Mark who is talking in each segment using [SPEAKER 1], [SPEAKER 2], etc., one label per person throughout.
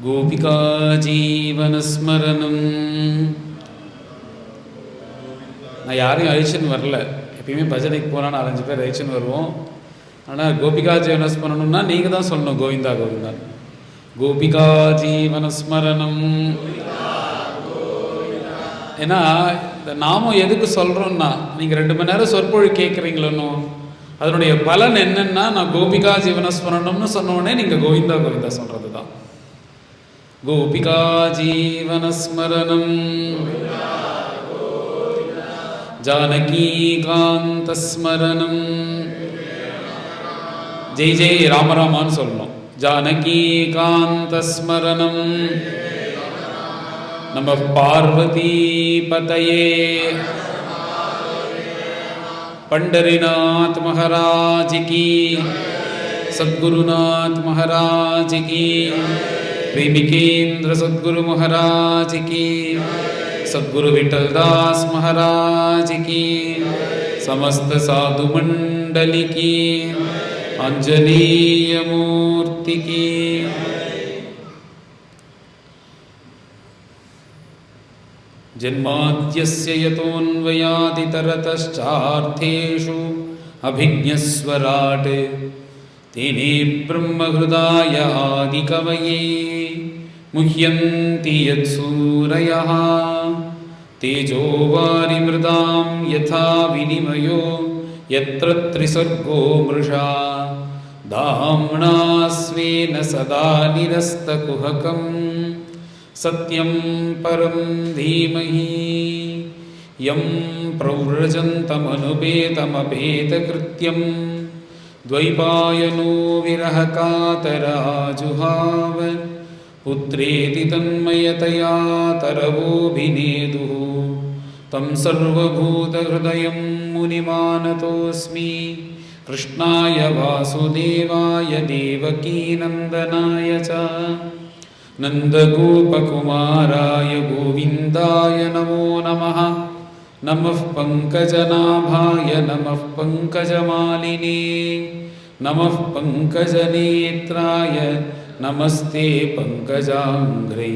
[SPEAKER 1] கோபிகா ஜீவனஸ்மரணம். நான் யாரையும் அழிச்சுன்னு வரல. எப்பயுமே பஜனைக்கு போனால் 4-5 பேர் அழிச்சுன்னு வருவோம். ஆனால் கோபிகா ஜீவனஸ்மரணம்னா நீங்கள் தான் சொல்லணும், கோவிந்தா கோவிந்தா. கோபிகா ஜீவனஸ்மரணம். ஏன்னா இந்த நாமம் எதுக்கு சொல்கிறோன்னா, நீங்கள் 2 மணி நேரம் சொற்பொழி கேட்குறீங்களோ அதனுடைய பலன் என்னன்னா, நான் கோபிகா ஜீவனஸ்மரணம்னு சொன்ன உடனே நீங்கள் கோவிந்தா கோவிந்தா சொல்கிறது தான். கோபிகா ஜீவனஸ்மரணம் ஜானகீகாந்தஸ்மரணம். ஜெய் ஜெய் ராமராமான்னு சொல்லணும். ஜானகீகாந்தஸ்மரணம். நம பார்வதி பதயே. पंडरीनाथ महाराज की, सद्गुरुनाथ महाराज की, प्रेमिकेंद्र सद्गुरु महाराज की, सद्गुरु विठलदास महाराज की, समस्त साधु मंडल की, आंजनेय मूर्ति की. जन्माद्यस्य यतोऽन्वयादितरतश्चार्थेषु अभिज्ञस्वराट् तेने ब्रह्महृदाय आदिकवये मुह्यन्ति यत्सूरयः तेजो वारिमृदां यथा विनिमयो यत्र त्रिसर्गो मृषा धाम्ना स्वेन सदा निरस्तकुहकम् सत्यं परं धीमहि यं प्रव्रजन्तमनुपेतमपेतकृत्यं द्वैपायनो विरहकातराजुहाव पुत्रेति तन्मयतया तरवोऽभिनेदुः तं सर्वभूतहृदयं मुनिमानतोऽस्मि. कृष्णाय वासुदेवाय देवकीनन्दनाय च नन्दगोपकुमाराय गोविन्दाय नमो नमः. नमः पङ्कजनाभाय नमः पङ्कजमालिने नमः पङ्कजनेत्राय नमस्ते पङ्कजाङ्घ्रे.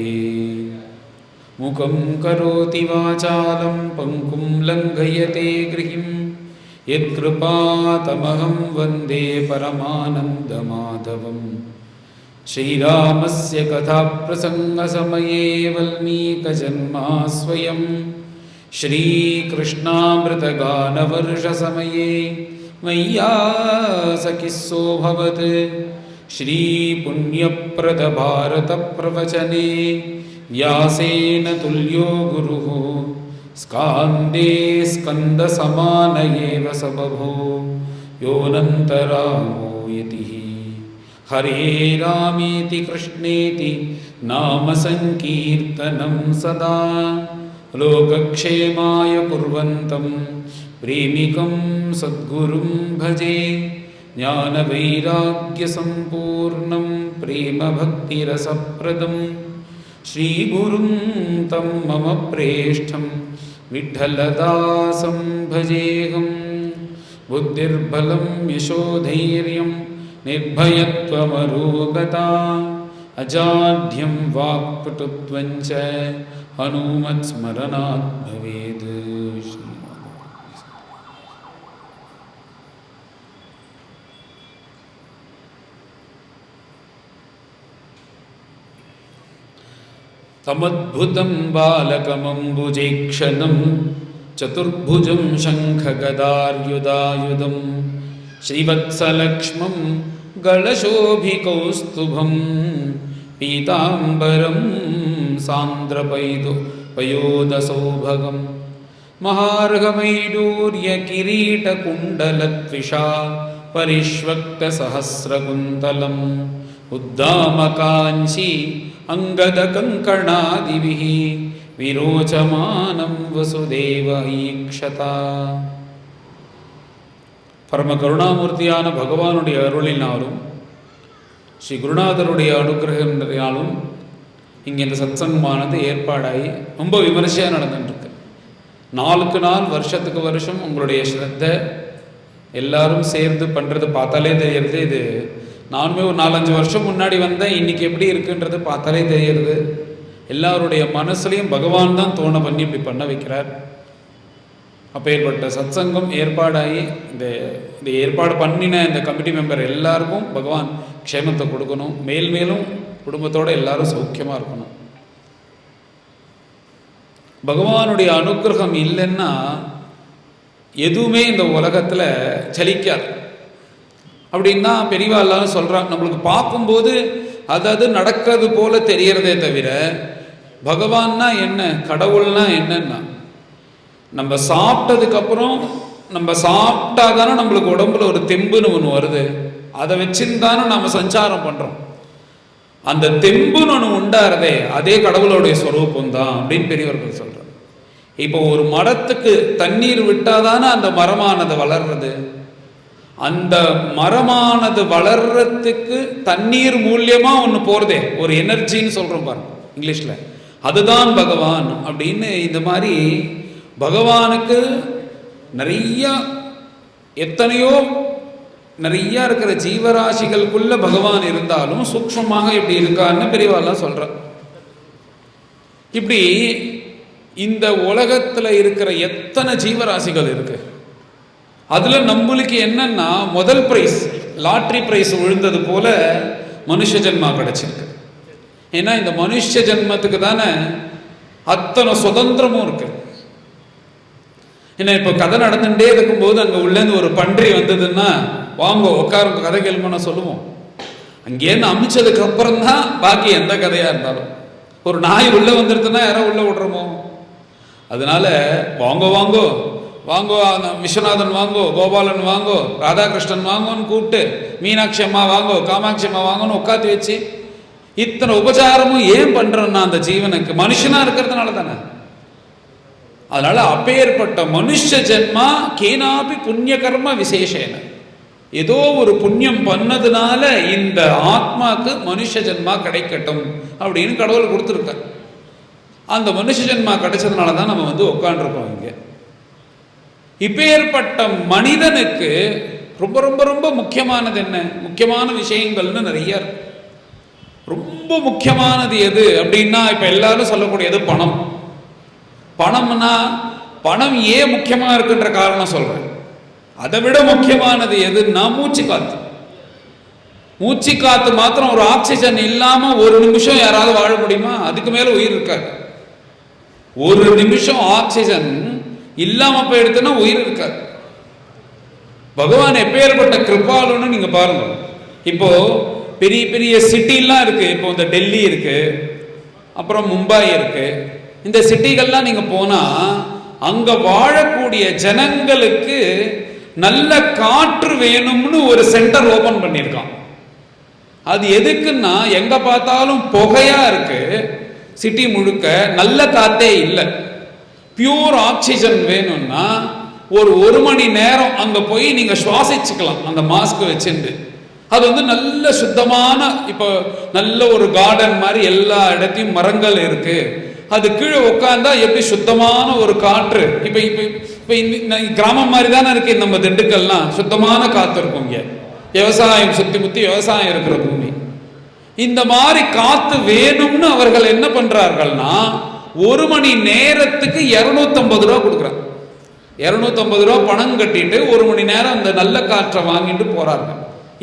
[SPEAKER 1] मुखं करोति वाचालं पङ्कुं लङ्घयते गृहिं यत्कृपातमहं वन्दे परमानन्दमाधवम्. श्रीरामस्य कथाप्रसङ्गसमये वल्मीकजन्मास्वयं श्रीकृष्णामृतगानवर्षसमये मय्यासखिस्सोऽभवत्. श्रीपुण्यप्रदभारतप्रवचने व्यासेन तुल्यो गुरुः स्कान्दे स्कन्दसमान एव स बभो योऽनन्तरामो यतिः. हरे रामेति कृष्णेति नाम संकीर्तनं सदा लोकक्षेमाय कुर्वन्तं प्रेमिकं सद्गुरुं भजे. ज्ञानवैराग्यसम्पूर्णं प्रेमभक्तिरसप्रदं श्रीगुरुं तं मम प्रेष्ठं विठ्ठलदासं भजेऽहं. बुद्धिर्बलं यशोधैर्यं निर्भयत्वमरोगता अजाड्यं वाक्पटुत्वं च हनुमत्स्मरणात् भवेत्. तमद्भुतं बालकमम्बुजेक्षणं चतुर्भुजं शङ्खगदार्युदायुधं श्रीवत्सलक्ष्मं गलशोभिकौस्तुभं पीताम्बरं सान्द्रपयोदसौभगं महार्घवैडूर्यकिरीटकुण्डलत्विषा परिष्वक्तसहस्रकुन्तलम् उद्दामकाञ्ची अङ्गदकङ्कणादिभिः विरोचमानं वसुदेव ईक्षता. பரம கருணாமூர்த்தியான பகவானுடைய அருளினாலும் ஸ்ரீ குருநாதருடைய அனுகிரகத்தினாலும் இங்கே இந்த சத்சங்கமானது ஏற்பாடாகி ரொம்ப விமர்சையாக நடந்துட்டுருக்கு. நாளுக்கு நாள் வருஷத்துக்கு வருஷம் உங்களுடைய ஸ்ரத்தை எல்லாரும் சேர்ந்து பண்ணுறது பார்த்தாலே தெரிகிறது. இது நானுமே ஒரு 4-5 வருஷம் முன்னாடி வந்தேன். இன்னைக்கு எப்படி இருக்குன்றது பார்த்தாலே தெரியுது. எல்லாருடைய மனசுலையும் பகவான் தான் தோண பண்ணி இப்படி பண்ண வைக்கிறார். அப்பேற்பட்ட சத்சங்கம் ஏற்பாடாகி இந்த ஏற்பாடு பண்ணின இந்த கமிட்டி மெம்பர் எல்லாருக்கும் பகவான் க்ஷேமத்தை கொடுக்கணும். மேல் மேலும் குடும்பத்தோடு எல்லாரும் சௌக்கியமாக இருக்கணும். பகவானுடைய அனுக்கிரகம் இல்லைன்னா எதுவுமே இந்த உலகத்தில் சலிக்காது அப்படின்னா பெரியவா எல்லாரும் சொல்கிறாங்க. நம்மளுக்கு பார்க்கும்போது அதாவது நடக்கிறது போல தெரியறதே தவிர பகவான்னா என்ன, கடவுள்னா என்னன்னா, நம்ம சாப்பிட்டதுக்கப்புறம் நம்ம சாப்பிட்டா தானே நம்மளுக்கு உடம்புல ஒரு தெம்புன்னு ஒன்று வருது. அதை வச்சுருந்தானே நம்ம சஞ்சாரம் பண்ணுறோம். அந்த தெம்புன்னு ஒன்று உண்டாகிறதே அதே கடவுளுடைய ஸ்வரூபம் தான் அப்படின்னு பெரியவர்கள் சொல்கிறார். இப்போ ஒரு மரத்துக்கு தண்ணீர் விட்டாதானே அந்த மரமானது வளர்றது. அந்த மரமானது வளர்றதுக்கு தண்ணீர் மூலியமாக ஒன்று போகிறதே ஒரு எனர்ஜின்னு சொல்கிறோம் பாருங்க இங்கிலீஷில், அதுதான் பகவான் அப்படின்னு. இந்த மாதிரி பகவானுக்கு எத்தனையோ நிறைய இருக்கிற ஜீவராசிகளுக்குள்ள பகவான் இருந்தாலும் சூக்ஷ்மமாக இப்படி இருக்கான்னு பெரியவாள்லாம் சொல்ற. இப்படி இந்த உலகத்துல இருக்கிற எத்தனை ஜீவராசிகள் இருக்கு, அதுல நம்மளுக்கு என்னன்னா முதல் பிரைஸ் லாட்ரி பிரைஸ் விழுந்தது போல மனுஷ ஜென்மா கிடைச்சிருக்கு. ஏன்னா இந்த மனுஷ ஜென்மத்துக்கு தானே அத்தனை சுதந்திரமும் இருக்கு. ஏன்னா இப்போ கதை நடந்துட்டே இருக்கும்போது அங்கே உள்ளேருந்து ஒரு பன்றி வந்ததுன்னா வாங்க உட்காருங்க கதை கேள்வின்னு சொல்லுவோம். அங்கேருந்து அமிச்சதுக்கு அப்புறம் தான் பாக்கி எந்த கதையாக இருந்தாலும். ஒரு நாய் உள்ளே வந்துடுதுன்னா யாரோ உள்ளே விடுறோமோ. அதனால வாங்கோ வாங்கோ வாங்கோ, விஸ்வநாதன் வாங்கோ, கோபாலன் வாங்கோ, ராதாகிருஷ்ணன் வாங்கோன்னு கூப்பிட்டு மீனாட்சி அம்மா வாங்கோ, காமாட்சி அம்மா வாங்கன்னு உட்காந்து வச்சு இத்தனை உபச்சாரமும் ஏன் பண்றோம்னா அந்த ஜீவனுக்கு மனுஷனா இருக்கிறதுனால தானே. அதனால அப்பேற்பட்ட மனுஷ ஜென்மா கேனாபி புண்ணிய கர்ம விசேஷேன, ஏதோ ஒரு புண்ணியம் பண்ணதுனால இந்த ஆத்மாக்கு மனுஷ ஜென்மா கிடைக்கட்டும் அப்படின்னு கடவுள் கொடுத்துருக்க. அந்த மனுஷ ஜென்மா கிடைச்சதுனால தான் நம்ம வந்து உட்காந்துருக்கோம் இங்க. இப்பேற்பட்ட மனிதனுக்கு ரொம்ப ரொம்ப ரொம்ப முக்கியமானது என்ன, முக்கியமான விஷயங்கள்னு நிறைய இருக்கு. ரொம்ப முக்கியமானது எது அப்படின்னா இப்ப எல்லாரும் சொல்லக்கூடியது பணம். பணம்னா பணம் ஏன் முக்கியமா இருக்குன்ற காரணம் சொல்றேன். அதை விட முக்கியமானது எதுன்னா மூச்சு காத்து. மூச்சு காத்து மாத்திரம் ஒரு ஆக்சிஜன் இல்லாம ஒரு நிமிஷம் யாராவது வாழ முடியுமா? அதுக்கு மேல உயிர் இருக்காது. ஒரு நிமிஷம் ஆக்சிஜன் இல்லாம போயிடுதுன்னா உயிர் இருக்காது. பகவான் எப்பேற்பட்ட கிருபாலுன்னு நீங்க பாருங்க. இப்போ பெரிய பெரிய சிட்டிலாம் இருக்கு. இப்போ இந்த டெல்லி இருக்கு, அப்புறம் மும்பை இருக்கு. இந்த சிட்டிகள்லாம் நீங்க போனா அங்க வாழக்கூடிய ஜனங்களுக்கு நல்ல காற்று வேணும்னு ஒரு சென்டர் ஓபன் பண்ணியிருக்கான். அது எதுக்குன்னா எங்க பார்த்தாலும் புகையா இருக்கு, சிட்டி முழுக்க நல்ல காத்தே இல்லை. பியூர் ஆக்சிஜன் வேணும்னா ஒரு மணி நேரம் அங்க போய் நீங்க சுவாசிச்சுக்கலாம் அந்த மாஸ்க் வச்சுட்டு. அது வந்து நல்ல சுத்தமான, இப்போ நல்ல ஒரு கார்டன் மாதிரி எல்லா இடத்தையும் மரங்கள் இருக்கு. அது கீழே உட்கார்ந்தா எப்படி சுத்தமான ஒரு காற்று. இப்ப இப்ப இப்ப இந்த கிராமம் மாதிரி தானே இருக்கு நம்ம திண்டுக்கல்லாம். சுத்தமான காத்து இருக்கும் இங்க, விவசாயம் சுத்தி முத்தி விவசாயம் இருக்கிற பூமி. இந்த மாதிரி காத்து வேணும்னு அவர்கள் என்ன பண்றார்கள்னா ஒரு மணி நேரத்துக்கு 250 ரூபா கொடுக்குறாங்க. 250 ரூபா பணம் கட்டிட்டு ஒரு மணி நேரம் அந்த நல்ல காற்றை வாங்கிட்டு போறாங்க.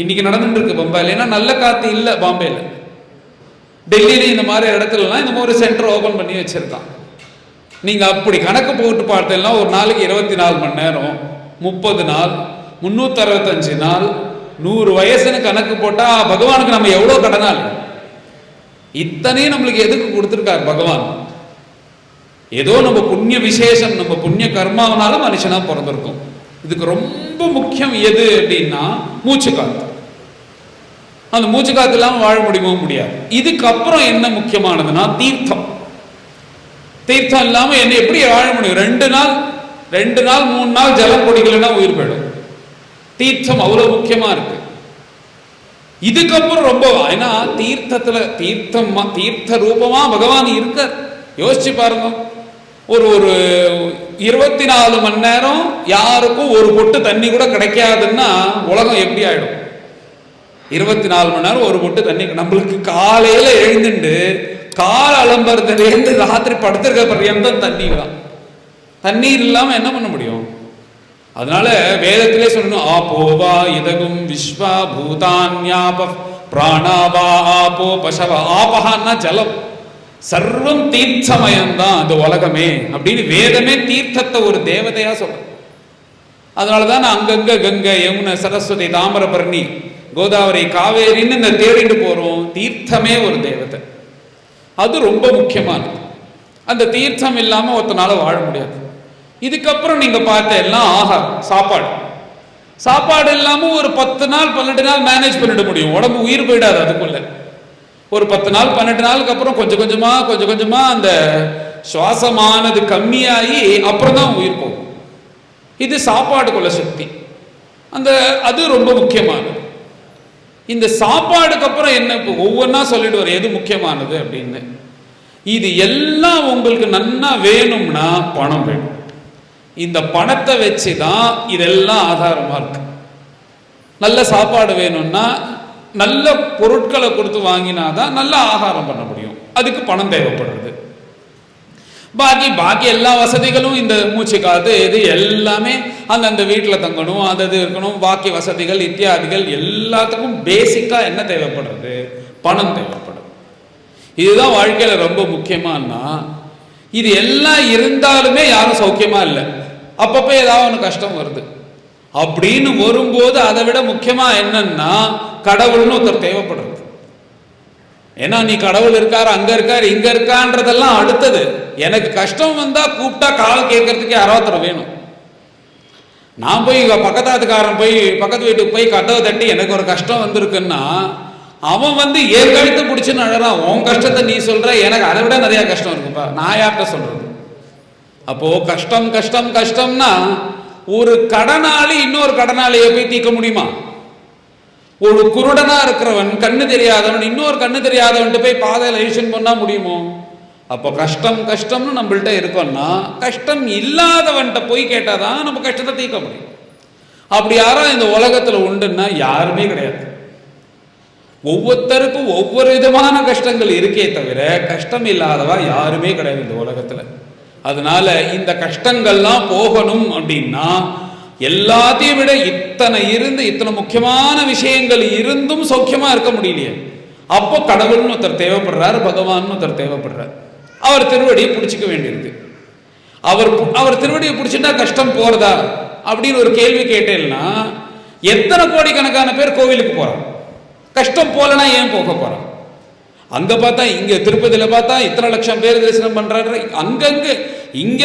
[SPEAKER 1] இன்னைக்கு நடந்துட்டு இருக்கு பம்பாயில. ஏன்னா நல்ல காத்து இல்லை பாம்பேல. டெல்லியில இந்த மாதிரி இடத்துலலாம் இந்த மாதிரி சென்டர் ஓபன் பண்ணி வச்சிருக்கான். நீங்க அப்படி கணக்கு போட்டு பார்த்தீங்கன்னா ஒரு நாளைக்கு 24 மணி நேரம், 30 நாள், 365 நாள், 100 வயசுன்னு கணக்கு போட்டா பகவானுக்கு நம்ம எவ்வளவு கடனால். இத்தனையும் நம்மளுக்கு எதுக்கு கொடுத்துருக்காரு பகவான்? ஏதோ நம்ம புண்ணிய விசேஷம், நம்ம புண்ணிய கர்மாவனால மனுஷனா பிறந்திருக்கும். இதுக்கு ரொம்ப முக்கியம் எது அப்படின்னா மூச்சு காத்து. அந்த மூச்சு காத்து இல்லாம வாழ முடியுமோ முடியாது. இதுக்கப்புறம் என்ன முக்கியமானதுன்னா தீர்த்தம். தீர்த்தம் இல்லாம என்ன எப்படி வாழ முடியும்? 2 நாள் 3 நாள் ஜலம் குடிக்கலன்னா உயிர் போயிடும். தீர்த்தம் அவ்வளவு முக்கியமா இருக்கு. இதுக்கப்புறம் ரொம்ப, ஏன்னா தீர்த்தத்துல தீர்த்த ரூபமா பகவான் இருக்க. யோசிச்சு பாருங்க, ஒரு 24 மணி நேரம் யாருக்கும் ஒரு பொட்டு தண்ணி கூட கிடைக்காதுன்னா உலகம் எப்படி ஆயிடும்? 24 மணி நேரம் ஒரு பொட்டு தண்ணி. நம்மளுக்கு காலையில எழுந்துட்டு கால் அலம்புறதுலேருந்து ராத்திரி படுத்திருக்க பர்யந்தம் தண்ணீர் தான். தண்ணீர் இல்லாம என்ன பண்ண முடியும்? அதனால வேதத்திலே சொல்லணும், ஆபோவா இதகும் விஸ்வா பூதான்யாப பிராணாவா ஆபோ பசவா. ஆபஹான்னா ஜலம், சர்வம் தீர்த்தமயம்தான் இந்த உலகமே அப்படின்னு வேதமே தீர்த்தத்தை ஒரு தேவதையா சொல்ற. அதனாலதான் அங்கங்க கங்கை, யமுனை, சரஸ்வதி, தாமிரபரணி, கோதாவரி, காவேரின்னு இந்த தேடிட்டு போறோம். தீர்த்தமே ஒரு தேவதை, அது ரொம்ப முக்கியமானது. அந்த தீர்த்தம் இல்லாம ஒருத்தனால வாழ முடியாது. இதுக்கப்புறம் நீங்க பார்த்த எல்லாம் ஆகாரம், சாப்பாடு. சாப்பாடு இல்லாம ஒரு 10 நாள் 12 நாள் மேனேஜ் பண்ணிட முடியும். உடம்பு உயிர் போயிடாது. அதுக்குள்ள ஒரு 10 நாள் 12 நாளுக்கு அப்புறம் கொஞ்சம் கொஞ்சமா அந்த சுவாசமானது கம்மியாகி அப்புறம் தான் உயிர் போகும். இது சாப்பாடுக்குள்ள சக்தி. அது ரொம்ப முக்கியமானது. இந்த சாப்பாடுக்கு அப்புறம் என்ன, இப்போ ஒவ்வொன்றா சொல்லிட்டு எது முக்கியமானது அப்படின்னு. இது எல்லாம் உங்களுக்கு நன்னா வேணும்னா பணம் வேணும். இந்த பணத்தை வச்சுதான் இதெல்லாம் ஆதாரமா இருக்கு. நல்ல சாப்பாடு வேணும்னா நல்ல பொருட்களை கொடுத்து வாங்கினாதான் நல்ல ஆகாரம் பண்ண முடியும். அதுக்கு பணம் தேவைப்படுறது. பாக்கி எல்லா வசதிகளும் இந்த மூச்சு காத்து இது எல்லாமே அந்தந்த வீட்டில் தங்கணும், அது இருக்கணும். பாக்கி வசதிகள் இத்தியாதிகள் எல்லாத்துக்கும் பேசிக்கா என்ன தேவைப்படுறது? பணம் தேவைப்படும். இதுதான் வாழ்க்கையில ரொம்ப முக்கியமானா. இது எல்லாம் இருந்தாலுமே யாரும் சௌக்கியமா இல்லை. அப்பப்ப ஏதாவது ஒன்று கஷ்டம் வருது. அப்படின்னு வரும்போது அதை விட முக்கியமா என்னன்னா கடவுள்னு ஒருத்தர் தேவைப்படுறது. ஏன்னா நீ கடவுள் இருக்காரு, அங்க இருக்காரு, இங்க இருக்கான்றதெல்லாம் அடுத்தது. எனக்கு கஷ்டம் வந்தா கூப்பிட்டா கால் கேட்கறதுக்கு யாராவது வேணும். நான் போய் பக்கத்தாத்துக்காரன் போய் பக்கத்து வீட்டுக்கு போய் கதவை தட்டி எனக்கு ஒரு கஷ்டம் வந்திருக்குன்னா அவன் ஏன் கழுத்து பிடிச்சுன்னு அழறான். உன் கஷ்டத்தை நீ சொல்ற, எனக்கு அதை விட நிறைய கஷ்டம் இருக்குப்பா, நான் யார்கிட்ட சொல்றது? அப்போ கஷ்டம் கஷ்டம் கஷ்டம்னா ஒரு கடனாளி இன்னொரு கடனாளியை போய் தீர்க்க முடியுமா? ஒரு குருடனா இருக்கிறவன், கண்ணு தெரியாதவன், இன்னொரு கண்ணு தெரியாதவன் போய் பாதையில் எழுச்சின்னு பண்ணா முடியுமோ? அப்போ கஷ்டம் கஷ்டம்னு நம்மள்கிட்ட இருக்கோம்னா கஷ்டம் இல்லாதவன்கிட்ட போய் கேட்டாதான் நம்ம கஷ்டத்தை தீர்க்க முடியும். அப்படி யாரோ இந்த உலகத்துல உண்டுன்னா யாருமே கிடையாது. ஒவ்வொருத்தருக்கும் ஒவ்வொரு விதமான கஷ்டங்கள் இருக்கே தவிர கஷ்டம் இல்லாதவா யாருமே கிடையாது இந்த உலகத்துல. அதனால இந்த கஷ்டங்கள்லாம் போகணும் அப்படின்னா எல்லாத்தையும் விட இத்தனை முக்கியமான விஷயங்கள் இருந்தும் சௌக்கியமா இருக்க முடியலையே. அப்போ கடவுள்னு ஒருத்தர் தேவைப்படுறாரு, பகவான் ஒருத்தர் தேவைப்படுறாரு. அவர் திருவடியை பிடிச்சிக்க வேண்டியிருக்கு. அவர் திருவடியை பிடிச்சிட்டா கஷ்டம் போறதா அப்படின்னு ஒரு கேள்வி கேட்டேன்னா எத்தனை கோடிக்கணக்கான பேர் கோவிலுக்கு போறான்? கஷ்டம் போலனா ஏன் போக போறான்? அங்க பார்த்தா, இங்க திருப்பதியில பார்த்தா இத்தனை லட்சம் பேர் தரிசனம் பண்றாரு. அங்கங்க இங்க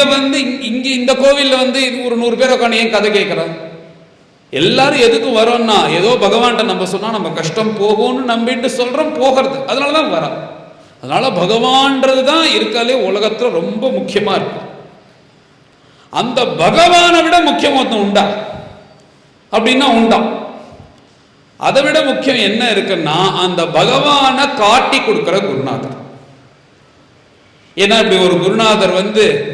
[SPEAKER 1] இங்க இந்த கோவில்ல ஒரு 100 பேர் உட்காந்து ஏன் கதை கேட்கிறான்? எல்லாரும் எதுக்கும் வரோம்னா ஏதோ பகவான்கிட்ட நம்ம சொன்னா நம்ம கஷ்டம் போகும்னு நம்பிட்டு சொல்றோம், போகிறது. அதனாலதான் வரோம். அதனால பகவான்றது தான் இருக்காலே உலகத்துல ரொம்ப முக்கியமா இருக்கு. அந்த பகவானை விட முக்கியம் உண்டா அப்படின்னா உண்டா? அதை விட முக்கியம் என்ன இருக்குன்னா அந்த பகவானை காட்டி கொடுக்கிற குருநாதர். ஏன்னா இப்படி ஒரு குருநாதர்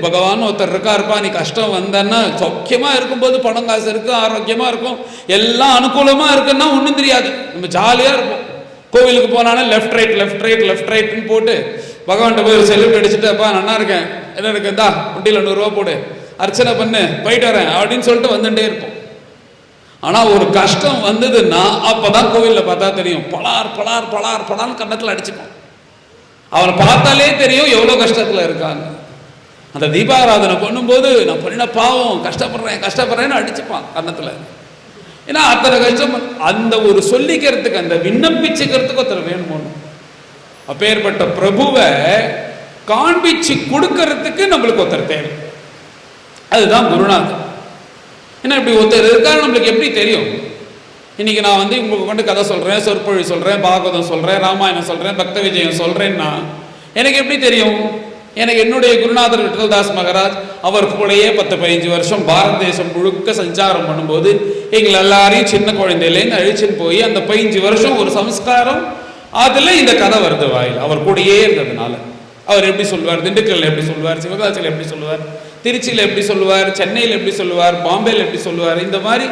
[SPEAKER 1] பகவான் ஒருத்தர் இருப்பா, நீ கஷ்டம் வந்தன்னா சௌக்கியமா இருக்கும்போது பணம் காசு இருக்கு, ஆரோக்கியமா இருக்கும், எல்லாம் அனுகூலமா இருக்குன்னா ஒன்றும் தெரியாது, நம்ம ஜாலியா இருப்போம். கோவிலுக்கு போனாலும் left right left right left ரைட்னு போட்டு பகவான்கிட்ட போய் ஒரு செல்ஃபி அடிச்சுட்டு, அப்பா நல்லா இருக்கேன், என்ன இருக்கு, இந்தா வண்டியில் 100 ரூபா போடு, அர்ச்சனை பண்ணு, போயிட்டு வரேன் அப்படின்னு சொல்லிட்டு வந்துட்டே இருப்போம். ஆனா ஒரு கஷ்டம் வந்ததுன்னா அப்பதான் கோவில்ல பார்த்தா தெரியும், பலார் பலார் பலார் பலான்னு கண்ணத்துல அடிச்சுப்பான். அவனை பார்த்தாலே தெரியும் எவ்வளவு கஷ்டத்துல இருக்காங்க. அந்த தீபாராதனை பண்ணும்போது நான் பண்ணின பாவம், கஷ்டப்படுறேன்னு அடிச்சுப்பான் கண்ணத்துல. ஏன்னா அத்தனை கஷ்டம். அந்த ஒரு சொல்லிக்கிறதுக்கு, அந்த விண்ணப்பிச்சுக்கிறதுக்கு ஒருத்தர் வேணுமோ. அப்பேற்பட்ட பிரபுவை காண்பிச்சு கொடுக்கறதுக்கு நம்மளுக்கு ஒருத்தர் தேவை. அதுதான் குருநாதர். ஏன்னா இப்படி ஒருத்தர் இருக்காரு நம்மளுக்கு எப்படி தெரியும்? இன்னைக்கு நான் உங்களுக்கு கொண்டு கதை சொல்றேன், சொற்பொழி சொல்றேன், பாகவதம் சொல்றேன், ராமாயணம் சொல்றேன், பக்த விஜயம் சொல்றேன்னா எனக்கு எப்படி தெரியும்? எனக்கு என்னுடைய குருநாதர் விட்டல்தாஸ் மகாராஜ் அவர் கூடயே 10-15 வருஷம் பாரத தேசம் முழுக்க சஞ்சாரம் பண்ணும்போது எங்களை எல்லாரையும் சின்ன குழந்தையிலேருந்து அழிச்சுன்னு போய் அந்த 15 வருஷம் ஒரு சம்ஸ்காரம், அதுல இந்த கதை வருது வாயில். அவர் கூடயே இருந்ததுனால அவர் எப்படி சொல்வார், திண்டுக்கல்ல எப்படி சொல்வார், சிவகாசியில் எப்படி சொல்லுவார், திருச்சியில் எப்படி சொல்லுவார், சென்னையில் எப்படி சொல்லுவார், பாம்பேயில் எப்படி சொல்லுவார், இந்த மாதிரி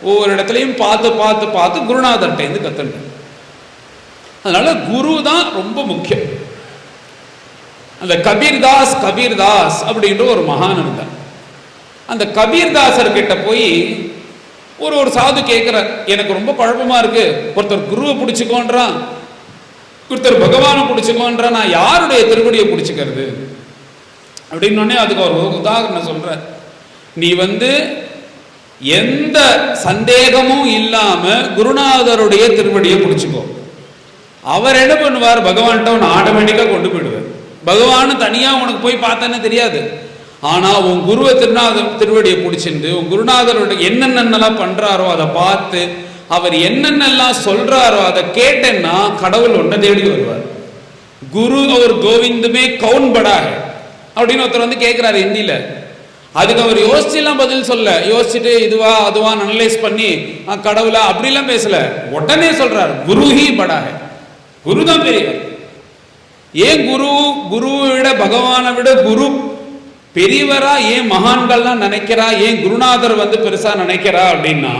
[SPEAKER 1] ஒவ்வொரு இடத்துலையும் பார்த்து பார்த்து பார்த்து குருநாதர்கிட்டேருந்து கற்றுண்டேன். அதனால குரு தான் ரொம்ப முக்கியம். அந்த கபீர்தாஸ் அப்படின்ற ஒரு மகான் இருந்தார். அந்த கபீர்தாசர் கிட்ட போய் ஒரு சாது கேட்கிறார், எனக்கு ரொம்ப குழப்பமா இருக்கு, ஒருத்தர் குருவை பிடிச்சுக்கோன்றான், ஒருத்தர் பகவானை பிடிச்சுக்கோன்றான், நான் யாருடைய திருவடியை பிடிச்சுக்கிறது அப்படின்னு. அதுக்கு ஒரு உதாரணம் சொல்ற, நீ எந்த சந்தேகமும் இல்லாம குருநாதருடைய திருவடியை பிடிச்சுக்கோ. அவர் என்ன பண்ணுவார், பகவான்கிட்ட ஆட்டோமேட்டிக்கா கொண்டு போயிடுவார். பகவான் தனியா உனக்கு போய் பார்த்தேன்னு தெரியாது. ஆனா உன் குருவை திருவடியை பிடிச்சிட்டு உன் குருநாதருடைய என்னென்னலாம் பண்றாரோ அதை பார்த்து அவர் என்னென்னலாம் சொல்றாரோ அதை கேட்டேன்னா கடவுள் ஒன்றை தேடி வருவார். குரு அவர் கோவிந்துமே கவுன் படாக அப்படின்னு ஒருத்தர் கேட்கிறாரு ஹிந்தியில. அதுக்கு அவர் யோசிச்சுலாம் பதில் சொல்ல, யோசிச்சுட்டு இதுவா அதுவா அனலைஸ் பண்ணி கடவுளா அப்படிலாம் பேசல, உடனே சொல்றாரு குருஹி படாக, குரு தான் பெரியவர். ஏன் குருவை விட பகவானை விட குரு பெரியவரா ஏன் மகான்கள்லாம் நினைக்கிறா, ஏன் குருநாதர் பெருசா நினைக்கிறா அப்படின்னா,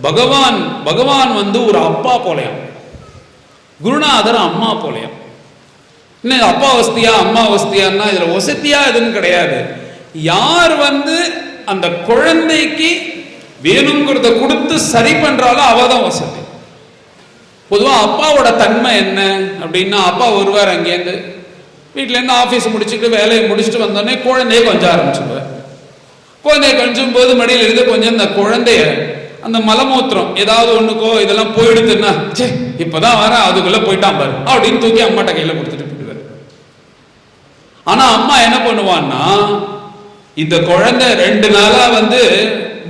[SPEAKER 1] பகவான் ஒரு அப்பா போலையாம், குருநாதர் அம்மா போலையாம். இன்னும் அப்பா வசதியா அம்மா வசதியான்னா இதுல வசதியா எதுவும் கிடையாது. யார் அந்த குழந்தைக்கு வேணுங்கிறத கொடுத்து சரி பண்றாலோ அவதான் வசதி. பொதுவா அப்பாவோட தன்மை என்ன அப்படின்னா, அப்பா வருவார் அங்கேருந்து வீட்டிலேருந்து ஆஃபீஸ் முடிச்சுட்டு வேலையை முடிச்சுட்டு வந்தோடனே குழந்தைய கொஞ்சம் ஆரம்பிச்சுடுவார். குழந்தைய கொஞ்சம் போது மடியில் இருந்து கொஞ்சம் அந்த குழந்தைய அந்த மலமூத்திரம் ஏதாவது ஒண்ணுக்கோ இதெல்லாம் போயிடுதுன்னா, சே இப்பதான் வர அதுக்குள்ள போயிட்டான் பாரு அப்படின்னு தூக்கி அம்மாட்ட கையில கொடுத்துட்டு போயிடுவார். ஆனா அம்மா என்ன பண்ணுவான்னா, இந்த குழந்தை 2 நாளா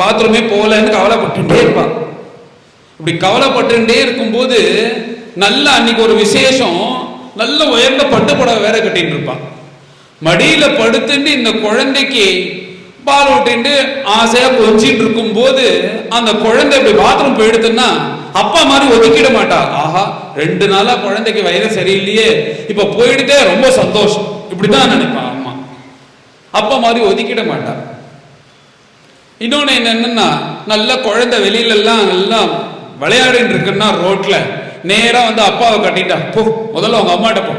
[SPEAKER 1] பாத்ரூமே போகலன்னு கவலைப்பட்டுட்டே இருப்பான். இப்படி கவலைப்பட்டுட்டே இருக்கும்போது நல்ல அன்னைக்கு ஒரு விசேஷம், நல்ல உயர்ந்த பட்டு புடவை வேற கட்டிட்டு இருப்பான். மடியில படுத்துட்டு இந்த குழந்தைக்கு பால் விட்டு ஆசையா கொஞ்சிட்டு இருக்கும் போது அந்த குழந்தை இப்படி பாத்ரூம் போயிடுதுன்னா அப்பா மாதிரி ஒதுக்கிட மாட்டா. ஆஹா 2 நாளா குழந்தைக்கு வயிறு சரியில்லையே, இப்ப போயிடுதே ரொம்ப சந்தோஷம், இப்படிதான் நினைப்பான் அம்மா. அப்பா மாதிரி ஒதுக்கிட மாட்டா. இன்னொன்னு என்னன்னா, நல்ல குழந்தை வெளியில எல்லாம் நல்லா விளையாடிட்டு இருக்குன்னா ரோட்ல நேரா அப்பாவை கட்டிட்டா, போ முதல்ல அவங்க அம்மாட்ட போ,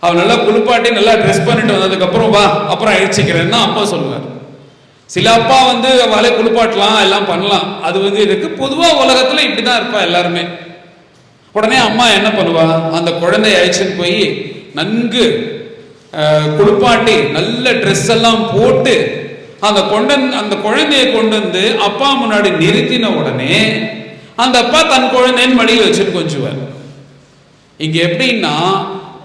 [SPEAKER 1] அவன் நல்லா குளிப்பாட்டி நல்லா ட்ரெஸ் பண்ணிட்டு வந்ததுக்கு அப்புறம் வா அப்புறம் அழிச்சுக்கிறேன்னா அப்பா சொல்லுவார். சில அப்பா அவளை குளிப்பாட்டலாம் எல்லாம் பண்ணலாம், அது இருக்கு. பொதுவா உலகத்துல இப்படிதான் இருப்பா எல்லாருமே. உடனே அம்மா என்ன பண்ணுவா, அந்த குழந்தைய அழிச்சுன்னு போய் நன்கு குளிப்பாட்டி நல்ல ட்ரெஸ் எல்லாம் போட்டு அந்த குழந்தைய கொண்டு அப்பா முன்னாடி நிறுத்தின உடனே அந்த அப்பா தன் குழந்தைன்னு மடியில் வச்சுட்டு கொஞ்சுவார். இங்க எப்படின்னா,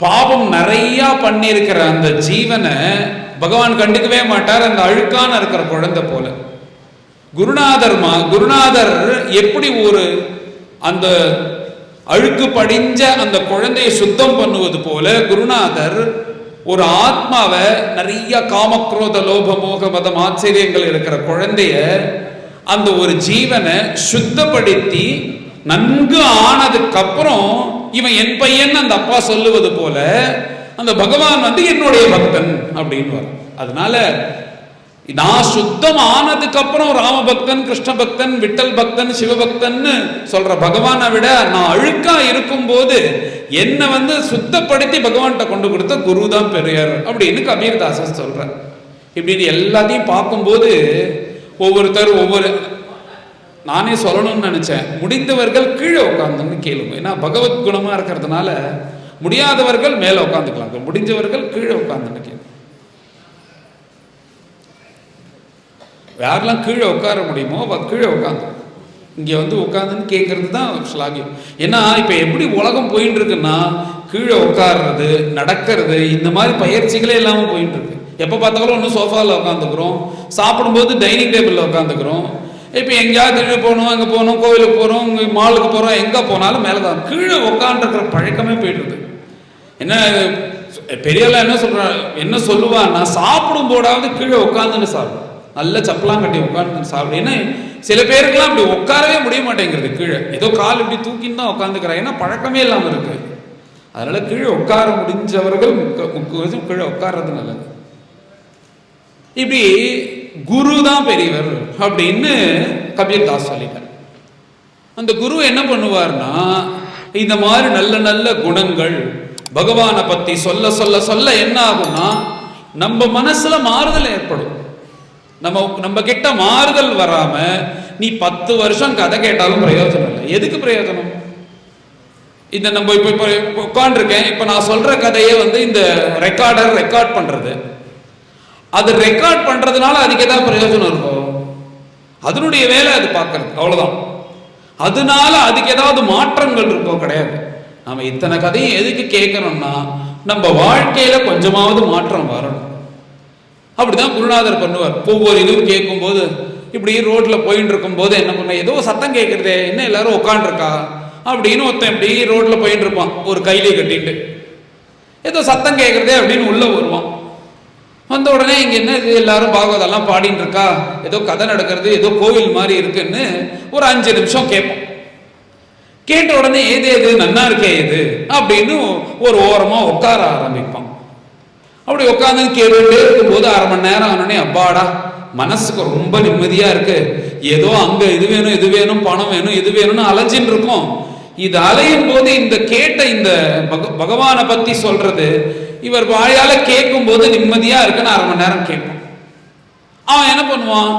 [SPEAKER 1] பாவம் நிறைய பண்ணியிருக்கிற அந்த ஜீவனை பகவான் கண்டுக்கவே மாட்டார், அந்த அழுக்கான இருக்கிற குழந்தை போல. குருநாதர் எப்படி அந்த அழுக்கு படிஞ்ச அந்த குழந்தையை சுத்தம் பண்ணுவது போல குருநாதர் ஒரு ஆத்மாவை நிறைய காமக்ரோத லோப மோக மதம் ஆச்சரியங்கள் இருக்கிற குழந்தைய அந்த ஒரு ஜீவனை சுத்தப்படுத்தி நன்கு ஆனதுக்கு அப்புறம் இவன் என் பையன் அந்த அப்பா சொல்லுவது போல அந்த பகவான் என்னுடைய பக்தன் அப்படின்னு வரும். அதனால நான் சுத்தம் ஆனதுக்கு அப்புறம் ராமபக்தன், கிருஷ்ண பக்தன், விட்டல் பக்தன், சிவபக்தன் சொல்ற பகவானை விட நான் அழுக்கா இருக்கும் போது என்ன சுத்தப்படுத்தி பகவான்கிட்ட கொண்டு கொடுத்த குரு தான் பெரியார் அப்படின்னு கபீர்தாசன் சொல்ற. இப்படி எல்லாத்தையும் பார்க்கும்போது ஒவ்வொருத்தர் நானே சொல்லணும்னு நினைச்சேன், முடிந்தவர்கள் கீழே உட்காந்துன்னு கேளுங்க. ஏன்னா பகவத் குணமா இருக்கிறதுனால முடியாதவர்கள் மேல உட்காந்துக்கலாம், முடிஞ்சவர்கள் கீழே உட்காந்துன்னு கேளுங்க. யாரெல்லாம் கீழே உட்கார முடியுமோ கீழே உட்காந்து இங்கே உட்காந்துன்னு கேட்கறது தான் ஸ்லாகியம். ஏன்னா இப்போ எப்படி உலகம் போயிட்டு இருக்குன்னா, கீழே உட்கார்றது, நடக்கிறது, இந்த மாதிரி பயிற்சிகளே இல்லாமல் போயிட்டு இருக்கு. எப்போ பார்த்தாலும் ஒன்று சோஃபாவில் உட்காந்துக்கிறோம், சாப்பிடும்போது டைனிங் டேபிளில் உட்காந்துக்கிறோம். இப்போ எங்கேயாவது கீழே போகணும், அங்கே போகணும், கோவிலுக்கு போகிறோம், மாலுக்கு போகிறோம், எங்கே போனாலும் மேலே தான் கீழே உட்காந்துருக்கிற பழக்கமே போயிடுது. என்ன பெரியெல்லாம் என்ன சொல்லுவான்னா, சாப்பிடும் போடாவது கீழே உட்காந்துன்னு சாப்பிடும், நல்ல சப்பலாம் கட்டி உட்காந்து சாப்பிடு. ஏன்னா சில பேருக்கெல்லாம் அப்படி உட்காரவே முடிய மாட்டேங்கிறது, கீழே ஏதோ கால் இப்படி தூக்கின்னு தான் உட்காந்துக்கிறாங்க, ஏன்னா பழக்கமே இல்லாமல் இருக்கு. அதனால கீழே உட்கார முடிஞ்சவர்கள் முக்கியம் கீழே உட்கார்றது நல்லது. இப்படி குரு தான் பெரியவர் அப்படின்னு கபீர்தாஸ் சொல்லிட்டார். அந்த குரு என்ன பண்ணுவார்னா, இந்த மாதிரி நல்ல நல்ல குணங்கள் பகவானை பத்தி சொல்ல சொல்ல சொல்ல என்ன ஆகும்னா நம்ம மனசுல மாறுதல் ஏற்படும். நம்ம கிட்ட மாறுதல் வராம நீ 10 வருஷம் கதை கேட்டாலும் பிரயோஜனம் இல்லை. எதுக்கு பிரயோஜனம்? இந்த நம்ம இப்ப உட்காந்துருக்கேன், இப்ப நான் சொல்ற கதையே இந்த ரெக்கார்ட் பண்றது, அது ரெக்கார்ட் பண்றதுனால அதுக்கு ஏதாவது பிரயோஜனம் இருக்கும்? அதனுடைய வேலை அது பார்க்கறது, அவ்வளவுதான். அதனால அதுக்கு ஏதாவது மாற்றங்கள் இருக்கோ? கிடையாது. நம்ம இத்தனை கதையும் எதுக்கு கேட்கறோம்னா நம்ம வாழ்க்கையில கொஞ்சமாவது மாற்றம் வரணும். அப்படிதான் குருநாதர் பண்ணுவார். ஒவ்வொரு இதுவும் கேட்கும் போது இப்படி ரோட்ல போயிட்டு இருக்கும் போது என்ன பண்ண, ஏதோ சத்தம் கேட்கறதே, என்ன எல்லாரும் உட்காந்துருக்கா அப்படின்னு ஒருத்தன் இப்படி ரோட்ல போயிட்டு இருப்பான், ஒரு கையிலே கட்டிட்டு, ஏதோ சத்தம் கேட்கறதே அப்படின்னு உள்ள வருவான். வந்த உடனே இங்க என்ன இது, எல்லாரும் பாகவதெல்லாம் பாடிட்டு இருக்கா, ஏதோ கதை நடக்கிறது, ஏதோ கோவில் மாதிரி இருக்குன்னு ஒரு 5 நிமிஷம் கேட்போம். கேட்ட உடனே ஏது நன்னா இருக்கே இது அப்படின்னு ஒரு ஓரமா உட்கார ஆரம்பிப்பான். அப்படி உட்காந்து கேட்டுட்டே இருக்கும்போது 1/2 மணி நேரம் ஆனோடனே அப்பாடா மனசுக்கு ரொம்ப நிம்மதியா இருக்கு, ஏதோ அங்க இது வேணும் இது வேணும் பணம் வேணும் இது வேணும்னு அலைஞ்சின்னு இருக்கும். இது அலையும் போது இந்த கேட்ட இந்த பகவானை பத்தி சொல்றது இவர் வாயால கேட்கும் போது நிம்மதியா இருக்குன்னு 1/2 மணி நேரம் கேட்பான். அவன் என்ன பண்ணுவான்,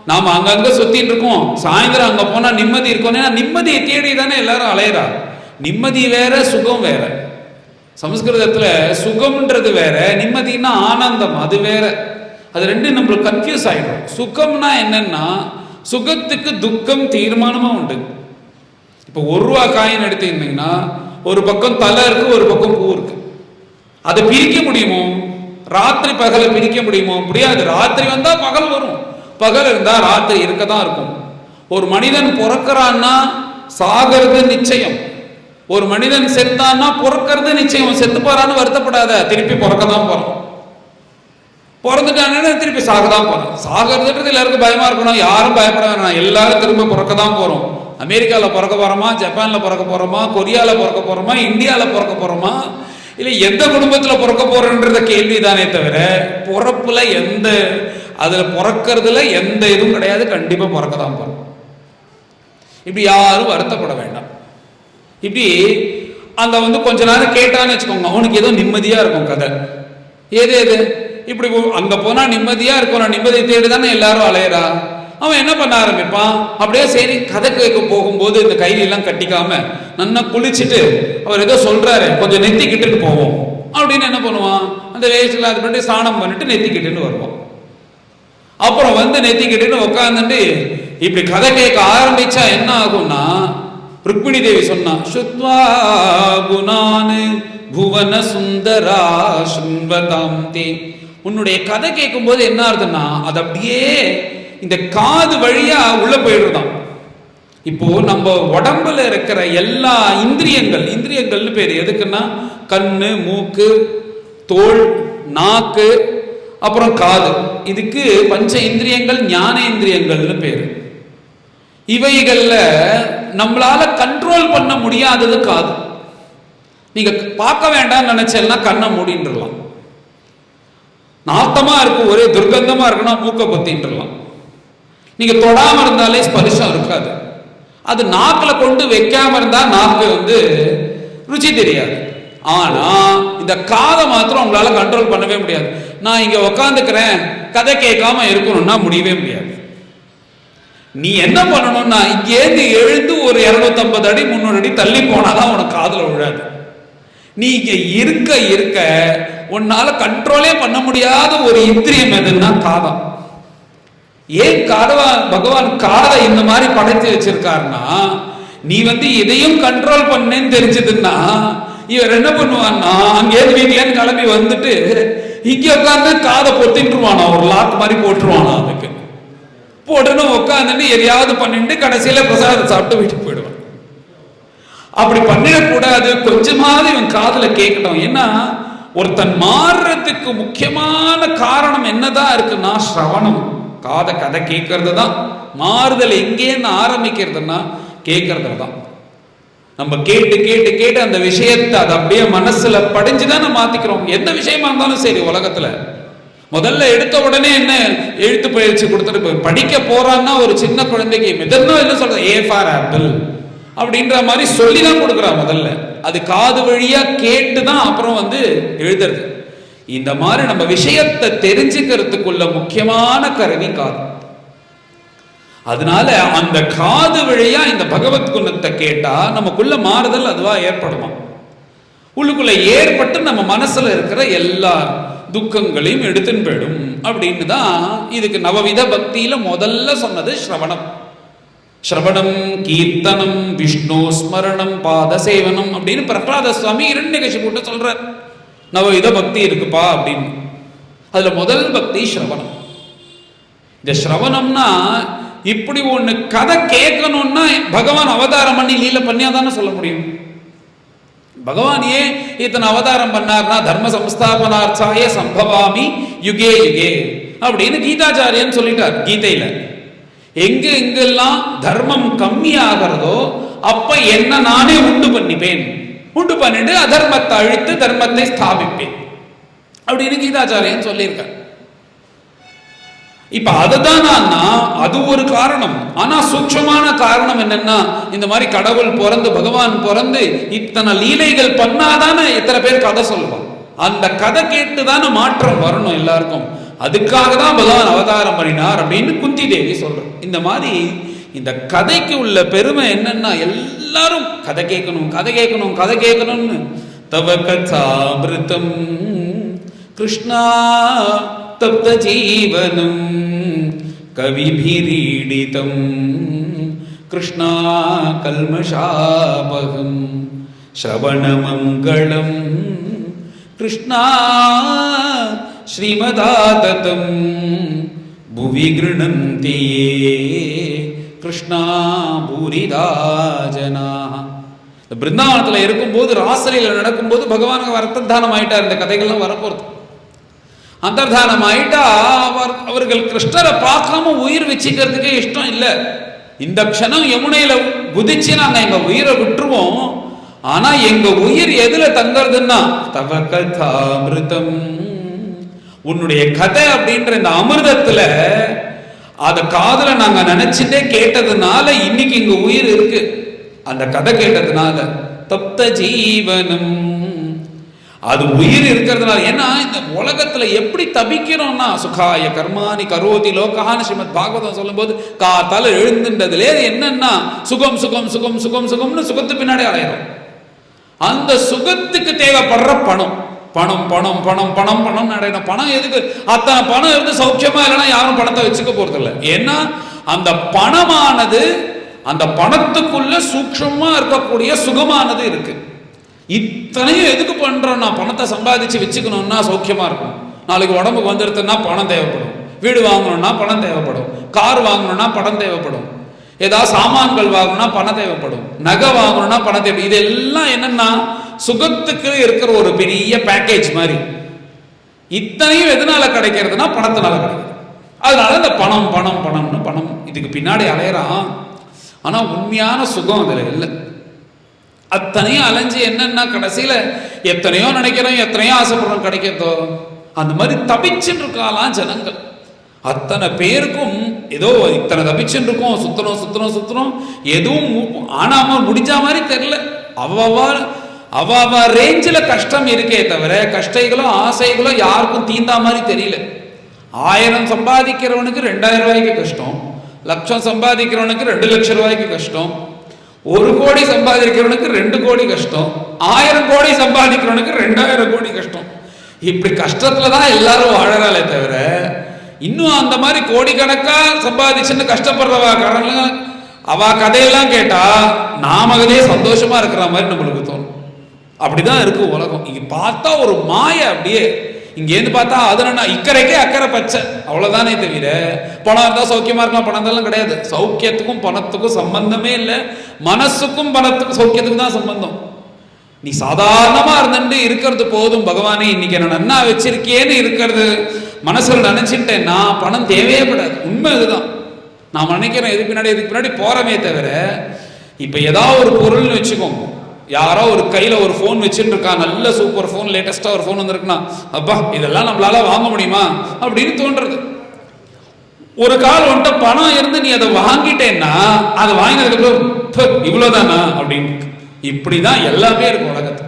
[SPEAKER 1] நாம அங்கங்க சுத்தின்னு இருக்கோம், சாயந்தரம் அங்க போனா நிம்மதி இருக்கும். ஏன்னா நிம்மதியை தேடி தானே எல்லாரும் அலையறா. நிம்மதி வேற சுகம் வேற. சமஸ்கிருதத்துல சுகம்ன்றது வேற, நிம்மதினா ஆனந்தம் அது வேற. அது ரெண்டும் நம்மளுக்கு கன்ஃபியூஸ் ஆயிடும். சுகம்னா என்னன்னா, சுகத்துக்கு துக்கம் தீர்மானமா உண்டு. இப்போ 1 ரூபா காயின் எடுத்தீங்கன்னா ஒரு பக்கம் தலை இருக்கு, ஒரு பக்கம் பூ இருக்கு. அதை பிரிக்க முடியுமோ? ராத்திரி பகலை பிரிக்க முடியுமோ? முடியாது. ராத்திரி வந்தா பகல் வரும், பகல் இருந்தா ராத்திரி இருக்கதான் இருக்கும். ஒரு மனிதன் பிறக்கிறான்னா சாகிறது நிச்சயம். ஒரு மனிதன் செத்தான்னா பிறக்கிறது நிச்சயம். செத்து போறான்னு வருத்தப்படாத, திருப்பி பிறக்கதான் போறோம். பிறந்துட்டானே திருப்பி சாகதான் போறோம். சாகிறதுன்றது எல்லாருக்கும் பயமா இருக்கணும், யாரும் பயப்பட வேணாம். எல்லாரும் திரும்ப பிறக்கதான் போறோம். அமெரிக்கால பிறக்க போறோமா, ஜப்பான்ல பிறக்க போறோமா, கொரியால பிறக்க போறோமா, இந்தியால பிறக்க போறோமா, இல்ல எந்த குடும்பத்துல பிறக்க போறோம்ன்றத கேள்விதானே தவிர பிறப்புல அதுல பிறக்கிறதுல எந்த இதுவும் கிடையாது. கண்டிப்பா பிறக்கதான் போறோம். இப்படி யாரும் வருத்தப்பட வேண்டாம். இப்படி அந்த கொஞ்ச நேரம் கேட்டான்னு வச்சுக்கோங்க, அவனுக்கு ஏதோ நிம்மதியா இருக்கும் கதை. எது இப்படி அங்க போனா நிம்மதியா இருக்கும், நான் நிம்மதியை தேடிதானே எல்லாரும் அலையறா. அவன் என்ன பண்ண ஆரம்பிப்பான், அப்படியே சரி கதை கேட்க போகும்போது இந்த கையிலாம் கட்டிக்காம நல்லா குளிச்சுட்டு அவர் ஏதோ சொல்றாரு, கொஞ்சம் நெத்திக்கிட்டுன்னு போவோம் அப்படின்னு என்ன பண்ணுவான், அந்த வேஸ்ட்ல அது பண்ணி ஸ்நானம் பண்ணிட்டு நெத்திக்கிட்டுன்னு வருவான். அப்புறம் நெத்திக்கிட்டுன்னு உட்காந்துட்டு இப்படி கதை கேட்க ஆரம்பிச்சா என்ன ஆகும்னா, ருக்மிணி தேவி சொன்னா, சுத்வா குணானு புவன சுந்தரா சுன்வதாம்தே. உன்னுடைய கதை கேட்கும் போது என்ன ஆகுதுன்னா, அது அப்படியே இந்த காது வழியா உள்ள போயிடுதான். இப்போ நம்ம உடம்புல இருக்கிற எல்லா இந்திரியங்கள்னு பேரு எதுக்குன்னா, கண்ணு, மூக்கு, தோல், நாக்கு, அப்புறம் காது. இதுக்கு பஞ்ச இந்திரியங்கள், ஞானேந்திரியங்கள்னு பேரு. இவைகள்ல நம்மளால கண்ட்ரோல் பண்ண முடியாதது காது. நீங்க பார்க்க வேண்டாம் நினைச்சேன்னா கண்ணை மூடின்றலாம். நாத்தமா இருக்கு, ஒரே துர்கந்தமா இருக்குன்னா மூக்க பொத்தின்றலாம். நீங்க தொடாம இருந்தாலே ஸ்பரிசம் இருக்காது. அது நாக்குல கொண்டு வைக்காம இருந்தா நாக்கு ருச்சி தெரியாது. ஆனா இந்த காதை மாத்திரம் உங்களால கண்ட்ரோல் பண்ணவே முடியாது. நான் இங்க உக்காந்துக்கிறேன், கதை கேட்காம இருக்கணும்னா முடியவே முடியாது. நீ என்ன பண்ணணும்னா, இங்கேருந்து எழுந்து ஒரு 250 அடி 300 அடி தள்ளி போனாதான் உனக்கு காதுல விழாது. நீ இங்க இருக்க உன்னால கண்ட்ரோலே பண்ண முடியாத ஒரு இந்திரியம் எதுன்னா காதம். ஏன் பகவான் காதை இந்த மாதிரி படைத்து வச்சிருக்காருன்னா, நீ இதையும் கண்ட்ரோல் பண்ணேன்னு தெரிஞ்சதுன்னா இவர் என்ன பண்ணுவான்னா, அங்கேருந்து வீட்லேருந்து கிளம்பி வந்துட்டு இங்க உட்காந்து காதை பொத்தின்றுவானா, ஒரு லாக் மாதிரி போட்டுருவானா. அதுக்கு போட்டுன்னு உட்காந்துட்டு எதையாவது பண்ணிட்டு கடைசியில பிரசாதம் சாப்பிட்டு வீட்டுக்கு போயிடுவான். அப்படி பண்ணிடக்கூடாது. கொஞ்சமாவது இவன் காதுல கேட்கட்டும். ஏன்னா ஒருத்தன் மாறுறதுக்கு முக்கியமான காரணம் என்னதான் இருக்குன்னா, ஸ்ரவணம். கதை கேட்கறது தான் மாறுதல். எங்கேன்னு ஆரம்பிக்கிறதுன்னா கேட்கறதுல தான். நம்ம கேட்டு கேட்டு கேட்டு அந்த விஷயத்தை அதை அப்படியே மனசுல படிஞ்சுதான் நம்ம மாத்திக்கிறோம். எந்த விஷயமா இருந்தாலும் சரி உலகத்துல முதல்ல எடுத்த உடனே என்ன எழுத்து பயிற்சி கொடுத்துட்டு படிக்க போறான்னா, ஒரு சின்ன குழந்தைக்கு மிதன்னா என்ன சொல்றது, ஏ ஃபார் ஆப்பிள் அப்படின்ற மாதிரி சொல்லிதான் கொடுக்குறா. முதல்ல அது காது வழியா கேட்டுதான் அப்புறம் எழுதுறது. இந்த மாதிரி நம்ம விஷயத்தை தெரிஞ்சுக்கிறதுக்குள்ள முக்கியமான கருவி காது. அதனால அந்த காது வழியா இந்த பகவத் குணத்தை கேட்டா நமக்குள்ள மாறுதல் அதுவா ஏற்படுமா, உள்ளுக்குள்ள ஏற்பட்டு நம்ம மனசுல இருக்கிற எல்லா துக்கங்களையும் எடுத்துன்னு போயிடும். அப்படின்னு தான் இதுக்கு நவவித பக்தியில முதல்ல சொன்னது ஸ்ரவணம். ஸ்ரவணம், கீர்த்தனம், விஷ்ணு ஸ்மரணம், பாத சேவனம் அப்படின்னு பிரகலாத சுவாமி இரண்யகசிபுட்ட சொல்றார். நவவித பக்தி இருக்குப்பா அப்படின்னு. அதுல முதல் பக்தி ஸ்ரவணம். இந்த ஸ்ரவணம்னா இப்படி ஒண்ணு கதை கேட்கணும்னா பகவான் அவதாரம் பண்ணி லீல பண்ணியாதானே சொல்ல முடியும். பகவான் ஏன் இத்தனை அவதாரம் பண்ணார்னா தர்ம சம்ஸ்தாபனார்த்தாய சம்பவாமி யுகே யுகே அப்படின்னு கீதாச்சாரியன் சொல்லிட்டார் கீதையில. எங்கெல்லாம் தர்மம் கம்மி ஆகிறதோ அப்ப என்ன நானே உண்டு பண்ணிப்பேன், உண்டு பண்ணிட்டு அதர்மத்தை அழித்து தர்மத்தை ஸ்தாபிப்பேன் அப்படின்னு கீதாச்சாரியன் சொல்லியிருக்கார். இப்ப அதுதான் அது ஒரு காரணம். ஆனா சூட்சமான காரணம் என்னன்னா இந்த மாதிரி கடவுள் பிறந்து பகவான் பிறந்து இத்தனை லீலைகள் பண்ணாதானே இத்தனை பேர் கதை சொல்லுவான். அந்த கதை கேட்டுதானே மாற்றம் வரணும் எல்லாருக்கும். அதுக்காக தான் பகவான் அவதாரம் பண்ணினார் அப்படின்னு குந்தி தேவி சொல்றோம். இந்த மாதிரி இந்த கதைக்கு உள்ள பெருமை என்னன்னா எல்லாரும் கதை கேட்கணும் கதை கேட்கணும் கதை கேட்கணும்னு. தவ கதாமிருதம் கிருஷ்ணா தப்த ஜீவனம் கவிபிரீடிதம் கிருஷ்ணா கல்மஷாபகம் ஸ்ரவணமங்களம் கிருஷ்ணா ஸ்ரீமதாததம் புவி கிருணந்தி கிருஷ்ணா பூரிதா ஜனா. பிருந்தாவனத்தில் இருக்கும்போது ராசலையில் நடக்கும்போது பகவானுக்கு அர்த்ததானம் ஆயிட்டார். இந்த கதைகள்லாம் வரப்போறது. அந்தர்தானம் ஆயிட்டா அவர்கள் கிருஷ்ணரை பார்க்காம உயிர் வச்சுக்கிறதுக்கே இஷ்டம் இல்லை. இந்த க்ஷணம் யமுனையில குதிச்சு நாங்க எங்க உயிரை விட்டுருவோம். ஆனா எங்க உயிர் எதுல தங்கறதுன்னா தவ கதாமிருதம், உன்னுடைய கதை அப்படின்ற இந்த அமிர்தத்துல அத காதுல நாங்க நினைச்சுட்டே கேட்டதுனால இன்னைக்கு இங்க உயிர் இருக்கு. அந்த கதை கேட்டதுனால தப்த ஜீவனம், அது உயிர் இருக்கிறதுனால. ஏன்னா இந்த உலகத்துல எப்படி தபிக்கிறோம்னா சுகாய கர்மானி கரோதி லோகான்னு ஸ்ரீமத் பாகவதம் சொல்லும் போது காத்தால எழுந்துன்றதுலே என்னன்னா சுகம் சுகம் சுகம் சுகம் சுகம்னு சுகத்து பின்னாடி அலையிறோம். அந்த சுகத்துக்கு தேவைப்படுற பணம் பணம் பணம் பணம் பணம் பணம் அடையணும். பணம் எதுக்கு? அத்தனை பணம் இருந்து சௌக்கியமா இல்லைன்னா யாரும் பணத்தை வச்சுக்க போறது இல்லை. ஏன்னா அந்த பணமானது அந்த பணத்துக்குள்ள சூக்ஷமா இருக்கக்கூடிய சுகமானது இருக்கு. இத்தனையும் எதுக்கு பண்றோம்னா பணத்தை சம்பாதிச்சு வச்சுக்கணும்னா சௌக்கியமா இருக்கும். நாளைக்கு உடம்புக்கு வந்துருதுன்னா பணம் தேவைப்படும். வீடு வாங்கணும்னா பணம் தேவைப்படும். கார் வாங்கணும்னா பணம் தேவைப்படும். ஏதாவது சாமான்கள் வாங்கணும்னா பணம் தேவைப்படும். நகை வாங்கணும்னா பணம் தேவைப்படும். இதெல்லாம் என்னன்னா சுகத்துக்கு இருக்கிற ஒரு பெரிய பேக்கேஜ் மாதிரி. இத்தனையும் எதனால கிடைக்கிறதுனா பணத்தினால கிடைக்கிறது. அதனால இந்த பணம் பணம் பணம்னு பணம் இதுக்கு பின்னாடி அலையறான். ஆனா உண்மையான சுகம் அதுல இல்லை. அத்தனையும் அலைஞ்சு என்னன்னா கடைசியில எத்தனையோ நினைக்கிறோம் எத்தனையோ ஆசைப்படுறோம் கிடைக்கிறதோ அந்த மாதிரி தபிச்சுட்டு இருக்காலாம் ஜனங்கள். அத்தனை பேருக்கும் ஏதோ இத்தனை தபிச்சுட்டு இருக்கோம், சுத்தணும் சுத்தணும் சுத்தணும், எதுவும் ஆனாம முடிஞ்ச மாதிரி தெரியல. அவ ரேஞ்சில் கஷ்டம் இருக்கே தவிர கஷ்டைகளோ ஆசைகளோ யாருக்கும் தீந்தா மாதிரி தெரியல. 1000 சம்பாதிக்கிறவனுக்கு 2000 ரூபாய்க்கு கஷ்டம், லட்சம் சம்பாதிக்கிறவனுக்கு 2 லட்சம் ரூபாய்க்கு கஷ்டம், 1 கோடி சம்பாதிக்கிறவனுக்கு 2 கோடி கஷ்டம், 1000 கோடி சம்பாதிக்கிறவனுக்கு 2000 கோடி கஷ்டம். இப்படி கஷ்டத்துல தான் எல்லாரும் வாழறாளே தவிர இன்னும் அந்த மாதிரி கோடிக்கணக்கா சம்பாதிச்சுன்னு கஷ்டப்படுறவா காரணம் அவ கதையெல்லாம் கேட்டா நாம கதையே சந்தோஷமா இருக்கிற மாதிரி நம்மளுக்கு தோணும். அப்படிதான் இருக்கு உலகம். இங்க பார்த்தா ஒரு மாய, அப்படியே இங்கேருந்து பார்த்தா அது இக்கரைக்கே அக்கறை பச்சை அவ்வளவுதானே தவிர பணம் இருந்தா சௌக்கியமா இருக்கலாம் பணம் இருந்தாலும் கிடையாது. சௌக்கியத்துக்கும் பணத்துக்கும் சம்பந்தமே இல்லை. மனசுக்கும் பணத்துக்கும் சௌக்கியத்துக்கும் தான் சம்பந்தம். நீ சாதாரணமா இருந்துட்டு இருக்கிறது போதும். பகவானே இன்னைக்கு என்ன நன்னா வச்சிருக்கேன்னு இருக்கிறது மனசுல நினைச்சுட்டேன்னா பணம் தேவையே படாது. உண்மை இதுதான். நான் நினைக்கிறேன் இதுக்கு பின்னாடி போறமே தவிர இப்ப ஏதாவது ஒரு பொருள்னு வச்சுக்கோங்க, யாரோ ஒரு கையில ஒரு போன் வச்சுட்டு இருக்கா, நல்ல சூப்பர் போன் லேட்டஸ்டா ஒரு போன் வந்திருக்குன்னா அப்பா இதெல்லாம் நம்மளால வாங்க முடியுமா அப்படின்னு தோன்றது. ஒரு கால் உன்கிட்ட பணம் இருந்து நீ அதை வாங்கிட்டேன்னா அதை வாங்கினதுக்கு அப்புறம் இவ்வளவுதானா அப்படின்னு இப்படிதான் எல்லாமே இருக்கும் உலகத்துல.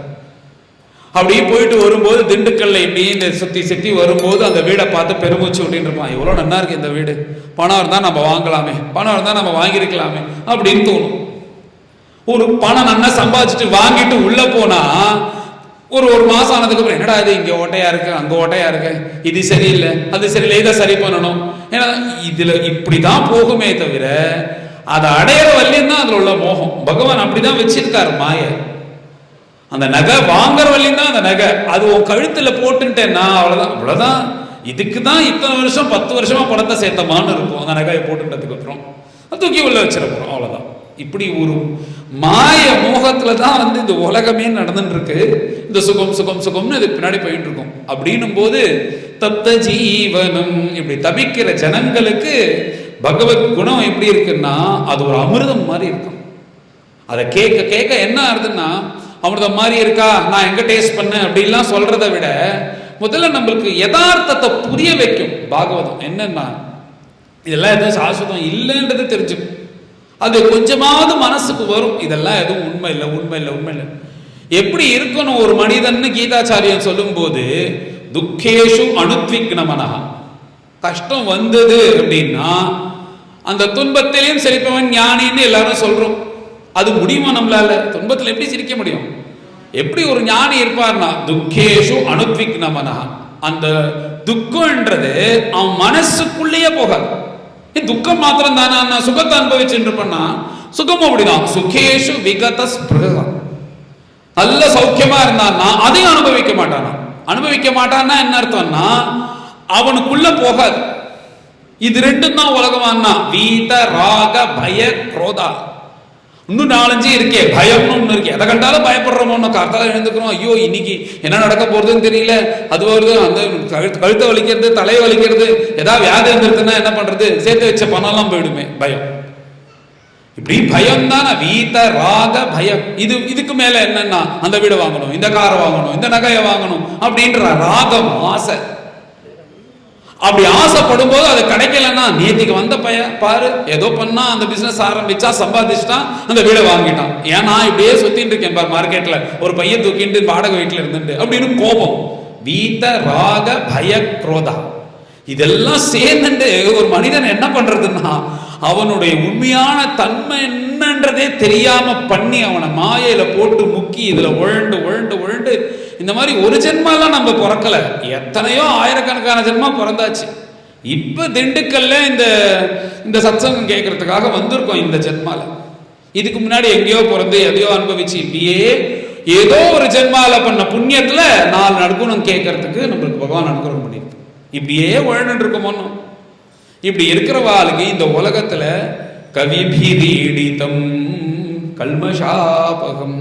[SPEAKER 1] அப்படியே போயிட்டு வரும்போது திண்டுக்கல்ல இப்படி இந்த சுத்தி வரும்போது அந்த வீடை பார்த்து பெருமூச்சு விட்டு இருப்பான், எவ்வளவு நல்லா இருக்கு இந்த வீடு, பணம் இருந்தா நம்ம வாங்கலாமே, பணம் இருந்தா நம்ம வாங்கிருக்கலாமே அப்படின்னு தோணும். ஒரு பணம் நல்லா சம்பாதிச்சுட்டு வாங்கிட்டு உள்ள போனா ஒரு மாசம் ஆனதுக்கு அப்புறம் என்னடா இது இங்க ஓட்டையா இருக்கு, அங்க ஓட்டையா இருக்கு, இது சரியில்லை அது சரியில்லை, இதை சரி பண்ணணும். ஏன்னா இதுல இப்படிதான் போகுமே தவிர அதை அடையிற வரையும் தான் அதுல உள்ள மோகம். பகவான் அப்படிதான் வச்சிருக்காரு மாய. அந்த நகை வாங்குற வரையும் தான் அந்த நகை, அது உன் கழுத்துல போட்டுட்டேன்னா அவ்வளவுதான். இதுக்கு தான் இத்தனை வருஷம் 10 வருஷமா பணத்தை சேர்த்தமான்னு இருக்கும். அந்த நகையை போட்டுட்டதுக்கு அப்புறம் தூக்கி உள்ள வச்சிருக்கிறோம், அவ்வளவுதான். இப்படி ஒரு மாய மோகத்துல தான் இந்த உலகமே நடந்துட்டு இருக்கு. இந்த சுகம் சுகம் சுகம்னு இதுக்கு பின்னாடி போயிட்டு இருக்கும். அப்படின்னும் போது தப்த ஜீவனம், இப்படி தபிக்கிற ஜனங்களுக்கு பகவத் குணம் எப்படி இருக்குன்னா அது ஒரு அமிர்தம் மாதிரி இருக்கும். அதை கேட்க கேட்க என்ன ஆகுதுன்னா அமிர்தம் மாதிரி இருக்கா, நான் எங்க டேஸ்ட் பண்ணேன் அப்படின்லாம் சொல்றதை விட முதல்ல நம்மளுக்கு யதார்த்தத்தை புரிய வைக்கும் பாகவதம். என்னன்னா இதெல்லாம் எதுவும் சாஸ்வதம் இல்லைன்றது தெரிஞ்சுக்கும். அது கொஞ்சமாவது மனசுக்கு வரும், இதெல்லாம் எதுவும் உண்மை இல்லை உண்மை இல்லை உண்மை இல்லை. எப்படி இருக்கணும் ஒரு மனிதன் கீதாச்சாரியன் சொல்லும் போது துக்கேஷு அனுத்விக்னமனஹ, கஷ்டம் வந்தது அப்படின்னா அந்த துன்பத்திலையும் சிரிப்பவன் ஞானின்னு எல்லாரும் சொல்றோம். அது முடியுமா நம்மளால? துன்பத்தில் எப்படி சிரிக்க முடியும்? எப்படி ஒரு ஞானி இருப்பார்னா துக்கேஷு அனுத்விக்னமனஹ, அந்த துக்கம்ன்றது அவன் மனசுக்குள்ளேயே போகாது. துக்கம் மாத்திரம் தானே, நான் சுகத்தை அனுபவிச்சுட்டு இருப்பேன்னா சுகம் அப்படிதான். சுகேஷு விகத ஸ்பிருஹ, நல்ல சௌக்கியமா இருந்தான்னா அதையும் அனுபவிக்க மாட்டானா. அனுபவிக்க மாட்டான்னா என்ன அர்த்தம்னா அவனுக்குள்ள போகாது. இது ரெண்டும் தான் உலகமானா வீத ராக பய குரோதா. இன்னும் 4-5 இருக்கே, பயம்னு ஒண்ணு இருக்கே, எதை கண்டாலும் பயப்படுறோமோ. காத்தால எழுந்துக்கிறோம், ஐயோ இன்னைக்கு என்ன நடக்க போறதுன்னு தெரியல, அது வருது, அந்த கழுத்தை வலிக்கிறது, தலையை வலிக்கிறது, ஏதாவது வியாதி வந்துருக்குன்னா என்ன பண்றது, சேர்த்து வச்ச பணம்லாம் போயிடுமே, பயம். இப்படி பயம் தான் வீத ராக பயம். இதுக்கு மேல என்னன்னா அந்த வீடு வாங்கணும், இந்த காரை வாங்கணும், இந்த நகையை வாங்கணும் அப்படின்ற ராகம், ஆசை. அப்படி ஆசைப்படும் போது அது கிடைக்கலன்னா நேத்திக்கு வந்த பாரு ஏதோ பண்ணா, அந்த பிசினஸ் ஆரம்பிச்சா, சம்பாதிச்சுட்டான், அந்த வீடை வாங்கிட்டான். ஏன்னா இப்படியே சுத்திட்டு இருக்கேன் பாரு மார்க்கெட்ல, ஒரு பையன் தூக்கிட்டு வாடகை வீட்டுல இருந்துட்டு அப்படின்னு கோபம். வீத ராக பய குரோதா இதெல்லாம் சேர்ந்துட்டு ஒரு மனிதன் என்ன பண்றதுன்னா அவனுடைய உண்மையான தன்மை என்னன்றதே தெரியாம பண்ணி அவனை மாயையில போட்டு முக்கி இதுல உழண்டு உழண்டு உழண்டு. இந்த மாதிரி ஒரு ஜென்மாலாம் நம்ம பிறக்கல, எத்தனையோ ஆயிரக்கணக்கான ஜென்மா பிறந்தாச்சு. இப்ப திண்டுக்கல்ல இந்த சத்சங்கம் கேட்கறதுக்காக வந்திருக்கோம் இந்த ஜென்மால. இதுக்கு முன்னாடி எங்கேயோ பிறந்து எதையோ அனுபவிச்சு இப்படியே ஏதோ ஒரு ஜென்மால பண்ண புண்ணியத்துல 4 நடுக்கணும் கேட்கறதுக்கு நம்மளுக்கு பகவான் அனுகிரகம் பண்ணிருக்கு. இப்படியே உழண்டு இருக்கோமோ. இப்படி இருக்கிறவாளுக்கு இந்த உலகத்துல கவிபீதம் கல்மஷாபகம்,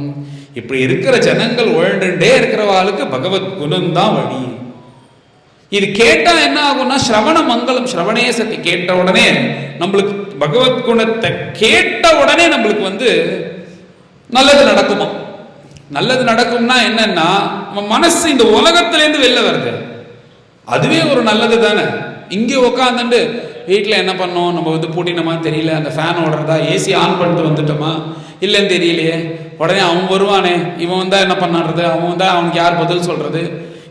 [SPEAKER 1] இப்படி இருக்கிற ஜனங்கள் உழண்டே இருக்கிறவாளுக்கு பகவத் குணம் தான் வழி. இது கேட்டா என்ன ஆகும்னா ஸ்ரவண மங்களம், ஸ்ரவணே சக்தி. கேட்ட உடனே நம்மளுக்கு பகவத் குணத்தை கேட்ட உடனே நம்மளுக்கு நல்லது நடக்குமா. நல்லது நடக்கும்னா என்னன்னா மனசு இந்த உலகத்திலேருந்து வெளில வருது, அதுவே ஒரு நல்லது தானே. இங்கே உட்காந்துட்டு வீட்டில் என்ன பண்ணோம், நம்ம பூட்டினோமா தெரியல, அந்த ஃபேன் ஓடுறதா, ஏசி ஆன் பண்ணிட்டு வந்துட்டோமா இல்லைன்னு தெரியலையே, உடனே அவன் வருவானே, இவன் வந்தா என்ன பண்ணாடுறது, அவன் வந்தா அவனுக்கு யார் பதில் சொல்றது,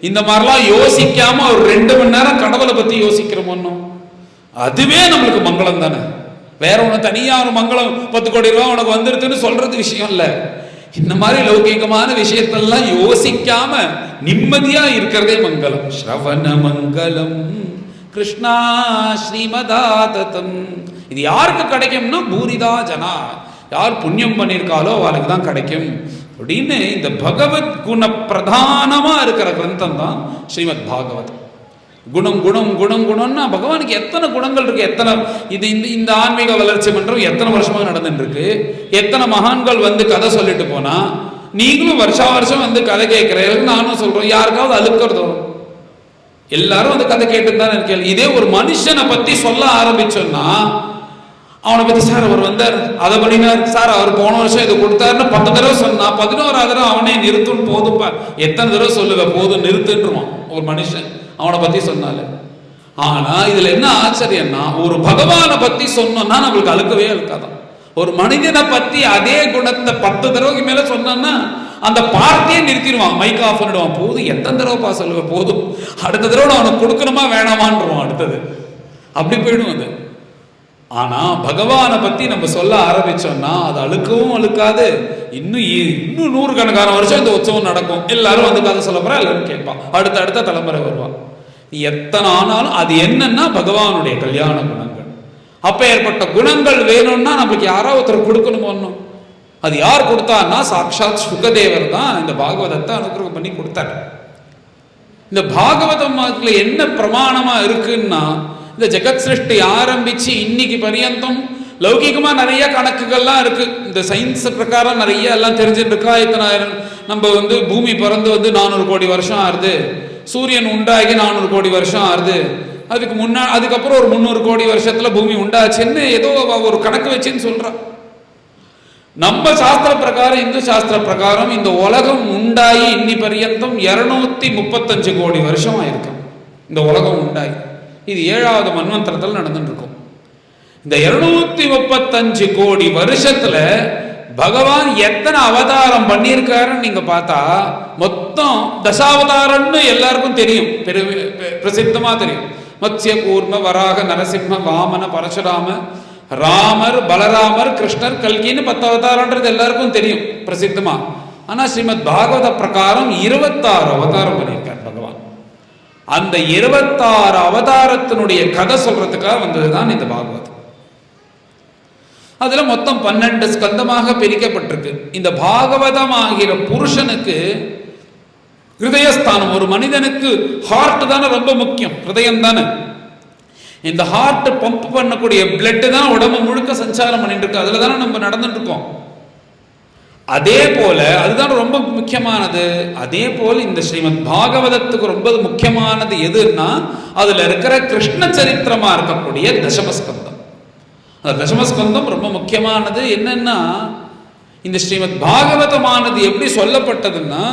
[SPEAKER 1] இந்த மாதிரிலாம் யோசிக்காம ஒரு 2 மணி நேரம் கடவுளை பத்தி யோசிக்கிறோமோ, அதுவே நம்மளுக்கு மங்களம் தானே. வேற ஒன்று தனியா ஒரு மங்களம் 10 கோடி ரூபா உனக்கு வந்துருதுன்னு சொல்றது விஷயம் இல்லை. இந்த மாதிரி லௌகிகமான விஷயத்தெல்லாம் யோசிக்காம நிம்மதியா இருக்கிறதே மங்களம். ஸ்ரவண மங்களம் கிருஷ்ணா ஸ்ரீமதாதம். இது யாருக்கு கிடைக்கும்னா பூரிதா ஜனா, யார் புண்ணியம் பண்ணியிருக்காலோ அவளுக்கு தான் கிடைக்கும் அப்படின்னு. இந்த பகவத் குண பிரதானமா இருக்கிற கிரந்தம் தான் ஸ்ரீமத் பாகவத். குணம் குணம் குணம் குணம்னா பகவானுக்கு எத்தனை குணங்கள் இருக்கு, எத்தனை இந்த ஆன்மீக வளர்ச்சி மன்றம் எத்தனை வருஷமா நடந்துட்டு இருக்கு, எத்தனை மகான்கள் கதை சொல்லிட்டு போனா, நீங்களும் வருஷா வருஷம் கதை கேட்கிறீர்கள், நானும் சொல்றோம், யாருக்காவது அழுக்கிறதோ? எல்லாரும் கதை கேட்டு தான் இருக்கேன். இதே ஒரு மனுஷனை பத்தி சொல்ல ஆரம்பிச்சோம்னா அவனை பத்தி, சார் அவர் வந்தார், அதை பண்ணினார், சார் அவர் போன வருஷம் இதை கொடுத்தாருன்னு 10 தடவை சொன்னா 11வது தடவை அவனே நிறுத்தும் போதும்பா. எத்தனை தடவை சொல்லுவ, போதும் நிறுத்துன்றான் ஒரு மனுஷன் அவனை பத்தி சொன்னால. ஆனா இதுல என்ன ஆச்சரியம்னா, ஒரு பகவானை பத்தி சொன்னோம்னா நம்மளுக்கு அழுக்கவே அழுக்காதான். ஒரு மனிதனை பத்தி அதே குணத்தை 10 தடவைக்கு மேல சொன்னா அந்த பார்ட்டியே நிறுத்திடுவான், மைக் ஆஃப் பண்ணிடுவான். போதும், எத்தனை தடவைப்பா சொல்லுவ, போதும், அடுத்த தடவை நான் அவனுக்கு கொடுக்கணுமா வேணாமான்றான் அடுத்தது. அப்படி போயிடும் அது. ஆனா பகவானை பத்தி நம்ம சொல்ல ஆரம்பிச்சோம்னா அது அழுக்கவும் அழுக்காது. இன்னும் 100 கணக்கான வருஷம் இந்த உற்சவம் நடக்கும். எல்லாரும் வந்து கதை சொல்ல போறா, எல்லாரும் கேட்பான், அடுத்த தலைமுறை வருவான். எத்தனை ஆனாலும் அது என்னன்னா பகவானுடைய கல்யாண குணங்கள். அப்ப ஏற்பட்ட குணங்கள் வேணும்னா நம்மளுக்கு யாரோ ஒருத்தர் கொடுக்கணும். அது யார் கொடுத்தான்னா சாட்சாத் சுகதேவர் தான் இந்த பாகவதத்தை அனுகிரகம் பண்ணி கொடுத்தார். இந்த பாகவதம் என்ன பிரமாணமா இருக்குன்னா, இந்த ஜெகத் சிருஷ்டி ஆரம்பிச்சு இன்னைக்கு பரியந்தம் லௌகிகமா நிறைய கணக்குகள்லாம் இருக்கு. இந்த சயின்ஸ் பிரகாரம் நிறைய எல்லாம் தெரிஞ்சுட்டு இருக்கா. இத்தனை நம்ம வந்து பூமி பிறந்து வந்து 400 கோடி வருஷம் ஆறுது, சூரியன் உண்டாகி 400 கோடி வருஷம் ஆறுது, அதுக்கப்புறம் ஒரு 300 கோடி வருஷத்துல பூமி உண்டாச்சுன்னு ஏதோ ஒரு கணக்கு வச்சுன்னு சொல்றான். நம்ம சாஸ்திர பிரகாரம், இந்து சாஸ்திர பிரகாரம் இந்த உலகம் உண்டாகி இன்னி பரியந்தம் 235 கோடி வருஷம் ஆயிருக்கு. இந்த உலகம் உண்டாகி இது 7வது மன்வந்தரத்தில் நடந்துட்டு இருக்கும். இந்த 235 கோடி வருஷத்துல பகவான் எத்தனை அவதாரம் பண்ணியிருக்காருன்னு நீங்க பார்த்தா மொத்தம் தசாவதாரம்னு எல்லாருக்கும் தெரியும், பிரசித்தமா தெரியும். மத்ய கூர்ம வராக நரசிம்ம வாமன பரசுராம ராமர் பலராமர் கிருஷ்ணர் கல்கின்னு 10 அவதாரம்ன்றது எல்லாருக்கும் தெரியும் பிரசித்தமா. ஆனா ஸ்ரீமத் பாகவத பிரகாரம் 26 அவதாரம் பண்ணியிருக்கார் பகவான். அந்த 26 அவதாரத்தினுடைய கதை சொல்றதுக்காக வந்ததுதான் இந்த பாகவதம். அதுல மொத்தம் 12 ஸ்கந்தமாக பிரிக்கப்பட்டிருக்கு. இந்த பாகவதம் ஆகிற புருஷனுக்கு ஹிருதயஸ்தானம், ஒரு மனிதனுக்கு ஹார்ட் தானே ரொம்ப முக்கியம், ஹிருதயம் தானே. இந்த ஹார்ட் பம்ப் பண்ணக்கூடிய பிளட் தான் உடம்பு முழுக்க சஞ்சாரம் பண்ணிட்டு இருக்கு, அதுல தானே நம்ம நடந்துட்டு இருக்கோம். அதே போல அதுதான் ரொம்ப முக்கியமானது. அதே போல இந்த ஸ்ரீமத் பாகவதத்துக்கு ரொம்ப முக்கியமானது எதுன்னா அதுல இருக்கிற கிருஷ்ண சரித்திரமா இருக்கக்கூடிய தசமஸ்கந்தம். அந்த தசமஸ்கந்தம் ரொம்ப முக்கியமானது. என்னன்னா இந்த ஸ்ரீமத் பாகவதமானது எப்படி சொல்லப்பட்டதுன்னா,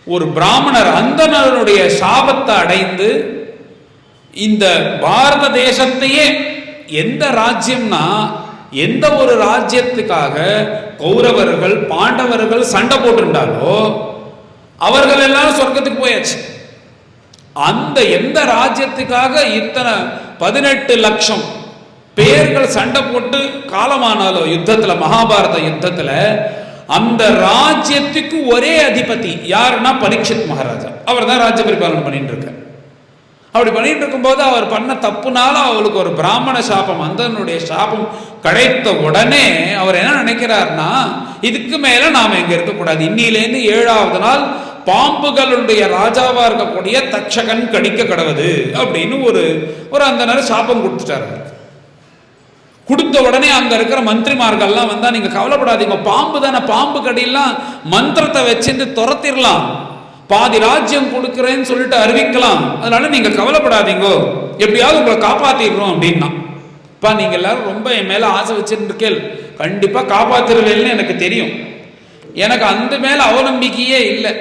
[SPEAKER 1] ஒரு பிராமணர் அந்தணருடைய சாபத்தை அடைந்து இந்த பாரத தேசத்தையே, எந்த ராஜ்யம்னா எந்த ஒரு ராஜ்யத்துக்காக கௌரவர்கள் பாண்டவர்கள் சண்டை போட்டுட்டாலோ அவர்கள் எல்லாரும் சொர்க்கத்துக்கு போயாச்சு. அந்த எந்த ராஜ்யத்துக்காக இத்தனை 18 லட்சம் பேர்கள் சண்டை போட்டு காலமானாலோ யுத்தத்துல, மகாபாரத யுத்தத்துல, அந்த ராஜ்யத்துக்கு ஒரே அதிபதி யாருன்னா பரீட்சித் மகாராஜா. அவர் தான் ராஜ்ய பரிபாலனை பண்ணிட்டு இருக்கார். அப்படி பண்ணிட்டு இருக்கும்போது அவர் பண்ண தப்புனால அவளுக்கு ஒரு பிராமண சாபம், அந்தனுடைய சாபம் கிடைத்த உடனே அவர் என்ன நினைக்கிறார்னா, இதுக்கு மேல நாம இங்க இருக்கக்கூடாது, இன்னிலேருந்து 7வது நாள் பாம்புகளுடைய ராஜாவா இருக்கக்கூடிய தட்சகன் கடிக்க கடவுது அப்படின்னு ஒரு அந்த நேரம் சாபம் கொடுத்துட்டாரு. கொடுத்த உடனே அங்க இருக்கிற மந்திரிமார்கள்லாம் வந்தா, நீங்க கவலைப்படாதீங்க, பாம்பு தானே, பாம்பு கடியெல்லாம் மந்திரத்தை வச்சுட்டு துரத்திடலாம், பாதி ராஜ்யம் கொடுக்கிறேன்னு சொல்லிட்டு அறிவிக்கலாம், அதனால நீங்க கவலைப்படாதீங்க, எப்படியாவது உங்களை காப்பாத்திடுறோம் அப்படின்னா. இப்ப நீங்க எல்லாரும் ரொம்ப என் மேல ஆசை வச்சிருக்கேன், கண்டிப்பா காப்பாத்திருவேன்னு எனக்கு தெரியும், எனக்கு அந்த மேல அவநம்பிக்கையே இல்லை.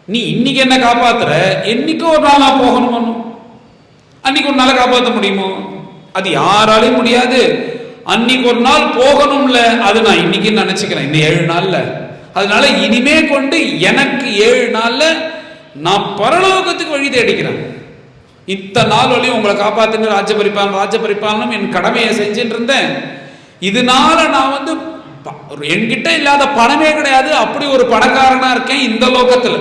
[SPEAKER 1] நீ இன்னைக்கு என்ன காப்பாத்துற, என்னைக்கு ஒரு நாளா போகணும், அன்னைக்கு ஒரு நாளை காப்பாற்ற முடியுமோ? அது யாராலையும் முடியாது. அன்னைக்கு ஒரு நாள் போகணும்ல, அது நான் இன்னைக்கு நினைச்சுக்கிறேன், இந்த 7 நாள்ல. அதனால இனிமே கொண்டு எனக்கு 7 நாள்ல நான் பரலோகத்துக்கு வழி தேடிக்கிறேன். இத்தனை நாள் வழியும் உங்களை காப்பாத்துன்னு ராஜ்ய பரிபாலனம் என் கடமையை செஞ்சுட்டு இருந்தேன். இதனால நான் என்கிட்ட இல்லாத பணமே கிடையாது, அப்படி ஒரு பணக்காரனா இருக்கேன் இந்த லோகத்துல.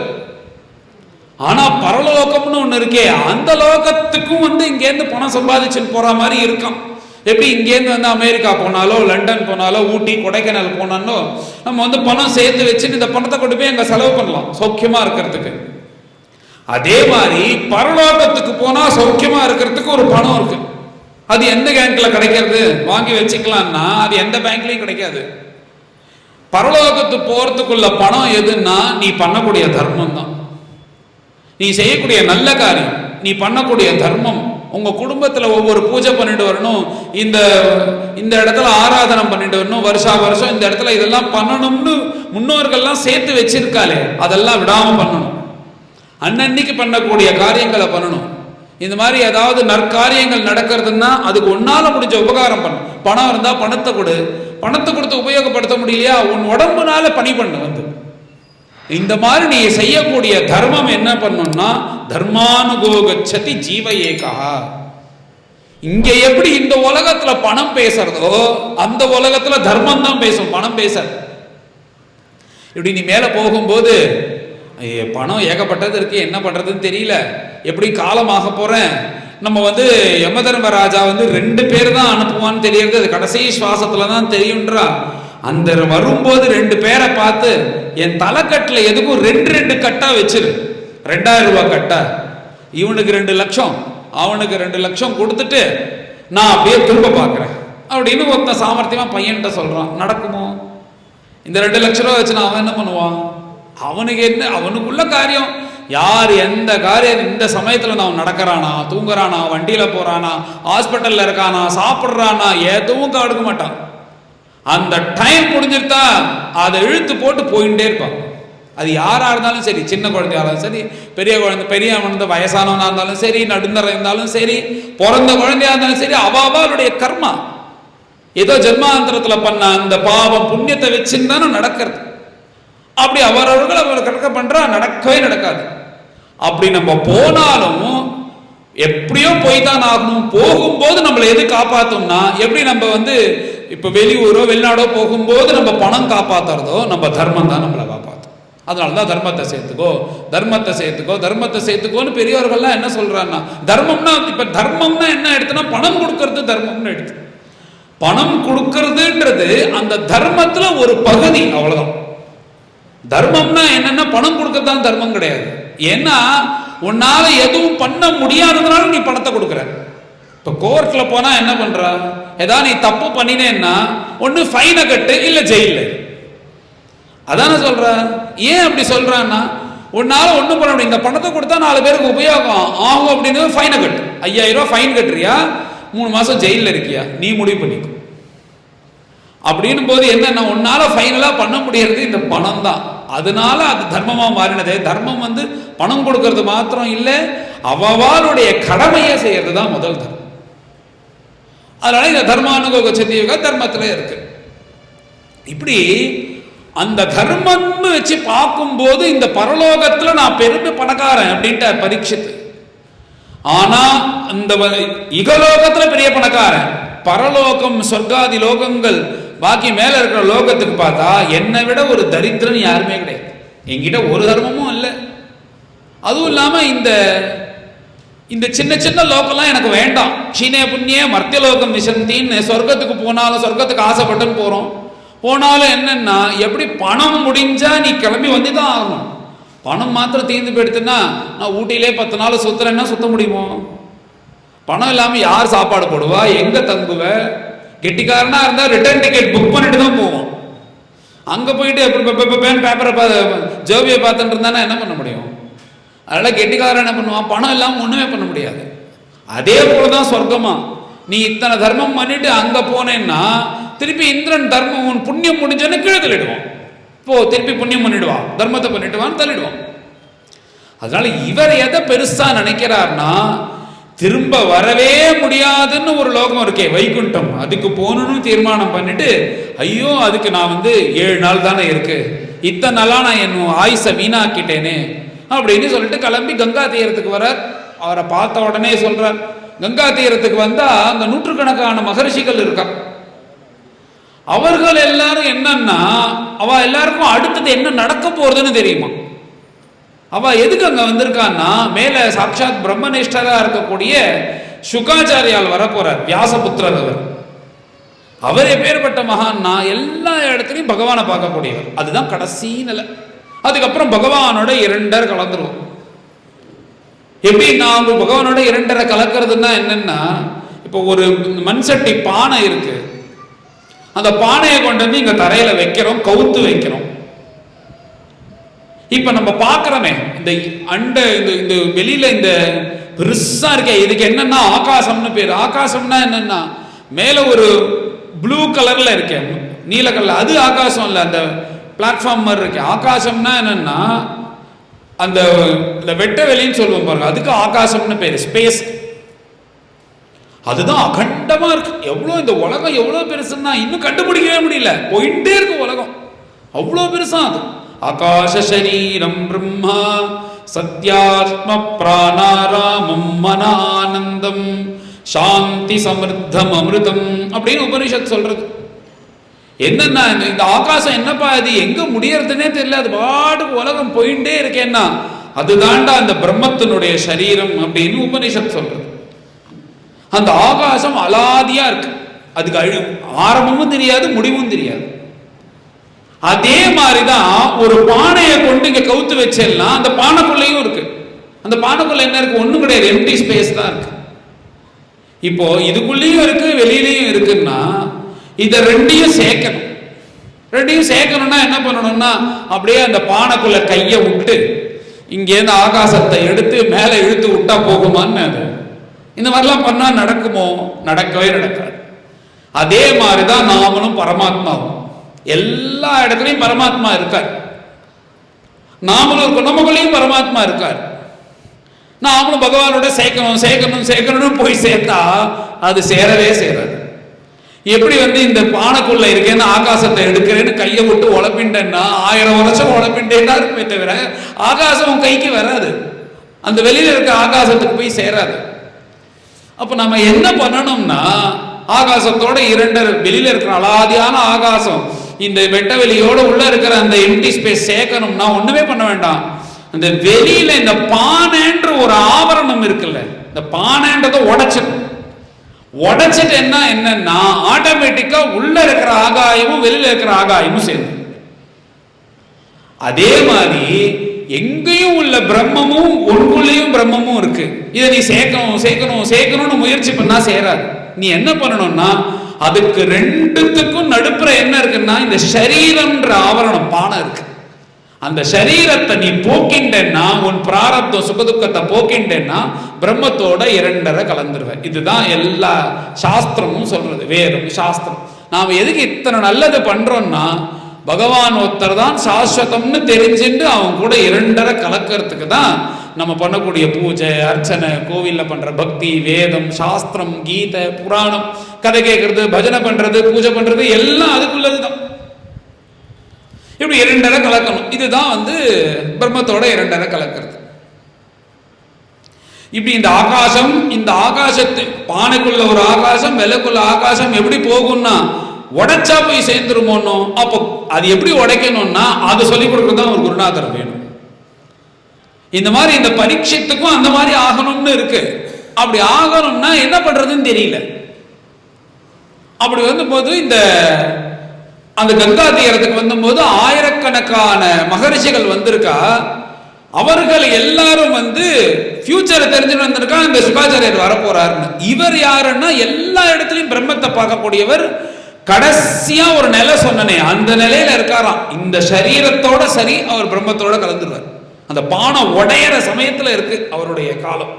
[SPEAKER 1] ஆனா பரலோகம்னு ஒண்ணு இருக்கே, அந்த லோகத்துக்கும் இங்கேருந்து பணம் சம்பாதிச்சுன்னு போற மாதிரி இருக்கும். எப்படி இங்கேருந்து அமெரிக்கா போனாலோ லண்டன் போனாலோ ஊட்டி கொடைக்கானல் போனாலோ நம்ம பணம் சேர்த்து வச்சுட்டு இந்த பணத்தை கொண்டு போய் அங்க செலவு பண்ணலாம் சௌக்கியமா இருக்கிறதுக்கு. அதே மாதிரி பரலோகத்துக்கு போனா சௌக்கியமா இருக்கிறதுக்கு ஒரு பணம் இருக்கு. அது எந்த பேங்க்ல கிடைக்கிறது, வாங்கி வச்சுக்கலாம்னா அது எந்த பேங்க்லயும் கிடைக்காது. பரலோகத்துக்கு போறதுக்குள்ள பணம் எதுன்னா நீ பண்ணக்கூடிய தர்மம் தான், நீ செய்யக்கூடிய நல்ல காரியம், நீ பண்ணக்கூடிய தர்மம். உங்க குடும்பத்துல ஒவ்வொரு பூஜை பண்ணிட்டு வரணும், இந்த இடத்துல ஆராதனம் பண்ணிட்டு வரணும், வருஷம் இந்த இடத்துல இதெல்லாம் பண்ணணும்னு முன்னோர்கள்லாம் சேர்த்து வச்சிருக்காளே, அதெல்லாம் விடாம பண்ணணும். அன்னன்னைக்கு பண்ணக்கூடிய காரியங்களை பண்ணணும். இந்த மாதிரி ஏதாவது நற்காரியங்கள் நடக்கிறதுன்னா அதுக்கு ஒன்னால முடிஞ்ச உபகாரம் பண்ணு. பணம் இருந்தா பணத்தை கொடு, பணத்தை கொடுத்து உபயோகப்படுத்த முடியலையா உன் உடம்புனால பணி பண்ணு வந்து. இந்த மாதிரி நீ செய்யக்கூடிய தர்மம் என்ன பண்ணும்னா தர்மானுகோகச்சதி ஜீவ ஏகா. இங்க எப்படி இந்த உலகத்துல பணம் பேசுறதோ அந்த உலகத்துல தர்மம் தான் பேசும், பணம் பேசாது. இப்படி நீ மேல போகும்போது பணம் ஏகப்பட்டது இருக்கு, என்ன பண்றதுன்னு தெரியல, எப்படி காலமாக போறேன். நம்ம வந்து யம தர்மராஜா வந்து 2 பேர் தான் அனுப்புவான்னு தெரியுது, அது கடைசி சுவாசத்துல தான் தெரியும்ன்றா. அந்த வரும்போது 2 பேரை பார்த்து என் தலைக்கட்டுல எதுக்கும் 2 கட்டா வச்சிரு, 2000 ரூபாய் கட்டா, இவனுக்கு 2 லட்சம் அவனுக்கு 2 லட்சம் கொடுத்துட்டு நான் அப்படியே திரும்ப பார்க்குறேன் அப்படின்னு ஒருத்தன் சாமர்த்தியமா பையன்கிட்ட சொல்றான். நடக்குமோ? இந்த 2 லட்ச ரூபா வச்சு நான் அவன் என்ன பண்ணுவான்? அவனுக்கு என்ன, அவனுக்குள்ள காரியம் யார் எந்த காரியம் இந்த சமயத்தில் நான் நடக்கிறானா, தூங்குறானா, வண்டியில் போறானா, ஹாஸ்பிட்டலில் இருக்கானா, சாப்பிட்றானா, எதுவும் கவனிக்க மாட்டான். அந்த டைம் முடிஞ்சிருத்தா அதை இழுத்து போட்டு போயிட்டே இருப்பான். அது யாராக இருந்தாலும் சரி, சின்ன குழந்தையா இருந்தாலும் சரி, பெரிய குழந்தை, பெரிய வந்து வயசானவனாக இருந்தாலும் சரி, நடுந்தர இருந்தாலும் சரி, பிறந்த குழந்தையா இருந்தாலும் சரி, அவளுடைய கர்மா ஏதோ ஜென்மாந்தரத்தில் பண்ண அந்த பாவம் புண்ணியத்தை வச்சுன்னு தானே நடக்கிறது. அப்படி அவரவர்கள் அவர் கணக்க பண்றா, நடக்கவே நடக்காது. அப்படி நம்ம போனாலும் எப்படியோ போய் தான் ஆகணும். போகும்போது நம்மளை எது காப்பாத்தோம்னா, எப்படி நம்ம வந்து இப்ப வெளியூரோ வெளிநாடோ போகும்போது நம்ம பணம் காப்பாத்துறதோ நம்ம தர்மம் தான் நம்மளை காப்பாற்றும். அதனாலதான் தர்மத்தை சேர்த்துக்கோ, தர்மத்தை சேர்த்துக்கோ, தர்மத்தை சேர்த்துக்கோன்னு பெரியவர்கள்லாம் என்ன சொல்றாங்கன்னா, தர்மம்னா இப்ப தர்மம்னா என்ன எடுத்துனா பணம் கொடுக்கறது தர்மம்னு எடுத்து. பணம் கொடுக்கறதுன்றது அந்த தர்மத்துல ஒரு பகுதி, அவ்வளவுதான். தர்மம்னா என்னன்னா பணம் கொடுக்கறதுதான் தர்மம் கிடையாது. ஏன்னா உன்னால எதுவும் பண்ண முடியாததுனால நீ பணத்தை கொடுக்குற. இப்ப கோர்ட்ல போனா என்ன பண்ற, ஏதாவது நீ தப்பு பண்ணினேன்னா ஒண்ணு ஃபைனை கட்டு, இல்ல ஜெயில. அதான சொல்ற. ஏன் அப்படி சொல்றான்னா, உன்னால ஒண்ணும் பண்ண முடியும், இந்த பணத்தை கொடுத்தா 4 பேருக்கு உபயோகம் ஆகும் அப்படின்னு ஃபைனை கட்டு. 5000 ரூபாய் ஃபைன் கட்டுறியா, 3 மாசம் ஜெயில இருக்கியா, நீ முடிவு பண்ணிக்கோ. அப்படின்னு போது என்னன்னா, உன்னால ஃபைனலா பண்ண முடியறது இந்த பணம் தான். அதனால அது தர்மமா மாறினது. தர்மம் வந்து பணம் கொடுக்கறது மாத்திரம் இல்லை, அவளுடைய கடமையை செய்யறது தான் முதல் தர்மம். அதனால இந்த தர்மானுகோகச்சதி தர்மத்துல இருக்கு. இப்படி அந்த தர்மம்னு வச்சு பார்க்கும்போது இந்த பரலோகத்துல நான் பெருமை பணக்காரன் அப்படின்ட்டு பரீட்சித்து, ஆனா இந்த இகலோகத்துல பெரிய பணக்காரன், பரலோகம் சொர்க்காதி லோகங்கள் பாக்கி மேல இருக்கிற லோகத்துக்கு பார்த்தா என்னை விட ஒரு தரித்திரன் யாருமே கிடையாது. என்கிட்ட ஒரு தர்மமும் இல்லை. அதுவும் இல்லாம இந்த இந்த சின்ன சின்ன லோகம்லாம் எனக்கு வேண்டாம். சீனே புண்ணிய மர்த்தியலோகம் விசந்தின்னு சொர்க்கத்துக்கு போனாலும், சொர்க்கத்துக்கு ஆசைப்பட்டுன்னு போறோம், போனாலும் என்னன்னா எப்படி பணம் முடிஞ்சா நீ கிளம்பி வந்து தான் ஆகணும். பணம் மாத்திரம் தீர்ந்து போயிடுத்துன்னா நான் ஊட்டியிலே 10 நாள் சுத்துறேன்னா சுத்த முடியுமோ? பணம் இல்லாம யார் சாப்பாடு போடுவா, எங்க தங்குவ? கெட்டிக்காரனா இருந்தா ரிட்டர்ன் டிக்கெட் புக் பண்ணிட்டு தான் போவோம். அங்க போயிட்டு பேப்பரை ஜோபியை பார்த்துட்டு இருந்தானா என்ன பண்ண முடியும்? அதனால கெட்டிக்காரன் என்ன பண்ணுவான், பணம் இல்லாம ஒண்ணுமே பண்ண முடியாது. அதே போலதான் சொர்க்கமா, நீ இத்தனை தர்மம் பண்ணிட்டு அங்க போனேன்னா திருப்பி இந்திரன் தர்மம் உன் புண்ணியம் முடிஞ்சோன்னு கீழே தள்ளிடுவான். போ திருப்பி புண்ணியம் பண்ணிடுவான், தர்மத்தை பண்ணிட்டுவான்னு தள்ளிடுவான். அதனால இவர் எதை பெருசா நினைக்கிறார்னா, திரும்ப வரவே முடியாதுன்னு ஒரு லோகம் இருக்கே வைகுண்டம், அதுக்கு போகணும்னு தீர்மானம் பண்ணிட்டு, ஐயோ அதுக்கு நான் வந்து 7 நாள் தானே இருக்கு, இத்தனை நாளா நான் என் ஆயுசை வீணாக்கிட்டேனே அப்படின்னு சொல்லிட்டு கிளம்பி கங்கா தீரத்துக்கு வர. அவரை பார்த்த உடனே சொல்றார், கங்கா தீரத்துக்கு வந்தா அங்க நூற்றுக்கணக்கான மகரிஷிகள் இருக்கா. அவர்கள் எல்லாரும் என்னன்னா, அவ எல்லாருக்கும் அடுத்தது என்ன நடக்க போறதுன்னு தெரியுமா. அவ எதுக்கு அங்க வந்திருக்கான்னா, மேல சாட்சாத் பிரம்மனிஷ்டரா இருக்கக்கூடிய சுகாச்சாரியால் வர போறார், வியாசபுத்திரர். அவர் எப்பேற்பட்ட மகான்னா, எல்லா இடத்துலையும் பகவானை பார்க்கக்கூடியவர். அதுதான் கடைசி நிலை. அதுக்கப்புறம் பகவானோட 2 கலந்துருவோம். எப்படி நான் பகவானோட 2 கலக்கிறதுனா என்னன்னா, இப்போ ஒரு மண் சட்டி பானை இருக்கு, அந்த பானையை கொண்டு வந்து இங்க தரையில வைக்கிறோம், கவுத்து வைக்கிறோம். இப்ப நம்ம பாக்குறோமே இந்த அண்ட இந்த வெளியில இந்த பெருசா இருக்க, இதுக்கு என்னன்னா ஆகாசம்னு பேரு. ஆகாசம்னா என்னன்னா, மேல ஒரு ப்ளூ கலர்ல இருக்க, நீல கலர்ல, அது ஆகாசம் இல்ல, அந்த பிளாட்ஃபார்ம் மாதிரி இருக்கு. ஆகாசம்னா என்னன்னா அந்த வெட்ட வெளின்னு சொல்லுவோம் பாருங்க, அதுக்கு ஆகாசம்னு பேரு, ஸ்பேஸ். அதுதான் அகண்டமா இருக்கு. எவ்வளவு இந்த உலகம் எவ்வளவு பெருசுன்னா இன்னும் கண்டுபிடிக்கவே முடியல, போயிட்டே இருக்கு உலகம், அவ்வளவு பெருசா. அது ஆகாச சரீரம் பிரம்மா சத்யாத்ம பிராணாராமம் மனானந்தம் சாந்தி சமிருத்தம் அமிர்தம் அப்படின்னு உபனிஷத் சொல்றது. என்னன்னா இந்த ஆகாசம் என்னப்பா இது எங்க முடியறதுன்னே தெரியல, அது பாட்டுக்கு உலகம் போயிட்டே இருக்கேன்னா அதுதான்டா அந்த பிரம்மத்தினுடைய சரீரம் அப்படின்னு உபனிஷத் சொல்றது. அந்த ஆகாசம் அலாதியா இருக்கு, அதுக்கு ஆரம்பமும் தெரியாது முடிவும் தெரியாது. அதே மாதிரிதான் ஒரு பானையை கொண்டு இங்க கவுத்து வச்சேன்னா அந்த பானைக்குள்ளையும் இருக்கு. அந்த பானைக்குள்ள என்ன இருக்கு? ஒண்ணும் கிடையாது, எம்டி ஸ்பேஸ் தான் இருக்கு. இப்போ இதுக்குள்ளேயும் இருக்கு வெளியிலையும் இருக்குன்னா இதை ரெண்டையும் சேர்க்கணும். ரெண்டையும் சேர்க்கணும்னா என்ன பண்ணணும்னா அப்படியே அந்த பானைக்குள்ள கையை விட்டு இங்கேருந்து ஆகாசத்தை எடுத்து மேலே இழுத்து விட்டா போகுமான்னு, அது இந்த மாதிரிலாம் பண்ணா நடக்குமோ? நடக்கவே நடக்காது. அதே மாதிரிதான் நாமளும் பரமாத்மாவும். எல்லா இடத்துலையும் பரமாத்மா இருக்கார், நாமளும் இருக்கோம், நமக்குள்ளேயும் பரமாத்மா இருக்கார். நாமளும் பகவானோட சேர்க்கணும் சேர்க்கணும் சேர்க்கணும் போய் சேர்த்தா அது சேரவே சேராது. எப்படி இந்த பானைக்குள்ள இருக்கேன்னு ஆகாசத்தை எடுக்கிறேன்னு கையை விட்டு உழப்பின்றேன்னா 1000 வருஷம் உழப்பின்றேன்னா இருக்குமே தவிர ஆகாசம் கைக்கு வராது, அந்த வெளியில இருக்க ஆகாசத்துக்கு போய் சேராது. அப்ப நம்ம என்ன பண்ணணும்னா ஆகாசத்தோட வெளியில இருக்கிற அலாதியான ஆகாசம் இந்த வெட்ட வெளியோட உள்ள இருக்கிற அந்த எம்டி ஸ்பேஸ் சேர்க்கணும்னா ஒண்ணுமே பண்ண வேண்டாம். அந்த வெளியில இந்த பானைன்ற ஒரு ஆவரணம் இருக்குல்ல, இந்த பானைன்றதை உடைச்சிட்டு என்னன்னா ஆட்டோமேட்டிக்கா உள்ள இருக்கிற ஆகாயமும் வெளியில இருக்கிற ஆகாயமும் சேர்ந்து. அதே மாதிரி எங்கேயும் உள்ள பிரம்மமும் உங்களுக்குள்ளேயும் பிரம்மமும் இருக்கு. இதை நீ சேர்க்கணும் சேர்க்கணும் சேர்க்கணும்னு முயற்சி பண்ணா சேராது. நீ என்ன பண்ணணும்னா அதுக்கு ரெண்டுத்துக்கும் நடுப்புற என்ன இருக்குன்னா இந்த சரீரம்ன்ற ஆவரணம் பானை இருக்கு. அந்த சரீரத்தை நீ போக்கின்றேன்னா உன் பிராரப்தம் சுகதுக்கத்தை போக்கின்றேன்னா பிரம்மத்தோட 2.5 கலந்துருவேன். இதுதான் எல்லா சாஸ்திரமும் சொல்றது, வேறும் சாஸ்திரம். நாம எதுக்கு இத்தனை நல்லது பண்றோம்னா பகவான் ஒருத்தர் தான் சாஸ்வதம்னு தெரிஞ்சுட்டு அவன் கூட 2.5 கலக்கிறதுக்கு தான் நம்ம பண்ணக்கூடிய பூஜை அர்ச்சனை, கோவில்ல பண்ற பக்தி, வேதம், சாஸ்திரம், கீதை, புராணம், கதை கேட்கறது, பஜனை பண்றது, பூஜை பண்றது எல்லாம் அதுக்குள்ளதுதான். இப்படி 2.5 கலக்கணும். இதுதான் பிரம்மத்தோட 2.5 கலக்கிறது. இப்படி இந்த ஆகாசம், இந்த ஆகாசத்து பானைக்குள்ள ஒரு ஆகாசம், வெள்ளக்குள்ள ஆகாசம் எப்படி போகும்னா உடைச்சா போய் சேர்ந்துருமோன்னு. அப்போ அது எப்படி உடைக்கணும்னா அது சொல்லிக் கொடுக்கறதுதான் ஒரு குருநாதர் வேணும். இந்த மாதிரி இந்த பரீட்சத்துக்கும் அந்த மாதிரி ஆகணும்னு இருக்கு. அப்படி ஆகணும்னா என்ன பண்றதுன்னு தெரியல. அப்படி போது இந்த அந்த கங்கா தீரத்துக்கு வந்தபோது ஆயிரக்கணக்கான மகரிஷிகள் வந்திருக்கா. அவர்கள் எல்லாரும் ஃபியூச்சரை தெரிஞ்சு வந்திருக்கா, இந்த சுகாச்சாரியர் வரப்போறாருன்னு. இவர் யாருன்னா எல்லா இடத்துலையும் பிரம்மத்தை பார்க்கக்கூடியவர். கடைசியா ஒரு நிலை சொன்னனே அந்த நிலையில இருக்காராம். இந்த சரீரத்தோட சரி அவர் பிரம்மத்தோட கலந்துருவார். அந்த பானை உடையிற சமயத்துல இருக்கு அவருடைய காலம்.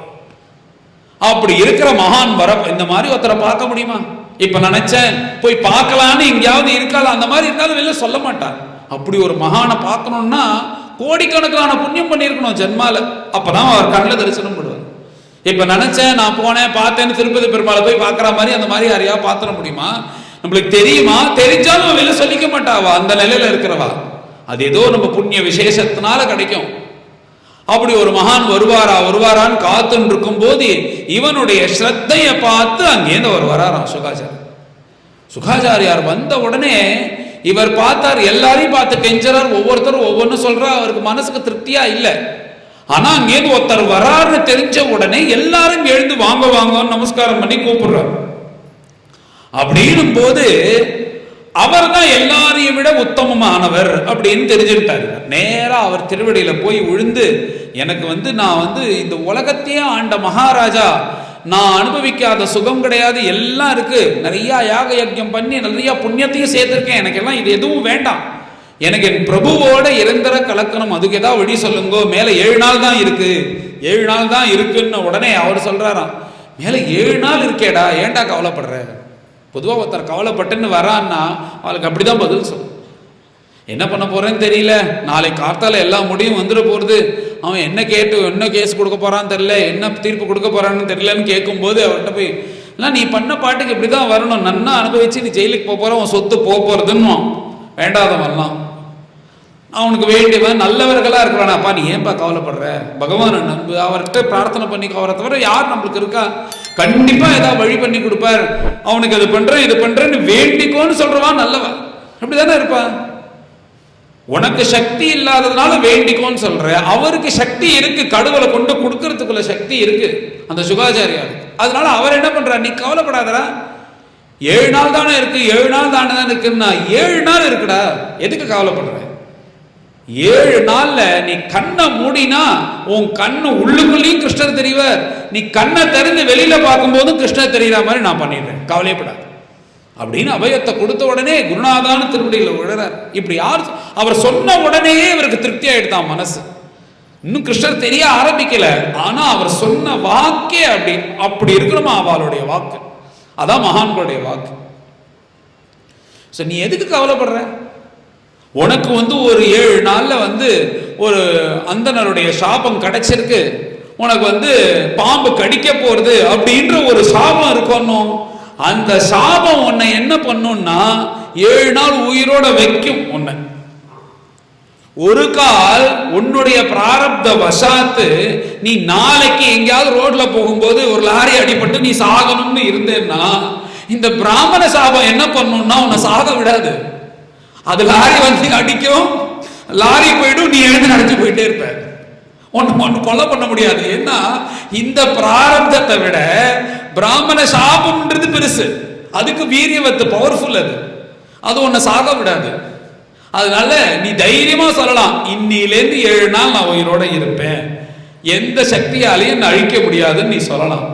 [SPEAKER 1] அப்படி இருக்கிற மகான் இந்த மாதிரி ஒருத்தரை பார்க்க முடியுமா? இப்ப நினைச்சேன் போய் பார்க்கலான்னு எங்கேயாவது இருக்கலாம், அந்த மாதிரி இருந்தாலும் வெளில சொல்ல மாட்டார். அப்படி ஒரு மகானை பார்க்கணும்னா கோடிக்கணக்கான புண்ணியம் பண்ணியிருக்கணும் ஜென்மால, அப்பதான் அவர் கண்ணில் தரிசனம் பண்ணுவார். இப்ப நினைச்சேன் நான் போனேன் பார்த்தேன்னு திருப்பதி பெருமாளை போய் பார்க்குற மாதிரி அந்த மாதிரி யாரையா பார்த்துட முடியுமா? நம்மளுக்கு தெரியுமா? தெரிஞ்சாலும் வெளில சொல்லிக்க மாட்டாவா அந்த நிலையில இருக்கிறவா. அது ஏதோ நம்ம புண்ணிய விசேஷத்தினால கிடைக்கும். அப்படி ஒரு மகான் வருவாரான்னு காத்துன்னு இருக்கும் போது இவனுடைய ஸ்ரத்தையை பார்த்து அங்கேருந்து அவர் வராராம் சுகாச்சாரியர். சுகாச்சாரியார் வந்த உடனே இவர் பார்த்தார், எல்லாரையும் பார்த்து கெஞ்சறார், ஒவ்வொருத்தரும் ஒவ்வொன்னு சொல்றா. அவருக்கு மனசுக்கு திருப்தியா இல்லை. ஆனா அங்கேருந்து ஒருத்தர் வராருன்னு தெரிஞ்ச உடனே எல்லாரும் எழுந்து வாங்க வாங்கன்னு நமஸ்காரம் பண்ணி கூப்பிடுறார். அப்படின்னும் போது அவர் தான் எல்லாரையும் விட உத்தமமானவர் அப்படின்னு தெரிஞ்சுக்கிட்டாரு. நேரா அவர் திருவடியில போய் விழுந்து, எனக்கு நான் இந்த உலகத்தையே ஆண்ட மகாராஜா, நான் அனுபவிக்காத சுகம் கிடையாது, எல்லாம் இருக்கு, நிறைய யாக யஜ்யம் பண்ணி நிறைய புண்ணியத்தையும் சேர்த்திருக்கேன், எனக்கு எல்லாம் இது எதுவும் வேண்டாம், எனக்கு என் பிரபுவோட 2.5 கலக்கணும், அதுக்கு ஏதாவது வழி சொல்லுங்க, மேல 7 நாள் தான் இருக்கு, 7 நாள் தான் இருக்குன்னு உடனே அவர் சொல்றாராம், மேல 7 நாள் இருக்கேடா, ஏன்டா கவலைப்படுற? பொதுவாக ஒருத்தர் கவலைப்பட்டுன்னு வரான்னா அவளுக்கு அப்படிதான் பதில் சொல்லும். என்ன பண்ண போறேன்னு தெரியல, நாளைக்கு காத்தால எல்லா முடியும் வந்துட போறது, அவன் என்ன கேட்டு என்ன கேஸ் கொடுக்க போறான்னு தெரியல, என்ன தீர்ப்பு கொடுக்க போறான்னு தெரியலன்னு கேட்கும்போது அவர்கிட்ட போய், இல்லை நீ பண்ண பாட்டுக்கு இப்படிதான் வரணும், நன்னா அனுபவிச்சு நீ ஜெயிலுக்கு போக போற, உன் சொத்து போக போறதுன்னு வேண்டாதவன்லாம். அவனுக்கு வேண்டியவன் நல்லவர்களா இருக்கிறானாப்பா, நீ ஏன்பா கவலைப்படுற, பகவானை நம்பு, அவர்கிட்ட பிரார்த்தனை பண்ணி அவரை தவிர யார் நம்மளுக்கு இருக்கா, கண்டிப்பா ஏதாவது வழி பண்ணி கொடுப்பார், அவனுக்கு அது பண்றேன் இது பண்றேன்னு வேண்டிக்கோன்னு சொல்றவான் நல்லவன். அப்படிதானே இருப்பான். உனக்கு சக்தி இல்லாததுனால வேண்டிக்கோன்னு சொல்ற, அவருக்கு சக்தி இருக்கு, கடவுளை கொண்டு கொடுக்கறதுக்குள்ள சக்தி இருக்கு அந்த சுகாச்சாரியாருக்கு. அதனால அவர் என்ன பண்றார், நீ கவலைப்படாதடா, 7 நாள் தானே இருக்கு, 7 நாள் தானே இருக்குன்னா 7 நாள் இருக்குடா, எதுக்கு கவலைப்படுற? 7 நாள்ல நீ கண்ணை மூடினா உன் கண்ணு உள்ளுக்குள்ளேயும் கிருஷ்ணர் தெரிவார், நீ கண்ணை திறந்து வெளியில பார்க்கும் போதும் கிருஷ்ணர் தெரிகிற மாதிரி நான் பண்ணிடுறேன், கவலைப்படாது அப்படின்னு அபயத்தை கொடுத்த உடனே குருநாதான திருவடியில் விழுறார். இப்படி யார் அவர் சொன்ன உடனேயே இவருக்கு திருப்தி ஆயிடுதான் மனசு. இன்னும் கிருஷ்ணர் தெரிய ஆரம்பிக்கல, ஆனா அவர் சொன்ன வாக்கே அப்படி இருக்கணுமா அவளுடைய வாக்கு, அதான் மகான்களுடைய வாக்கு. நீ எதுக்கு கவலைப்படுற? உனக்கு ஒரு 7 நாள்ல ஒரு அந்தனருடைய சாபம் கிடைச்சிருக்கு, உனக்கு பாம்பு கடிக்க போறது அப்படின்ற ஒரு சாபம் இருக்கணும். அந்த சாபம் உன்னை என்ன பண்ணும்னா 7 நாள் உயிரோட வைக்கும். உன்னை ஒரு கால் உன்னுடைய பிராரப்த வசாத்து நீ நாளைக்கு எங்கேயாவது ரோட்ல போகும்போது ஒரு லாரி அடிபட்டு நீ சாகணும்னு இருந்தேன்னா இந்த பிராமண சாபம் என்ன பண்ணும்னா உன்னை சாக விடாது. அது லாரி அடிக்கும், லாரி போயிடும், நீ எழுந்து நடந்து போயிட்டே இருப்ப, ஒன்னு கொலை பண்ண முடியாது. ஏன்னா இந்த பிராரப்தத்தை விட பிராமண சாபம்ன்றது பெருசு, அதுக்கு வீரியவத்து பவர்ஃபுல், அது உன்னை சாக விடாது. அதனால நீ தைரியமா சொல்லலாம், இன்னிலேருந்து 7 நாள் நான் உயிரோட இருப்பேன், எந்த சக்தியாலையும் அழிக்க முடியாதுன்னு நீ சொல்லலாம்.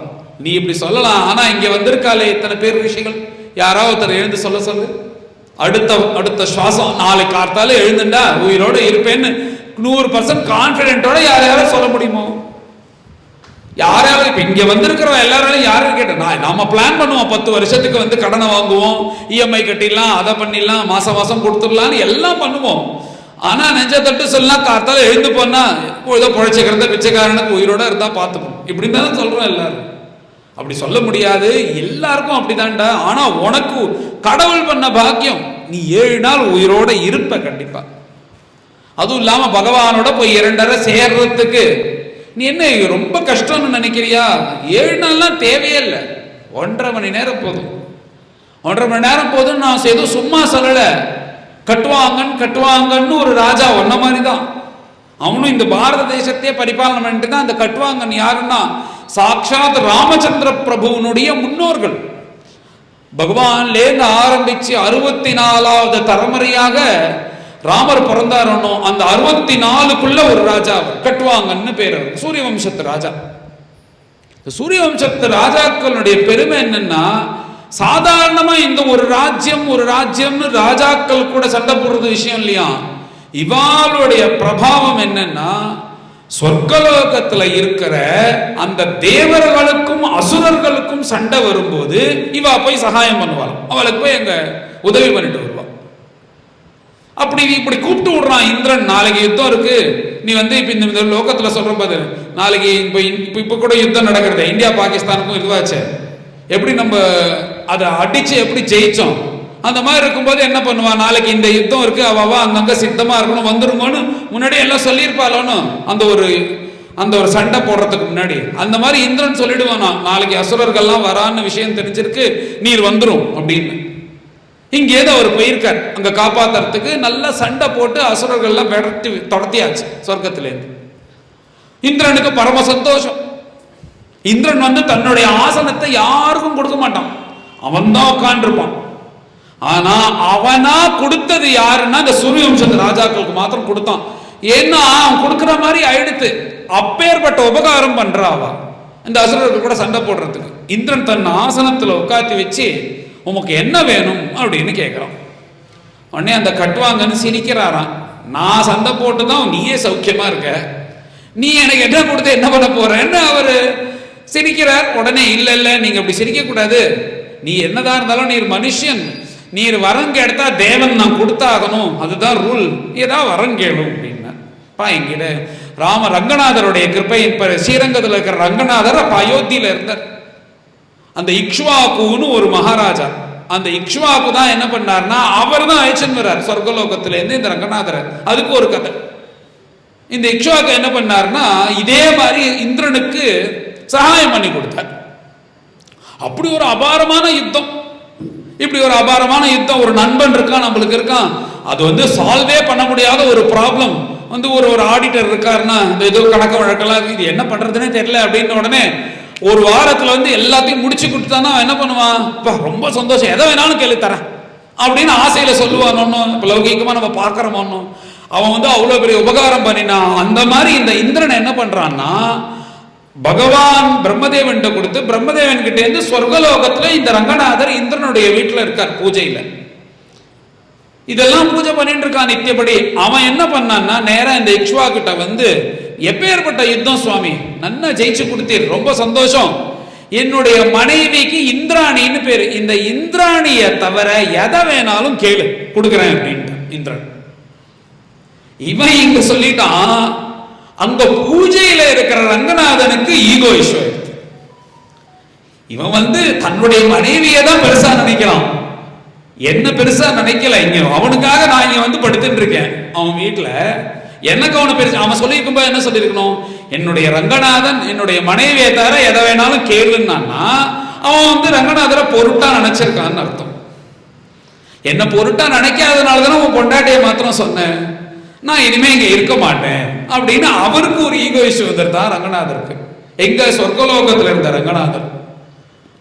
[SPEAKER 1] நீ இப்படி சொல்லலாம். ஆனா இங்க வந்திருக்காலே இத்தனை பேர் விஷயங்கள், யாராவது ஒருத்தர் எழுந்து சொல்ல சொல்லு. அடுத்த சுவாசம் நாளைக்கு காத்தால எழுந்துண்டா உயிரோட இருப்பேன்னு 100% கான்பிடென்ட்டோட யாரையாவது சொல்ல முடியுமோ? யாராவது இப்ப இங்க வந்திருக்கிறோம் எல்லாராலையும் யாரும் கேட்டா நாம பிளான் பண்ணுவோம், 10 வருஷத்துக்கு கடனை வாங்குவோம், இஎம்ஐ கட்டிடலாம், அதை பண்ணிடலாம், மாசம் மாசம் கொடுத்துடலாம்னு எல்லாம் பண்ணுவோம். ஆனா நெஞ்ச தட்டு சொல்லலாம், காத்தால எழுந்து போனா ஏதோ பொழைச்சிக்கிறத பிச்சைக்காரனுக்கு உயிரோட இருந்தா பார்த்துப்போம், இப்படின்னு தான் சொல்றோம் எல்லாரும். அப்படி சொல்ல முடியாது, எல்லாருக்கும் அப்படிதான்டா. ஆனா உனக்கு கடவுள் பண்ண பாக்கியம், நீ 7 நாள் உயிரோட இருப்ப கண்டிப்பா. அதுவும் இல்லாம பகவானோட போய் 2.5 சேர்றதுக்கு நீ என்ன ரொம்ப கஷ்டம்னு நினைக்கிறியா? 7 நாள்லாம் தேவையே இல்லை, 1.5 மணி நேரம் போதும். 1.5 மணி நேரம் போதும். நான் எதுவும் சும்மா சொல்லல. கட்டுவாங்கன்னு ஒரு ராஜா ஒன்ன மாதிரி தான், அவனும் இந்த பாரத தேசத்தையே பரிபாலனை பண்ணிட்டு தான். அந்த கட்டுவாங்கன் யாருன்னா சாட்சாத் ராமச்சந்திர பிரபுவனுடைய முன்னோர்கள். பகவான்லேருந்து ஆரம்பிச்சு 64வது தலைமுறையாக ராமர் பிறந்தார். அந்த 64க்குள்ள ஒரு ராஜா கட்டுவாங்கன்னு பேர், சூரிய வம்சத்து ராஜா. சூரிய வம்சத்து ராஜாக்களுடைய பெருமை என்னன்னா, சாதாரணமா இந்த ஒரு ராஜ்யம்னு ராஜாக்கள் கூட சண்டை போடுறது விஷயம் இல்லையா. இவாளுடைய பிரபாவம் என்னன்னா, சொர்க்கலோகத்துல இருக்கிற அந்த தேவர்களுக்கும் அசுரர்களுக்கும் சண்டை வரும்போது இவா போய் சகாயம் பண்ணுவாள், அவளுக்கு போய் எங்க உதவி பண்ணிட்டு வருவாள். இப்படி கூப்பிட்டு விடுறான் இந்திரன், நாளைக்கு யுத்தம் இருக்கு, நீ இப்ப இந்த லோகத்துல சொல்ற பாரு, நாளைக்கு இப்ப கூட யுத்தம் நடக்கிறது, இந்தியா பாகிஸ்தானுக்கும் இதுவாச்சு, எப்படி நம்ம அதை அடிச்சு எப்படி ஜெயிச்சோம், அந்த மாதிரி இருக்கும்போது என்ன பண்ணுவா, நாளைக்கு இந்த யுத்தம் இருக்கு, அவ அங்கங்க சித்தமா இருக்கணும், வந்துருங்கன்னு முன்னாடி எல்லாம் சொல்லியிருப்பாளோன்னு, அந்த ஒரு சண்டை போடுறதுக்கு முன்னாடி அந்த மாதிரி இந்திரன் சொல்லிடுவானா, நாளைக்கு அசுரர்கள்லாம் வரான்னு விஷயம் தெரிஞ்சிருக்கு, நீர் வந்துரும் அப்படின்னு. இங்கேதான் அவர் போயிருக்கார், அங்க காப்பாத்துறதுக்கு நல்லா சண்டை போட்டு அசுரர்கள்லாம் தொடர்த்தியாச்சு சொர்க்கத்திலேருந்து. இந்திரனுக்கு பரம சந்தோஷம். இந்திரன் தன்னுடைய ஆசனத்தை யாருக்கும் கொடுக்க மாட்டான், அவன் தான் உட்கார்ந்துருப்பான். ஆனா அவனா கொடுத்தது யாருன்னா இந்த சூரிய வம்சத்து ராஜாக்களுக்கு மாத்திரம் கொடுத்தான். ஏன்னா அவன் கொடுக்கிற மாதிரி ஆயிடுத்து, அப்பேற்பட்ட உபகாரம் பண்றாவா இந்த அசுரர்கள் கூட சண்டை போடுறதுக்கு. இந்திரன் தன் ஆசனத்துல உட்காத்தி வச்சு, உமக்கு என்ன வேணும் அப்படின்னு கேட்கிறான். உடனே அந்த கட்டுவாங்கன்னு சிரிக்கிறாராம், நான் சண்டை போட்டு தான் நீயே சௌக்கியமா இருக்க, நீ எனக்கு என்ன கொடுத்து என்ன பண்ண போறேன்னு அவரு சிரிக்கிறார். உடனே இல்ல நீங்க அப்படி சிரிக்க கூடாது, நீ என்னதான் இருந்தாலும் நீர் மனுஷன், நீர் வரம் கேட்டா தேவன் நான் கொடுத்தாகணும், அதுதான் ரூல், ஏதாவது வரம் கேளும் அப்படின்னா என்கிட்ட ராம ரங்கநாதருடைய கிருப்பையின் ஸ்ரீரங்கத்தில் இருக்கிற ரங்கநாதர் அப்ப அயோத்தியில இருந்தார். அந்த இக்ஷ்வாகுன்னு ஒரு மகாராஜா, அந்த இக்ஷ்வாகு தான் என்ன பண்ணார்னா அவர் தான் அழைச்சன் வர்றார் சொர்க்கலோகத்துல இருந்து இந்த ரங்கநாதரை. அதுக்கு ஒரு கதை. இந்த இக்ஷ்வாகு என்ன பண்ணார்னா இதே மாதிரி இந்திரனுக்கு சகாயம் பண்ணி கொடுத்தார். அப்படி ஒரு அபாரமான யுத்தம், இப்படி ஒரு அபாரமான யுத்தம். ஒரு நண்பன் இருக்கான், நம்மளுக்கு இருக்கான், அது வந்து சால்வே பண்ண முடியாத ஒரு ப்ராப்ளம். வந்து ஒரு ஆடிட்டர் இருக்காருன்னா இந்த ஏதோ கணக்கு வழக்கெல்லாம் இது என்ன பண்றதுன்னே தெரியல அப்படின்னு உடனே ஒரு வாரத்துல வந்து எல்லாத்தையும் முடிச்சு கொடுத்தானா என்ன பண்ணுவான், ரொம்ப சந்தோஷம், எதை வேணாலும் கேள்வி தரேன் அப்படின்னு ஆசையில சொல்லுவான். ஒன்னும் இப்ப லௌகிகமா நம்ம பாக்குறோம், ஒன்னும் அவன் வந்து அவ்வளவு பெரிய உபகாரம் பண்ணினான். அந்த மாதிரி இந்த இந்திரன் என்ன பண்றான்னா பகவான் பிரம்மதேவன் கொடுத்து பிரம்மதேவன் கிட்ட இருந்து சொர்க்கலோகத்துல இந்த ரங்கநாதர் இந்திரனுடைய வீட்டுல இருக்கார் பூஜையில. இதெல்லாம் பூஜை பண்ணிட்டு இருக்கான் நித்தியபடி. அவன் என்ன பண்ணான்னா நேரா இந்த இக்ஷ்வா கிட்ட வந்து எப்பேற்பட்ட யுத்தம் சுவாமி, நல்லா ஜெயிச்சு கொடுத்தீர், ரொம்ப சந்தோஷம், என்னுடைய மனைவிக்கு இந்திராணின்னு பேரு, இந்த இந்திராணிய தவிர எதை வேணாலும் கேளு கொடுக்குறேன் அப்படின்ட்டு இந்திரன். இவன் இங்க சொல்லிட்டான், அங்க பூஜையில இருக்கிற ரங்கநாதனுக்கு ஈகோ இஷ்யூ ஆயிடுச்சு. இவன் வந்து தன்னுடைய மனைவியை தான் பெருசா நினைக்கிறான், என்ன பெருசா நினைக்கல. இங்க அவனுக்காக நான் இங்க வந்து படுத்துட்டு இருக்கேன் அவன் வீட்டுல, எனக்கு அவனு பெருசு. அவன் சொல்லியிருக்கும் போது என்ன சொல்லியிருக்கணும், என்னுடைய ரங்கநாதன் என்னுடைய மனைவியை தவிர எதை வேணாலும் கேளுன்னா அவன் வந்து ரங்கநாதரை பொருட்டா நினைச்சிருக்கான்னு அர்த்தம். என்ன பொருட்டா நினைக்காதனாலதானே உன் பொண்டாட்டியை மாத்திரம் சொன்னேன், நான் இனிமே இங்க இருக்க மாட்டேன் அப்படின்னு அவருக்கு ஒரு ஈகோ இஷ்யூ வந்துருதான் ரங்கநாதருக்கு. எங்க சொர்க்கலோகத்துல இருந்த ரங்கநாதர்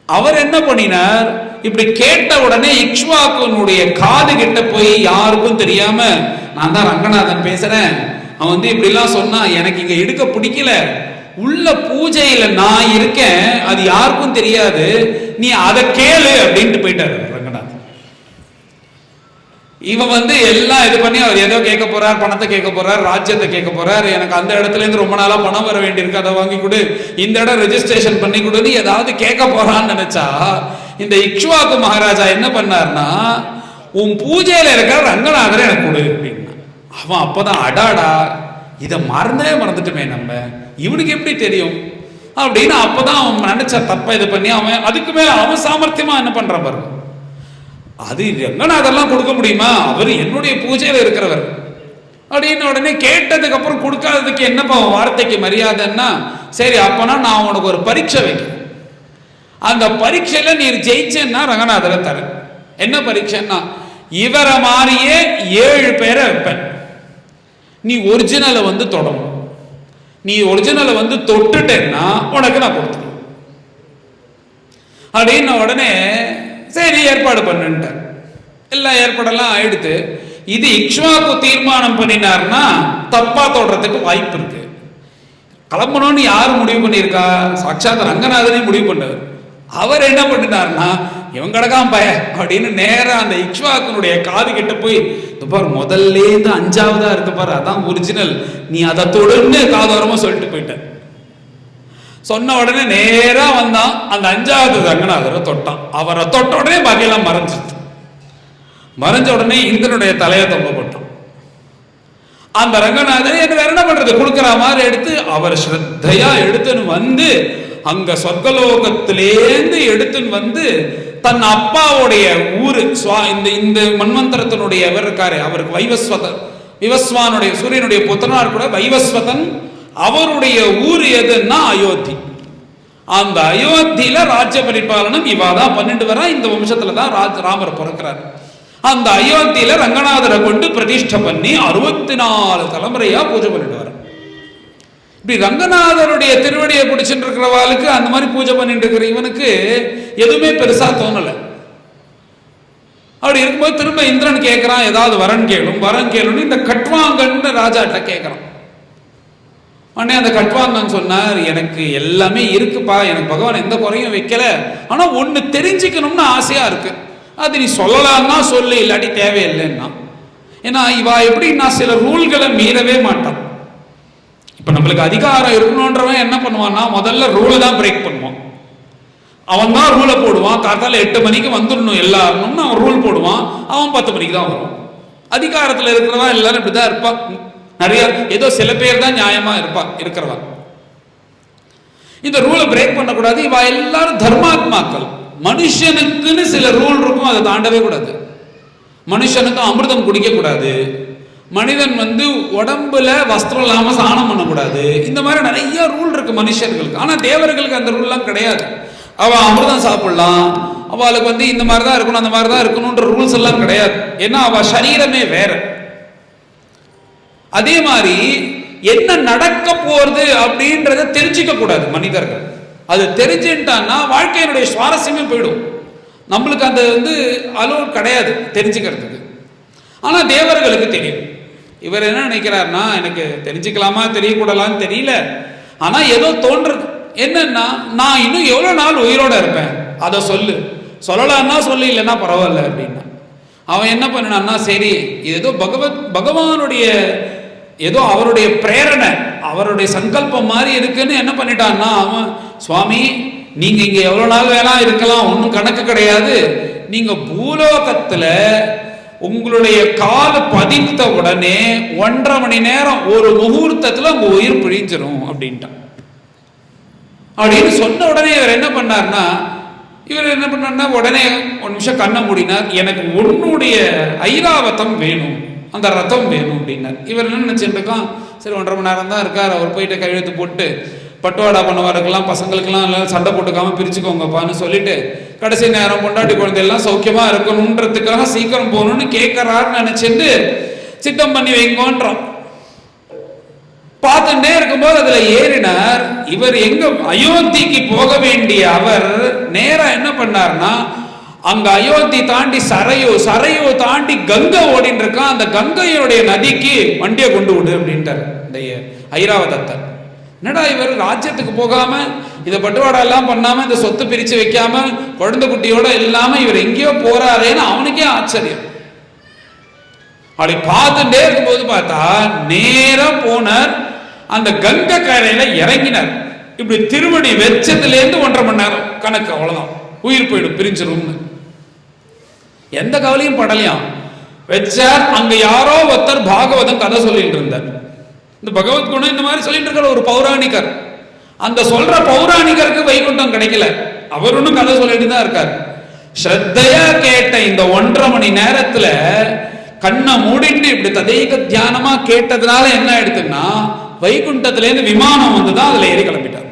[SPEAKER 1] அவர் என்ன பண்ணினார், இப்படி கேட்ட உடனே இக்ஷ்வாகுனுடைய காது கிட்ட போய் யாருக்கும் தெரியாம நான் தான் ரங்கநாதன் பேசுறேன், அவன் வந்து இப்படி எல்லாம் சொன்னா எனக்கு இங்க எடுக்க பிடிக்கல, உள்ள பூஜையில நான் இருக்கேன், அது யாருக்கும் தெரியாது, நீ அதை கேளு அப்படின்ட்டு போயிட்டாரு ரங்கநாதன். இவன் வந்து எல்லாம் இது பண்ணி அவர் ஏதோ கேட்க போறார், பணத்தை கேட்க போறார், ராஜ்யத்தை கேட்க போறார், எனக்கு அந்த இடத்துல இருந்து ரொம்ப நாளா பணம் வர வேண்டியிருக்கு, அதை வாங்கி கொடு, இந்த இடம் ரெஜிஸ்ட்ரேஷன் பண்ணி கொடுன்னு ஏதாவது கேட்க போறான்னு நினைச்சா இந்த இக்ஷ்வாகு மகாராஜா என்ன பண்ணார்னா உன் பூஜையில இருக்கிற ரங்கநாதரை எனக்கு கொடு அப்படின்னா. அவன் அப்பதான் அடாடா இதை மறந்துட்டுமே, நம்ம இவனுக்கு எப்படி தெரியும் அப்படின்னு அப்பதான் அவன் நினைச்ச தப்ப இது பண்ணி அவன் அதுக்கு மேல அவன் சாமர்த்தியமா என்ன பண்றான் பாருங்க, அது ரங்கநாதர்லாம் கொடுக்க முடியுமா, அவர் என்னுடைய பூஜையில இருக்கிறவர் அப்படின்னு உடனே கேட்டதுக்கு அப்புறம் கொடுக்காததுக்கு என்னப்பா வார்த்தைக்கு மரியாதைன்னா, சரி அப்பனா நான் உனக்கு ஒரு பரீட்சை வைக்கிறேன், அந்த பரீட்சையில நீ ஜெயிச்சேன்னா ரங்கநாதரை தர. என்ன பரீட்சைன்னா இவரை மாதிரியே 7 பேரை வைப்பேன், நீ ஒரிஜினலை வந்து தொடணும், நீ ஒரிஜினலை வந்து தொட்டுட்டேன்னா உனக்கு நான் கொடுத்துருவேன் அப்படின்னு உடனே சரி ஏற்பாடு பண்ணுட்ட. எல்லா ஏற்பாடெல்லாம் ஆயிடுத்து. இது இக்ஷ்வாகு தீர்மானம் பண்ணினார்னா தப்பா தொடுறதுக்கு வாய்ப்பு இருக்கு. கிளம்பணும்னு யாரு முடிவு பண்ணியிருக்கா, சாட்சாத் ரங்கநாதனே முடிவு பண்ணார். அவர் என்ன பண்ணினார்னா இவன் கிடக்காம பய அப்படின்னு நேரா அந்த இக்ஷ்வாகுனுடைய காது கிட்ட போய் பாரு முதல்ல இருந்து 5ஆவதா இருக்கு பாரு அதான் ஒரிஜினல், நீ அதை தொடர்ந்து காதோரமா சொல்லிட்டு போயிட்ட. சொன்ன உடனே நேரா வந்தான், அந்த 5ஆவது ரங்கநாதரை தொட்டான். அவரை தொட்ட உடனே பாக்கியெல்லாம் மறைஞ்சிச்சு. மறைஞ்ச உடனே இந்திரனுடைய தலையை தொங்கப்பட்டான். அந்த ரங்கநாதர் என்ன வேற என்ன பண்றது, கொடுக்கிற மாதிரி எடுத்து அவர் ஸ்ரத்தையா எடுத்துன்னு வந்து அங்க சொர்க்கலோகத்திலேந்து எடுத்துன்னு வந்து தன் அப்பாவுடைய ஊரு இந்த மன்வந்தரத்தினுடைய அவர் இருக்காரு, அவருக்கு விவஸ்வானுடைய சூரியனுடைய புத்தனார் கூட வைவஸ்வதன், அவருடைய ஊர் எதுன்னா அயோத்தி. அந்த அயோத்தியில ராஜ்ய பரிபாலனம் இவாதான் 12 வரா, இந்த வம்சத்துல தான் ராமர் பிறக்கிறார். அந்த அயோத்தியில ரங்கநாதரை கொண்டு பிரதிஷ்டை பண்ணி 64 தலைமுறையா பூஜை பண்ணிட்டு வர. இப்படி ரங்கநாதருடைய திருவடியை பிடிச்சிட்டு இருக்கிறவாளுக்கு அந்த மாதிரி பூஜை பண்ணிட்டு இருக்கிற இவனுக்கு எதுவுமே பெருசா தோணல. அப்படி இருக்கும்போது திரும்ப இந்திரன் கேட்கிறான், ஏதாவது வரன் கேளும் இந்த கட்வாங்கன்னு ராஜாட்ட கேட்கிறான். உடனே அந்த கட்வாங்கன் சொன்னார், எனக்கு எல்லாமே இருக்குப்பா, எனக்கு பகவான் எந்த குறையும் வைக்கல, ஆனா ஒன்னு தெரிஞ்சுக்கணும்னு ஆசையா இருக்கு, அது நீ சொல்லலாம்னா சொல்லு, இல்லாட்டி தேவையில்லைன்னா. ஏன்னா இவா எப்படின்னா சில ரூல்களை மீறவே மாட்டான். இப்ப நம்மளுக்கு அதிகாரம் இருக்கணும்ன்றவன் என்ன பண்ணுவான்னா முதல்ல ரூல் தான் பிரேக் பண்ணுவான். அவன் தான் ரூலை போடுவான். காத்தால 8 மணிக்கு வந்துடணும் எல்லாருன்னு அவன் ரூல் போடுவான். அவன் 10 மணிக்கு தான் வரும். அதிகாரத்தில் இருக்கிறவன் எல்லாரும் இப்படிதான் இருப்பான். நிறைய ஏதோ சில பேர் தான் நியாயமா இருக்கிறவன். இந்த ரூலை பிரேக் பண்ணக்கூடாது. இவ எல்லாரும் தர்மாத்மாக்கள். மனுஷனுக்குன்னு சில ரூல் இருக்கும், அதை தாண்டவே கூடாது. மனுஷனுக்கு அமிர்தம் குடிக்க கூடாது. மனிதன் உடம்புல வஸ்திரம் இல்லாம ஸ்நானம் பண்ணக்கூடாது. இந்த மாதிரி நிறைய ரூல் இருக்கு மனுஷர்களுக்கு. ஆனா தேவர்களுக்கு அந்த ரூல்லாம் கிடையாது. அவன் அமிர்தம் சாப்பிடலாம், அவளுக்கு இந்த மாதிரி தான் இருக்கணும், அந்த மாதிரி தான் இருக்கணும்ன்ற ரூல்ஸ் எல்லாம் கிடையாது. ஏன்னா அவ சரீரமே வேற. அதே மாதிரி என்ன நடக்க போறது அப்படின்றத தெரிஞ்சுக்க கூடாது மனிதர்கள். அது தெரிஞ்சுட்டான்னா வாழ்க்கையினுடைய சுவாரஸ்யமே போயிடும். நம்மளுக்கு அந்த அலோட் கிடையாது தெரிஞ்சுக்கிறதுக்கு. ஆனா தேவர்களுக்கு தெரியும். இவர் என்ன நினைக்கிறார்னா, எனக்கு தெரிஞ்சுக்கலாமா தெரியக்கூடலான்னு தெரியல, ஆனா ஏதோ தோன்றது என்னன்னா, நான் இன்னும் எவ்வளவு நாள் உயிரோட இருப்பேன், அதை சொல்லலான்னா சொல்லு, இல்லைன்னா பரவாயில்ல அப்படின்னா. அவன் என்ன பண்ணான்னா, சரி இது ஏதோ பகவானுடைய ஏதோ அவருடைய பிரேரணை, அவருடைய சங்கல்பம் மாதிரி இருக்குன்னு என்ன பண்ணிட்டான்னா, அவன் சுவாமி நீங்க இங்க எவ்வளவு நாள் வேணா இருக்கலாம், ஒன்றும் கணக்கு கிடையாது, நீங்க பூலோகத்துல உங்களுடைய கால் பதித்த உடனே 1.5 மணி நேரம் ஒரு முகூர்த்தத்துல உங்க உயிர் பிழிஞ்சிரும் அப்படின்ட்டான். அப்படின்னு சொன்ன உடனே இவர் என்ன பண்ணார்னா உடனே 1 நிமிஷம் கண்ணை மூடினார். எனக்கு உன்னுடைய ஐராவதம் வேணும், அந்த ரத்தம் வேணும் அப்படின்னார். இவர் என்ன நினைச்சிட்டு இருக்கான், சரி 1.5 மணி நேரம் தான் இருக்கார், அவர் போயிட்டு கையெழுத்து போட்டு பட்டுவாடா பண்ணவருக்கெல்லாம் பசங்களுக்கெல்லாம் எல்லாம் சண்டை போட்டுக்காம பிரிச்சுக்கோங்கப்பான்னு சொல்லிட்டு கடைசி நேரம் பொண்டாட்டி குழந்தையெல்லாம் சௌக்கியமா இருக்கணும்ன்றதுக்காக சீக்கிரம் போகணும்னு கேட்கறாருன்னு நினைச்சிட்டு சித்தம் பண்ணி வைங்கோன்றோம். பார்த்துட்டே இருக்கும்போது அதுல ஏறினார். இவர் எங்க அயோத்திக்கு போக வேண்டிய அவர் நேரா என்ன பண்ணார்னா, அங்க அயோத்தி தாண்டி சரையோ தாண்டி கங்கை ஓடின்னு இருக்கான். அந்த கங்கையுடைய நதிக்கு வண்டியை கொண்டு விடு அப்படின்ட்டார் இந்த ஐராவதத்தை. என்னடா இவர் ராஜ்யத்துக்கு போகாம இதை பட்டுவாடா எல்லாம் பண்ணாம இந்த சொத்து பிரிச்சு வைக்காம குழந்தை குட்டியோட இல்லாம இவர் எங்கேயோ போறாரேன்னு அவனுக்கே ஆச்சரியம். அப்படி பார்த்துட்டே இருக்கும்போது பார்த்தா நேரம் போனார், அந்த கங்கை கரையில இறங்கினார். இப்படி திருவடி வெச்சதுல இருந்து 1.5 மணி நேரம் கணக்கு, அவ்வளவுதான், உயிர் போயிடும், பிரிஞ்சிரும்னு எந்த கவலையும் படலையாம். வச்சார். அங்க யாரோ ஒருத்தர் பாகவதம் கதை சொல்லிட்டு இருந்தார். இந்த பகவத்குணம் இந்த மாதிரி சொல்லிட்டு இருக்கிற ஒரு பௌராணிகர். அந்த சொல்ற பௌராணிகருக்கு வைகுண்டம் கிடைக்கல, அவர் ஒன்னும் கதை சொல்லிட்டு தான் இருக்கார். ஸ்ரத்தையா கேட்ட இந்த 1.5 மணி நேரத்துல கண்ணை மூடிட்டு இப்படி ததேக தியானமா கேட்டதுனால என்ன ஆயிடுதுன்னா, வைகுண்டத்துல இருந்து விமானம் வந்துதான் அதுல ஏறி கிளம்பிட்டார்.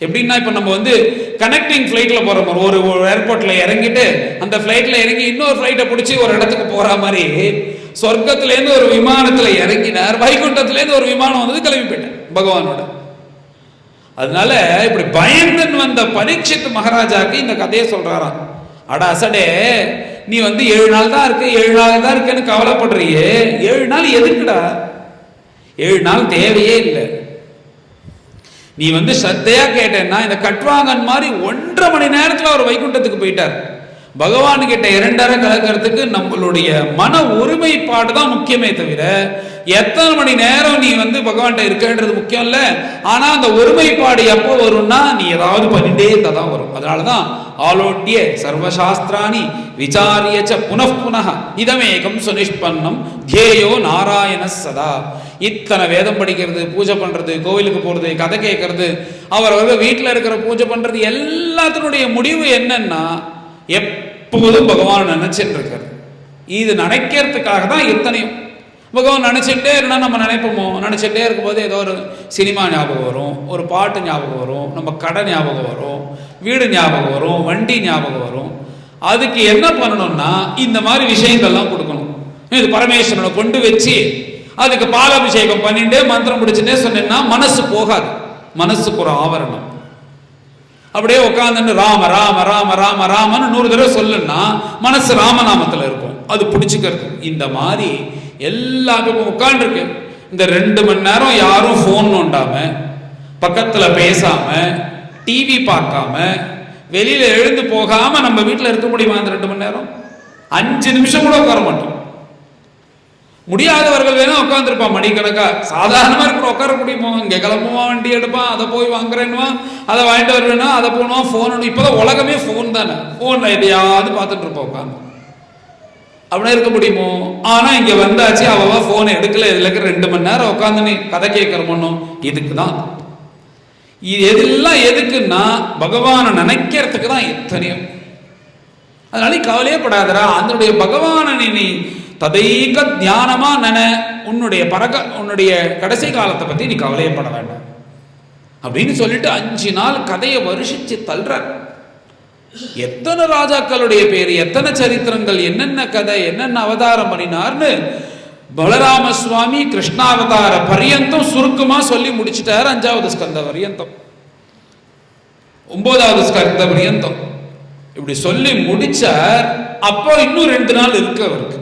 [SPEAKER 1] எப்படின்னா, இப்ப நம்ம கனெக்டிங் ஃபிளைட்ல போற மாதிரி ஒரு ஏர்போர்ட்ல இறங்கிட்டு அந்த ஃபிளைட்ல இறங்கி இன்னொரு ஃபிளைட்டை பிடிச்சி ஒரு இடத்துக்கு போற மாதிரி சொர்க்கத்துல இருந்து ஒரு விமானத்துல இறங்கினார். வைகுண்டத்துல இருந்து ஒரு விமானம் வந்தது, கிளம்பி போயிட்டார் பகவானோட. அதனால இப்படி பயந்துன்னு வந்த பரீட்சித் மகாராஜாக்கு இந்த கதையை சொல்றாராம். அட அசடே, நீ 7 நாள் தான் இருக்கு, 7 நாள் தான் இருக்குன்னு கவலைப்படுறியே, 7 நாள் எதுக்குடா? 7 நாள் தேவையே இல்லை. நீ சத்தையா கேட்டேன்னா இந்த கட்வாங்கன் மாதிரி 1.5 மணி நேரத்துல அவர் வைகுண்டத்துக்கு போயிட்டார். பகவான் கிட்ட 2.5 கலக்கிறதுக்கு நம்மளுடைய மன ஒருமைப்பாடு தான் முக்கியமே தவிர எத்தனை மணி நேரம் நீ பகவான்கிட்ட இருக்கன்றது முக்கியம் இல்ல. ஆனா அந்த ஒருமைப்பாடு எப்போ வரும்னா, நீ ஏதாவது பண்ணிட்டே தான் வரும். அதனாலதான் ஆலோட்டிய சர்வசாஸ்திராணி விசாரியச்ச புனః இதமேகம் சுனிஷ்பன்னம் தியேயோ நாராயண சதா. இத்தனை வேதம் படிக்கிறது, பூஜை பண்றது, கோவிலுக்கு போறது, கதை கேட்கறது, அவர் வீட்டில் இருக்கிற பூஜை பண்றது, எல்லாத்தினுடைய முடிவு என்னன்னா, எப்போதும் பகவான் நினைச்சிட்டு இருக்காரு. இது நினைக்கிறதுக்காக தான் இத்தனையும். பகவான் நினைச்சிட்டே இருந்தா நம்ம நினைப்போமோ, நினைச்சிட்டே இருக்கும்போது ஏதோ ஒரு சினிமா ஞாபகம் வரும், ஒரு பாட்டு ஞாபகம் வரும், நம்ம கடை ஞாபகம் வரும், வீடு ஞாபகம் வரும், வண்டி ஞாபகம் வரும். அதுக்கு என்ன பண்ணணும்னா, இந்த மாதிரி விஷயங்கள்லாம் கொடுக்கணும். இது பரமேஸ்வரனை கொண்டு வச்சு அதுக்கு பாலாபிஷேகம் பண்ணிட்டு மந்திரம் பிடிச்சுட்டே சொன்னேன்னா மனசு போகாது. மனசுக்கு ஒரு ஆவரணம். அப்படியே உட்காந்துன்னு ராம ராம ராம ராம ராமன்னு 100 தடவை சொல்லுன்னா மனசு ராமநாமத்தில் இருக்கும், அது பிடிச்சிக்கிறது. இந்த மாதிரி எல்லாத்துக்கும் உட்காந்துருக்கு. இந்த 2 மணி நேரம் யாரும் ஃபோன் நோண்டாம, பக்கத்துல பேசாம, டிவி பார்க்காம, வெளியில எழுந்து போகாம நம்ம வீட்டில் இருக்க முடியுமா? அந்த 2 மணி நேரம் 5 நிமிஷம் கூட உட்கார மாட்டோம். முடியாதவர்கள் வேணா உட்காந்துருப்பான் மணிக்கணக்கா. சாதாரணமா இருக்கிற உட்கார முடியுமோ? இங்க கிளம்புவான், வண்டி எடுப்பான், அதை போய் வாங்குறேன்னுவான், அதை வாங்கிட்டு வருவேன்னா, அதை போனுவான், போன். இப்பதான் உலகமே போன் தானே. போன்ல எதையாவது பார்த்துட்டு இருப்பான் உட்காந்து. அப்படின்னா இருக்க முடியுமோ? ஆனா இங்க வந்தாச்சு, அவ போனை எடுக்கல. இதுல 2 மணி நேரம் உட்காந்து நீ கதை கேட்கறமோ? இதுக்குதான். இது எதெல்லாம் எதுக்குன்னா பகவானை நினைக்கிறதுக்கு தான் எத்தனையோ. அதனால கவலையே படாதரா, அதனுடைய பகவானை நீ ததைக தியானமா உன்னுடைய கடைசி காலத்தை பத்தி நீ கவலையப்பட வேண்டாம் அப்படின்னு சொல்லிட்டு 5 நாள் கதையை வருஷிச்சு தள்ளுற. எத்தனை ராஜாக்களுடைய பேரு, எத்தனை சரித்திரங்கள், என்னென்ன கதை, என்னென்ன அவதாரம் பண்ணினார்னு பலராம சுவாமி கிருஷ்ணாவதார பரியந்தம் சுருக்கமா சொல்லி முடிச்சுட்டார். 5வது ஸ்கந்த பரியந்தம், 9வது ஸ்கந்த பரியந்தம் இப்படி சொல்லி முடிச்சார். அப்போ இன்னும் 2 நாள் இருக்கு அவருக்கு.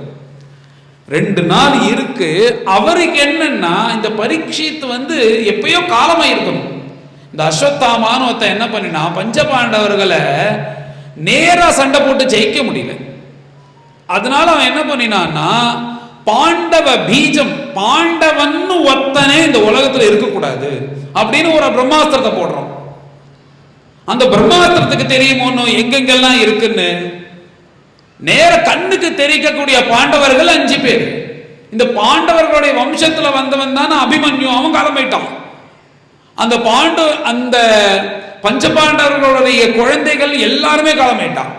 [SPEAKER 1] 2 நாள் இருக்கு. அவருக்கு என்னன்னா, இந்த பரீட்சித்து எப்பயோ காலமா இருக்கணும். இந்த அஸ்வத்தாமான்னு ஒருத்தன் என்ன பண்ணினா, பஞ்சபாண்டவர்களை நேரா சண்டை போட்டு ஜெயிக்க முடியல. அதனால அவன் என்ன பண்ணினான்னா, பாண்டவ பீஜம், பாண்டவன் ஒத்தனே இந்த உலகத்துல இருக்கக்கூடாது அப்படின்னு ஒரு பிரம்மாஸ்திரத்தை போடுறான். அந்த பிரம்மாஸ்திரத்துக்கு தெரியுமோன்னு எங்கெங்கெல்லாம் இருக்குன்னு நேர கண்ணுக்கு தெரிவிக்கக்கூடிய பாண்டவர்கள் 5 பேர். இந்த பாண்டவர்களுடைய வம்சத்துல வந்தவன் தானே அபிமன்யு. அவன் காலமாயிட்டான். அந்த பஞ்சபாண்டவர்களுடைய குழந்தைகள் எல்லாருமே காலமாயிட்டான்.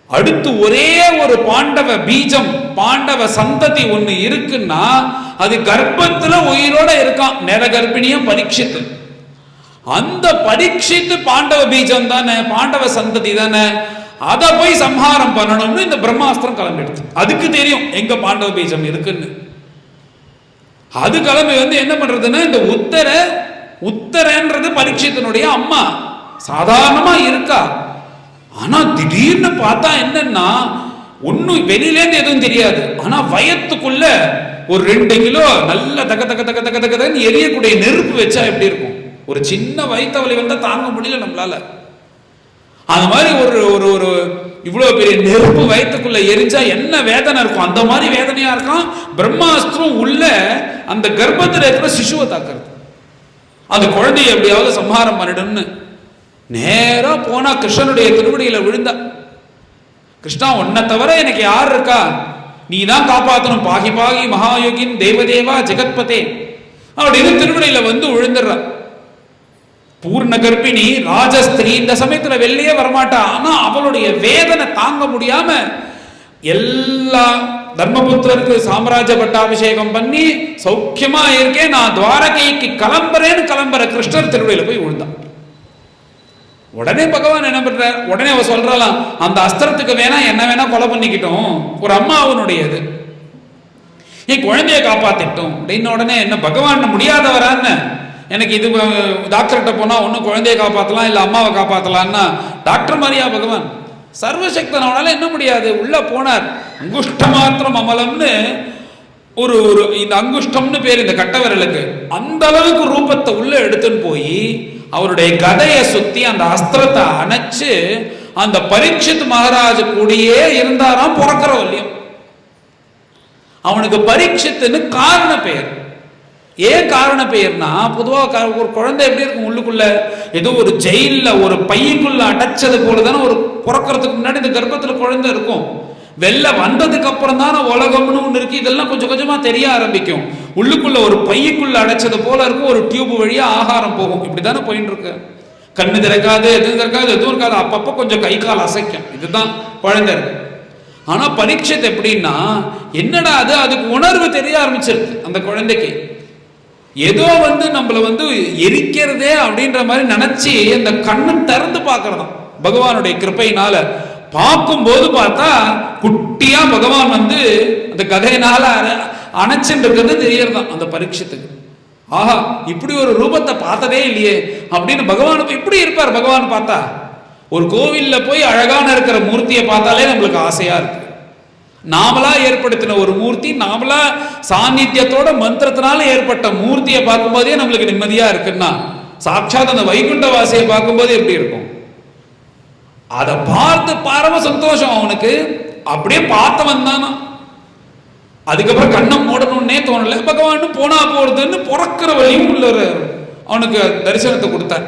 [SPEAKER 1] அடுத்து ஒரே ஒரு பாண்டவ பீஜம், பாண்டவ சந்ததி ஒண்ணு இருக்குன்னா அது கர்ப்பத்துல உயிரோட இருக்கான். நேர கர்ப்பிணியும் பரீட்சித்து. அந்த பரீட்சித்து பாண்டவ பீஜம் தானே, பாண்டவ சந்ததி தானே. அதை போய் சம்ஹாரம் பண்ணணும்னு இந்த பிரம்மாஸ்திரம் கிளம்பிடுச்சு. அதுக்கு தெரியும் எங்க பாண்டவ பீஜம் இருக்குன்னு. அது கிளம்பி என்ன பண்றதுன்னா, இந்த உத்தரன்றது பரீட்சித்தனுடைய அம்மா சாதாரணமா இருக்கா. ஆனா திடீர்னு பார்த்தா என்னன்னா, ஒன்னும் வெளியிலேருந்து எதுவும் தெரியாது. ஆனா வயத்துக்குள்ள ஒரு 2 கிலோ நல்ல தக தக தக தக தகன்னு எரியக்கூடிய நெருப்பு வச்சா எப்படி இருக்கும்? ஒரு சின்ன வயிற்று வலி தாங்க முடியல நம்மளால. அந்த மாதிரி ஒரு ஒரு இவ்வளவு பெரிய நெருப்பு வயிற்றுக்குள்ள எரிஞ்சா என்ன வேதனை இருக்கும், அந்த மாதிரி வேதனையா இருக்கும். பிரம்மாஸ்திரம் உள்ள அந்த கர்ப்பத்தில் இருக்கிற சிசுவை தாக்குறது. அந்த குழந்தைய எப்படியாவது சம்ஹாரம் பண்ணிடும்னு நேரா போனா கிருஷ்ணனுடைய திருவடியில விழுந்தா. கிருஷ்ணா, உன்னை தவிர எனக்கு யார் இருக்கா? நீ தான் காப்பாற்றணும். பாகி பாகி மகாயோகின் தேவதேவா ஜெகத்பதே அப்படின்னு திருவடியில விழுந்துடுறா. பூர்ண கர்ப்பிணி ராஜஸ்திரீ. இந்த சமயத்துல வெளியே வரமாட்டா. ஆனா அவளுடைய வேதனை தாங்க முடியாம எல்லா தர்மபுத்திரருக்கு சாம்ராஜ்ய பட்டாபிஷேகம் பண்ணி சௌக்கியமா இருக்கேன், நான் துவாரகைக்கு கிளம்புற கிருஷ்ணர் திருவிழையில போய் விழுந்தான். உடனே பகவான் என்ன பண்ற, உடனே அவ சொல்றாளாம், அந்த அஸ்திரத்துக்கு வேணா என்ன வேணா கொலை பண்ணிக்கிட்டோம், ஒரு அம்மா அவனுடையது, என் குழந்தைய காப்பாத்திட்டோம் அப்படின்னு. உடனே என்ன பகவான் முடியாதவரான்னு, எனக்கு இது டாக்டர்கிட்ட போனா ஒன்னும் குழந்தைய காப்பாற்றலாம் இல்ல அம்மாவை காப்பாற்றலான்னா, டாக்டர் மாதிரியா பகவான்? சர்வசக்தன், அவனால என்ன முடியாது? உள்ள போனார். அங்குஷ்ட மாத்திரம் அமலம்னு ஒரு இந்த அங்குஷ்டம்னு பேர் இந்த கட்டவரலுக்கு. அந்த அளவுக்கு ரூபத்தை உள்ள எடுத்துன்னு போய் அவருடைய கதையை சுத்தி அந்த அஸ்திரத்தை அணைச்சு அந்த பரீட்சித் மகாராஜ் கூடியே இருந்தாராம் பிறக்கிற வல்லியம். அவனுக்கு பரீட்சித்துன்னு காரண பெயர். ஏன் காரண பெயர்னா, பொதுவாக ஒரு குழந்தை எப்படி இருக்கும், உள்ளுக்குள்ள ஏதோ ஒரு ஜெயில ஒரு பையக்குள்ள அடைச்சது போலதானே ஒரு பிறக்கிறதுக்கு முன்னாடி இந்த கர்ப்பத்துல குழந்தை இருக்கும். வெளில வந்ததுக்கு அப்புறம் தானே உலகம்னு ஒன்று இருக்கு. இதெல்லாம் கொஞ்சம் கொஞ்சமா தெரிய ஆரம்பிக்கும். உள்ளுக்குள்ள ஒரு பையக்குள்ள அடைச்சது போல இருக்கும். ஒரு டியூப் வழியா ஆகாரம் போகும். இப்படித்தானே போயிட்டு இருக்கு. கண்ணு திறக்காது, எதுவும் திறக்காது, எதுவும் இருக்காது. அப்பப்போ கொஞ்சம் கை கால் அசைக்கும். இதுதான் குழந்தை இருக்கு. ஆனா பரீட்சை எப்படின்னா, என்னடா அதுக்கு உணர்வு தெரிய ஆரம்பிச்சிருக்கு அந்த குழந்தைக்கு. ஏதோ நம்மள எரிக்கிறதே அப்படின்ற மாதிரி நினைச்சு அந்த கண்ணு திறந்து பார்க்கறதாம் பகவானுடைய கிருபையினால. பார்க்கும்போது பார்த்தா குட்டியா பகவான் அந்த கதையினால அணைச்சுட்டு இருக்கிறது தெரியறதான் அந்த பரீட்சத்துக்கு. ஆஹா, இப்படி ஒரு ரூபத்தை பார்த்ததே இல்லையே அப்படின்னு பகவானுக்கு இப்படி இருப்பார். பகவான் பார்த்தா ஒரு கோவில்ல போய் அழகான இருக்கிற மூர்த்தியை பார்த்தாலே நம்மளுக்கு ஆசையா இருக்கு. நாமளா ஏற்படுத்தின ஒரு மூர்த்தி, நாமளா சாநித்தியத்தோட மந்திரத்தினால ஏற்பட்ட மூர்த்தியை பார்க்கும்போதே நம்மளுக்கு நிம்மதியா இருக்குன்னா, சாட்சாத் அந்த வைகுண்ட வாசியை பார்க்கும்போது எப்படி இருக்கும்? அதை பார்த்து பரம சந்தோஷம் அவனுக்கு. அப்படியே பார்த்தவன் தானா. அதுக்கப்புறம் கண்ணை மூடணும்னே தோணல. பகவான் போனா போறதுன்னு பிறக்கிற வழியும் உள்ள அவனுக்கு தரிசனத்தை கொடுத்தார்.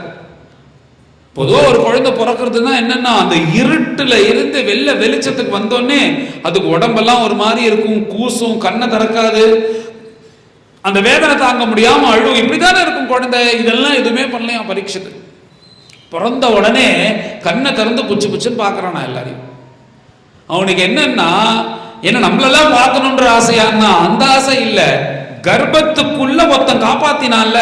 [SPEAKER 1] பொதுவாக ஒரு குழந்தை பிறக்கிறதுனா என்னன்னா, அந்த இருட்டுல இருந்து வெளிச்சத்துக்கு வந்தோடனே அதுக்கு உடம்பெல்லாம் ஒரு மாதிரி இருக்கும், கூசும், கண்ணை திறக்காது, அந்த வேதனை தாங்க முடியாம அழுவும், இப்படிதானே இருக்கும் குழந்தை. இதெல்லாம் எதுவுமே பண்ணலையா பரீட்சித்து. பிறந்த உடனே கண்ணை திறந்து புச்சு புச்சுன்னு பார்க்கறான் நான் எல்லாரையும். அவனுக்கு என்னன்னா, என்ன நம்மளெல்லாம் பார்க்கணுன்ற ஆசையான்னா அந்த ஆசை இல்லை, கர்ப்பத்துக்குள்ள ஒருத்தன் காப்பாத்தினான்ல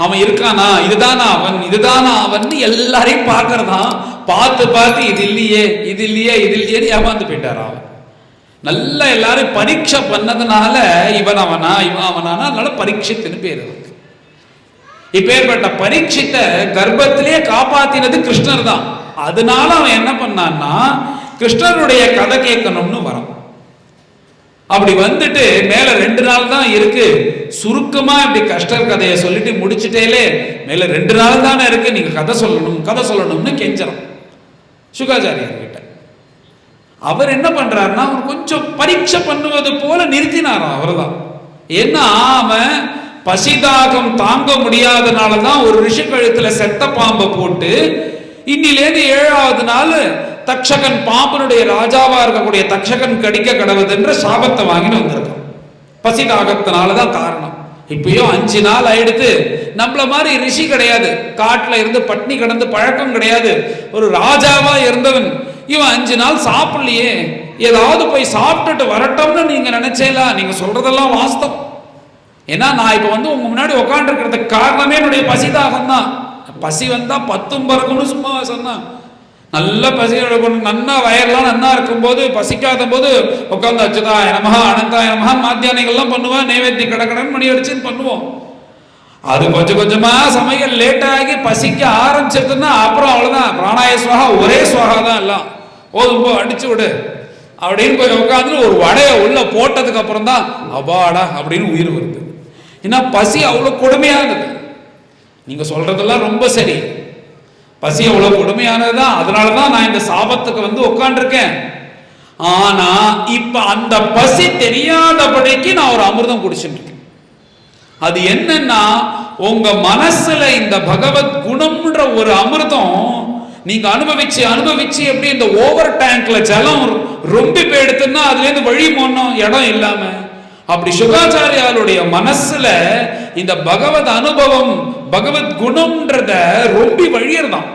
[SPEAKER 1] அவன் இருக்கானா, இதுதானா அவன், இதுதானா அவன், எல்லாரையும் பார்க்கறதான். பார்த்து பார்த்து இது இல்லையே இது இல்லையே இது இல்லையே ஏமாந்து போயிட்டார் அவன். நல்லா எல்லாரும் பரீட்சை பண்ணதுனால இவன் அவனா இவன் அவனானா, அதனால பரீட்சித்துன்னு பேர் இருக்கு. இப்பேற்பட்ட பரீட்சித்தை கர்ப்பத்திலேயே காப்பாத்தினது கிருஷ்ணர் தான். அதனால அவன் என்ன பண்ணான்னா, கிருஷ்ணருடைய கதை கேட்கணும்னு வரான். அப்படி வந்துட்டு மேல 2 நாள் தான் இருக்கு, சுருக்கமா இப்படி கஷ்டர் கதையை சொல்லிட்டு முடிச்சுட்டேலே மேல 2 நாள் தானே இருக்கு, நீங்க கதை சொல்லணும்னு கெஞ்சறான் சுகாச்சாரியர் கிட்ட. அவர் என்ன பண்றாருன்னா, அவர் கொஞ்சம் பரீட்சை பண்ணுவது போல நிறுத்தினாராம் அவர்தான். ஏன்னா அவன் பசிதாகம் தாங்க முடியாதனாலதான் ஒரு ரிஷி கழுத்துல செத்த பாம்பை போட்டு இன்னிலேருந்து 7வது நாள் தக்ஷகன், பாம்பனுடைய ராஜாவா இருக்கக்கூடிய தக்ஷகன் கடிக்க கடவுதுன்ற சாபத்தை வாங்கிட்டு வந்திருக்கான். பசிதாகத்தினாலதான் காரணம். இப்பயும் 5 நாள் ஆயிடுத்து. நம்மள மாதிரி ரிஷி கிடையாது, காட்டுல இருந்து பட்னி கிடந்து பழக்கம் கிடையாது, ஒரு ராஜாவா இருந்தவன். இவன் 5 நாள் சாப்பிடலையே, ஏதாவது போய் சாப்பிட்டுட்டு வரட்டோம்னு நீங்க நினைச்சேலா? நீங்க சொல்றதெல்லாம் வாஸ்தவம். ஏன்னா நான் இப்ப உங்க முன்னாடி உட்காந்து இருக்கிறதுக்கு காரணமே என்னுடைய பசிதாகம் தான். பசி வந்தா 10 பறக்கும்னு சும்மா சொன்னா, நல்ல பசி நன்னா வயர்லாம் நன்னா இருக்கும்போது, பசிக்காத போது உட்காந்து அச்சுதாய நமஹா அனந்தாய நமஹா மாத்தியானிகள்லாம் பண்ணுவோம், நைவேத்தியம் கடகடன் மணி அடிச்சுன்னு பண்ணுவோம். அது கொஞ்சம் கொஞ்சமா சமையல் லேட் ஆகி பசிக்க ஆரம்பிச்சிருதுன்னா அப்புறம் அவ்வளவுதான், பிராணாய சுவாகா ஒரே சுவாகா தான் எல்லாம். ஓதும்போ அடிச்சு விடு அப்படின்னு போய் உட்காந்து ஒரு வடையை உள்ள போட்டதுக்கு அப்புறம் தான் அபாடா அப்படின்னு உயிர் வருது. ஏன்னா பசி அவ்வளவு கொடுமையானது. நீங்க சொல்றதெல்லாம் ரொம்ப சரி, பசி அவ்வளவு கொடுமையானதுதான். அதனாலதான் நான் இந்த சாபத்துக்கு உட்காந்துருக்கேன். ஆனா இப்ப அந்த பசி தெரியாதபடிக்கு நான் ஒரு அமிர்தம் குடிச்சுட்டு இருக்கேன். அது என்னன்னா, உங்க மனசுல இந்த பகவத் குணம்ன்ற ஒரு அமிர்தம் நீங்க அனுபவிச்சு எப்படி இந்த ஓவர் டேங்க்ல ஜலம் ரொம்ப போயிடுத்துன்னா அதுல இருந்து வழி போனோம் இடம் இல்லாம, அப்படி சுகாச்சாரியாருடைய மனசுல இந்த பகவத் அனுபவம் பகவத் குணம்ன்றத ரொம்ப வழியறதான்.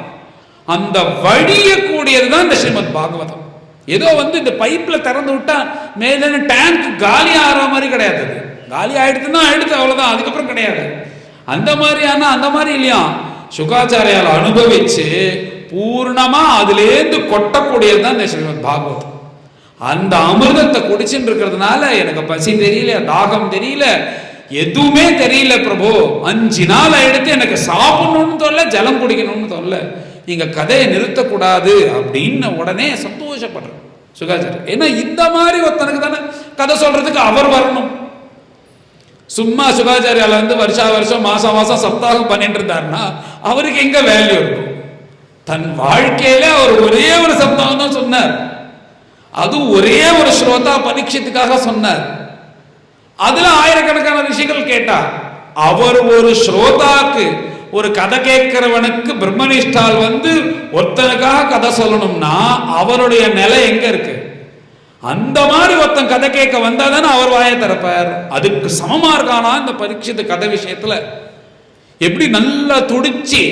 [SPEAKER 1] அந்த வழிய கூடியதுதான் இந்த ஸ்ரீமத் பாகவதம். ஏதோ இந்த பைப்ல திறந்து விட்டா மேல டேங்க் காலி ஆகிற மாதிரி கிடையாது. அது காலி ஆயிடுச்சுன்னா ஆயிடுச்சு, அவ்வளவுதான், அதுக்கப்புறம் கிடையாது. அந்த மாதிரி இல்லையா, சுகாச்சாரியால் அனுபவிச்சு பூர்ணமா அதுலேருந்து கொட்டக்கூடியதுதான் இந்த ஸ்ரீமத் பாகவதம். அந்த அமிர்தத்தை குடிச்சுட்டு இருக்கிறதுனால எனக்கு பசி தெரியல, தாகம் தெரியல, எதுவுமே தெரியல பிரபு. 5 நாள் ஆயிடுத்து, எனக்கு சாப்பிடணும்னு தோணல, ஜலம் குடிக்கணும்னு தோணல, நீங்க கதையை நிறுத்தக்கூடாது அப்படின்னு உடனே சந்தோஷப்படுற சுகாச்சாரியர். ஏன்னா இந்த மாதிரி ஒருத்தனுக்கு தானே கதை சொல்றதுக்கு அவர் வரணும். சும்மா சுகாச்சாரியால வருஷம் மாசம் சப்தாகம் பண்ணிட்டு இருந்தாருன்னா அவருக்கு எங்க வேல்யூ இருக்கும்? தன் வாழ்க்கையில அவர் ஒரே ஒரு சப்தாகம் தான் சொன்னார், அது ஒரே ஒரு ஸ்ரோதா பரீட்சத்துக்காக சொன்னார். அதுல ஆயிரக்கணக்கான ரிஷிகள் கேட்டார். அவர் ஒரு ஸ்ரோதாக்கு, ஒரு கதை கேட்கிறவனுக்கு பிரம்மனிஷ்டால் ஒருத்தனுக்காக கதை சொல்லணும்னா அவருடைய நிலை எங்க இருக்கு? அந்த மாதிரி ஒருத்தன் கதை கேட்க வந்தாதானே அவர் வாயை திறப்பார். அதுக்கு சமமா இருக்கானா இந்த பரீட்சித்து கதை விஷயத்துல? எப்படி நல்லா துடிச்சு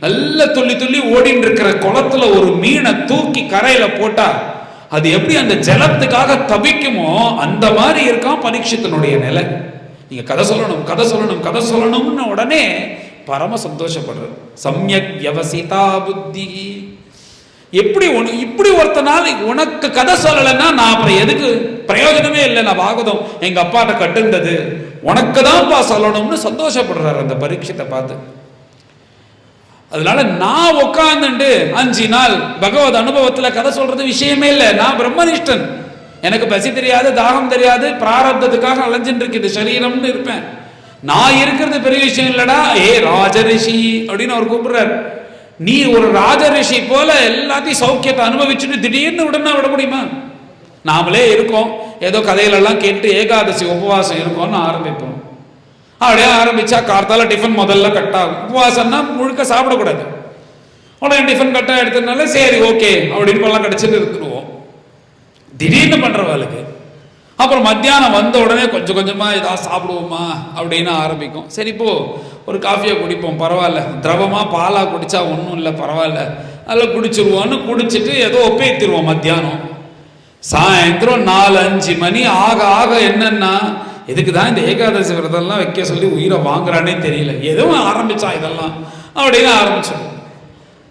[SPEAKER 1] நல்ல துள்ளி துள்ளி ஓடின்னு இருக்கிற குளத்துல ஒரு மீனை தூக்கி கரையில போட்டா அது எப்படி அந்த ஜலத்துக்காக தபிக்குமோ அந்த மாதிரி இருக்கான் பரீட்சித்தனுடைய நிலை. நீங்க கதை சொல்லணும்னு உடனே பரம சந்தோஷப்படுறது. சம்யக் யவசிதா புத்தி. எப்படி இப்படி ஒருத்தனால உனக்கு கதை சொல்லலைன்னா நான் அப்புறம் எதுக்கு, பிரயோஜனமே இல்லை. நான் பாகவதம் எங்க அப்பாட்ட கட்டுந்தது உனக்கு தான்ப்பா சொல்லணும்னு சந்தோஷப்படுறாரு அந்த பரீட்சத்தை பார்த்து. அதனால நான் உட்கார்ந்துட்டு 5 நாள் பகவத் அனுபவத்துல கதை சொல்றது விஷயமே இல்லை. நான் பிரம்மனிஷ்டன், எனக்கு பசி தெரியாது, தாகம் தெரியாது, பிராரப்தத்துக்காக அலைஞ்சிட்டு இருக்குது சரீரம்னு இருப்பேன். நான் இருக்கிறது பெரிய விஷயம் இல்லடா, ராஜரிஷி அப்படின்னு அவர் கூப்பிடுறாரு. நீ ஒரு ராஜரிஷி போல எல்லாத்தையும் சௌக்கியத்தை அனுபவிச்சுட்டு திடீர்னு உடனே விட முடியுமா? நாமளே இருக்கோம், ஏதோ கதையிலெல்லாம் கேட்டு ஏகாதசி உபவாசம் இருக்கோம்னு ஆரம்பிப்போம். அப்படியே ஆரம்பிச்சா கார்த்தால டிஃபன் முதல்ல கட் ஆகும். உபவாசம்னா முழுக்க சாப்பிடக்கூடாது. உடனே டிஃபன் கட்டாக எடுத்ததுனால சரி ஓகே அப்படின்னு பழம் கடிச்சிட்டு இருந்துருவோம். திடீர்னு பண்றவாளுக்கு அப்புறம் மத்தியானம் வந்த உடனே கொஞ்சம் கொஞ்சமாக ஏதாவது சாப்பிடுவோமா அப்படின்னு ஆரம்பிக்கும். சரி இப்போ ஒரு காஃபியை குடிப்போம், பரவாயில்ல, திரவமாக பாலாக குடித்தா ஒன்றும் இல்லை, பரவாயில்ல, அதில் குடிச்சிருவோன்னு குடிச்சிட்டு ஏதோ ஒப்பேத்திடுவோம். மத்தியானம் சாயந்தரம் 4-5 மணி ஆக ஆக என்னன்னா, எதுக்கு தான் இந்த ஏகாதசி விரதம்லாம் வைக்க சொல்லி உயிரை வாங்குறானே தெரியல, எதுவும் ஆரம்பிச்சான் இதெல்லாம் அப்படின்னு ஆரம்பிச்சோம்.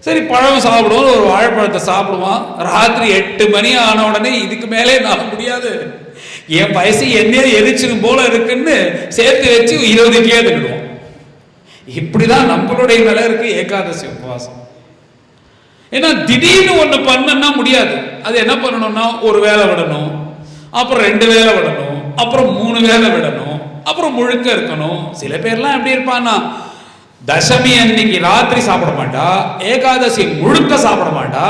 [SPEAKER 1] சரி பழம் சாப்பிடுவோம், ஒரு வாழைப்பழத்தை சாப்பிடுவான். ராத்திரி 8 மணி ஆன உடனே இதுக்கு மேலே நான் முடியாது, என் வயசு என்னையே எரிச்சிடும் போல இருக்குன்னு சேர்த்து வச்சு 20க்கே திடுவோம். இப்படிதான் நம்மளுடைய நிலை இருக்கு ஏகாதசி உபவாசம். ஏன்னா திடீர்னு ஒன்று பண்ணா முடியாது. அது என்ன பண்ணணும்னா, ஒரு வேலை விடணும், அப்புறம் 2 வேலை விடணும், அப்புறம் 3 வேலை விடணும், அப்புறம் முழுக்க இருக்கணும். சில பேர்லாம் எப்படி இருப்பான்னா, தசமி அன்னைக்கு ராத்திரி சாப்பிட மாட்டா, ஏகாதசி முழுக்க சாப்பிட மாட்டா,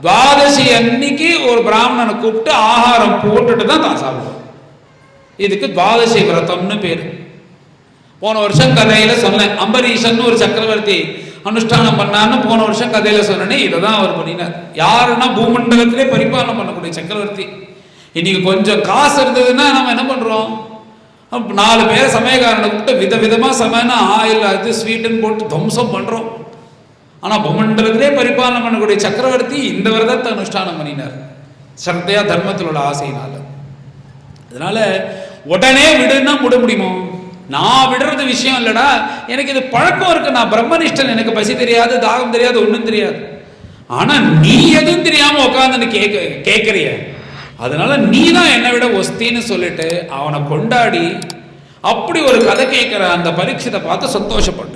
[SPEAKER 1] துவாதசி அன்னைக்கு ஒரு பிராமணனை கூப்பிட்டு ஆகாரம் போட்டுட்டு தான் தான் சாப்பிடுவோம். இதுக்கு துவாதசி விரதம்னு பேரு. போன வருஷம் கதையில சொன்னேன், அம்பரீஷன் ஒரு சக்கரவர்த்தி அனுஷ்டானம் பண்ணான்னு போன வருஷம் கதையில சொன்னேனே, இதை தான் அவர் பண்ணினார். யாருன்னா பூமண்டலத்திலே பரிபாலனம் பண்ணக்கூடிய சக்கரவர்த்தி. இன்னைக்கு கொஞ்சம் காசு இருந்ததுன்னா நம்ம என்ன பண்றோம், 4 பேர் சமயக்காரனை கூப்பிட்டு விதவிதமா சமையனா ஆயில் அது ஸ்வீட்டுன்னு போட்டு தம்சம் பண்றோம். ஆனா பூமண்டலத்திலே பரிபாலனம் பண்ணக்கூடிய சக்கரவர்த்தி இந்த விரதத்தை அனுஷ்டானம் பண்ணினார், சரத்தையா தர்மத்திலோட ஆசையினால. அதனால உடனே விடுன்னா விட முடியுமோ? நான் விடுறது விஷயம் இல்லடா, எனக்கு இது பழக்கம் இருக்கு, நான் பிரம்மனிஷ்டன், எனக்கு பசி தெரியாது, தாகம் தெரியாது, ஒன்றும் தெரியாது. ஆனா நீ எதுவும் தெரியாம உட்காந்து கேட்கறிய, அதனால நீ தான் என்னை விட ஒஸ்தின்னு சொல்லிட்டு அவனை கொண்டாடி அப்படி ஒரு கதை கேட்கிற அந்த பரீட்சித்தை பார்த்து சந்தோஷப்பட்ட.